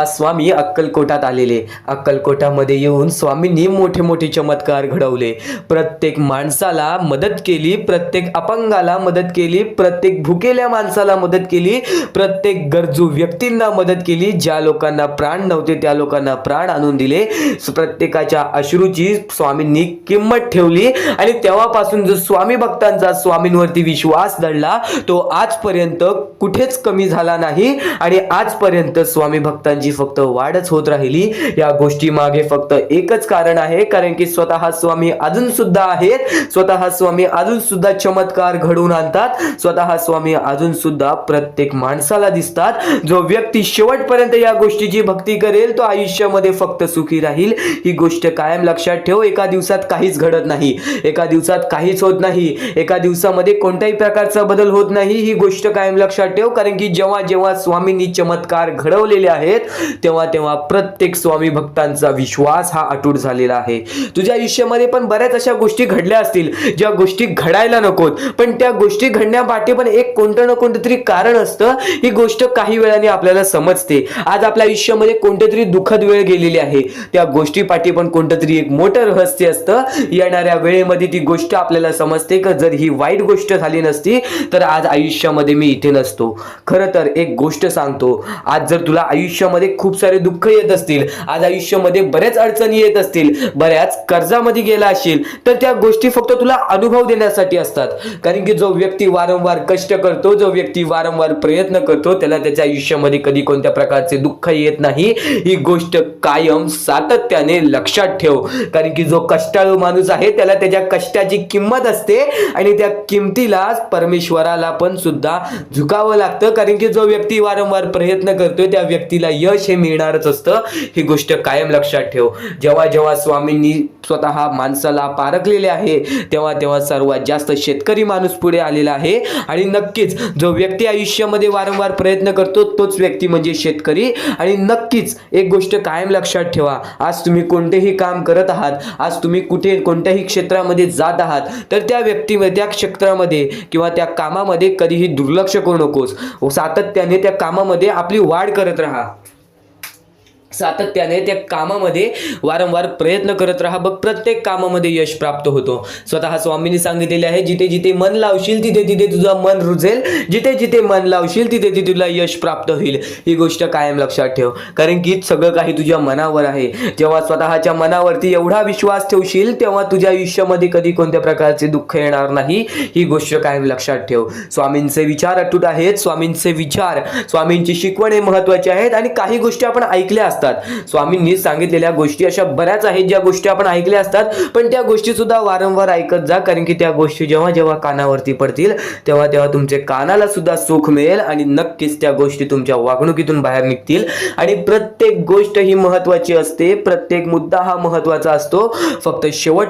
स्वामी अक्कलकोटात आलेले. अक्कलकोटामध्ये येऊन स्वामींनी मोठे मोठे चमत्कार घडवले. प्रत्येक माणसाला मदत केली, प्रत्येक अपंगाला मदत केली, प्रत्येक भुकेल्या माणसाला मदत केली, प्रत्येक गरजू व्यक्तींना मदत केली. ज्या लोकांना प्राण नव्हते त्या लोकांना प्राण आणून दिले. प्रत्येकाच्या अश्रूची स्वामींनी किंमत ठेवली. आणि तेव्हापासून जो स्वामी भक्तांचा स्वामींवरती विश्वास दडला तो आजपर्यंत कुठेच कमी झाला नाही. आणि आजपर्यंत स्वामी भक्तांची फक्त वाढच होत राहिली. या गोष्टी मागे फक्त एकच कारण आहे, कारण की स्वतः स्वामी अजून सुद्धा आहेत, स्वतः स्वामी अजून सुद्धा चमत्कार घडवून आणतात, स्वतः स्वामी अजून सुद्धा प्रत्येक माणसाला दिसतात. जो व्यक्ती शेवटपर्यंत या गोष्टीची भक्ती करेल तो आयुष्यामध्ये फक्त सुखी राहील. ही गोष्ट कायम लक्षात ठेव. एका दिवसात काहीच घडत नाही, एका दिवसात काहीच होत नाही, एका दिवसामध्ये कोणत्याही प्रकारचा बदल होत नाही. ही गोष्ट कायम लक्षात ठेव, कारण की जेव्हा जेव्हा स्वामींनी चमत्कार घडवलेले आहेत तेव्हा तेव्हा प्रत्येक स्वामी भक्तांचा विश्वास हा अटूट झालेला आहे. तुझ्या आयुष्यामध्ये पण बऱ्याच अशा गोष्टी घडल्या असतील ज्या गोष्टी घडायला नकोत, पण त्या गोष्टी घडण्यापाठी पण एक कोणतं ना कोणतं तरी कारण असतं. ही गोष्ट काही वेळाने आपल्याला समजते. आज आपल्या आयुष्यामध्ये कोणते तरी दुःखद वेळ गेलेली आहे, त्या गोष्टीपाठी पण कोणतं तरी एक मोठं रहस्य असतं. येणाऱ्या वेळेमध्ये ती गोष्ट आपल्याला समजते की जर ही वाईट गोष्ट झाली नसती तर आज आयुष्यामध्ये मी इथे नसतो. खरं तर एक गोष्ट सांगतो, आज जर तुला आयुष्यामध्ये खूप सारे दुःख येत असतील, आज आयुष्यामध्ये बऱ्याच अडचणी येत असतील, बऱ्याच कर्जामध्ये गेला असेल, तर त्या गोष्टी फक्त तुला अनुभव देण्यासाठी असतात. कारण की जो व्यक्ती वारंवार कष्ट करतो, जो व्यक्ती वारंवार प्रयत्न करतो, त्याला त्याच्या आयुष्यामध्ये कधी कोणत्या प्रकारचे दुःख येत नाही. ही गोष्ट कायम सातत्याने लक्षात ठेव, कारण की जो कष्टाळू माणूस आहे त्याला त्याच्या कष्टाची किंमत असते आणि त्या किमतीला परमेश्वराला पण सुद्धा झुकावं लागतं. कारण की जो व्यक्ती वारंवार प्रयत्न करतोय त्या व्यक्तीला यश हे मिळणारच असतं. ही गोष्ट कायम लक्षात ठेव. जेव्हा जेव्हा स्वामींनी स्वतः माणसाला पारखलेले आहे तेव्हा तेव्हा सर्वात जास्त शेतकरी माणूस पुढे आलेला आहे. आणि नक्कीच जो व्यक्ती आयुष्यामध्ये वारंवार प्रयत्न करतो तोच व्यक्ती म्हणजे शेतकरी. आणि नक्कीच एक गोष्ट कायम लक्षात ठेवा, आज तुम्ही कोणतेही काम करत आहात, आज तुम्ही कुठे कोणत्याही क्षेत्रामध्ये जात आहात, तर त्या व्यक्तीमध्ये त्या क्षेत्रामध्ये किंवा त्या कामामध्ये कधीही दुर्लक्ष करू नकोस. सातत्याने त्या कामामध्ये आपली वाढ करत राहा, सातत्याने त्या कामामध्ये वारंवार प्रयत्न करत राहा. बघ प्रत्येक कामामध्ये यश प्राप्त होतो. स्वतः स्वामींनी सांगितलेले आहे, जिथे जिथे मन लावशील तिथे तिथे तुझं मन रुजेल, जिथे जिथे मन लावशील तिथे तिथे तुला यश प्राप्त होईल. ही गोष्ट कायम लक्षात ठेव, कारण की सगळं काही तुझ्या मनावर आहे. जेव्हा स्वतःच्या मनावरती एवढा विश्वास ठेवशील तेव्हा तुझ्या आयुष्यामध्ये कधी कोणत्या प्रकारचे दुःख येणार नाही. ही गोष्ट कायम लक्षात ठेव. स्वामींचे विचार अटूट आहेत, स्वामींचे विचार, स्वामींची शिकवणे महत्त्वाची आहेत. आणि काही गोष्टी आपण ऐकल्या असतात, स्वामींनी सांगितलेल्या गोष्टी अशा बऱ्याच आहेत ज्या गोष्टी आपण ऐकल्या असतात, पण त्या गोष्टी सुद्धा वारंवार ऐकत जा, कारण की त्या गोष्टी जेव्हा जेव्हा कानावरती पडतील तेव्हा तेव्हा तुमच्या कानाला सुद्धा सुख मिळेल आणि नक्कीच त्या गोष्टी तुमच्या वागणुकीतून बाहेर निघतील. आणि प्रत्येक गोष्ट ही महत्त्वाची असते, प्रत्येक मुद्दा हा महत्त्वाचा असतो. फक्त शेवट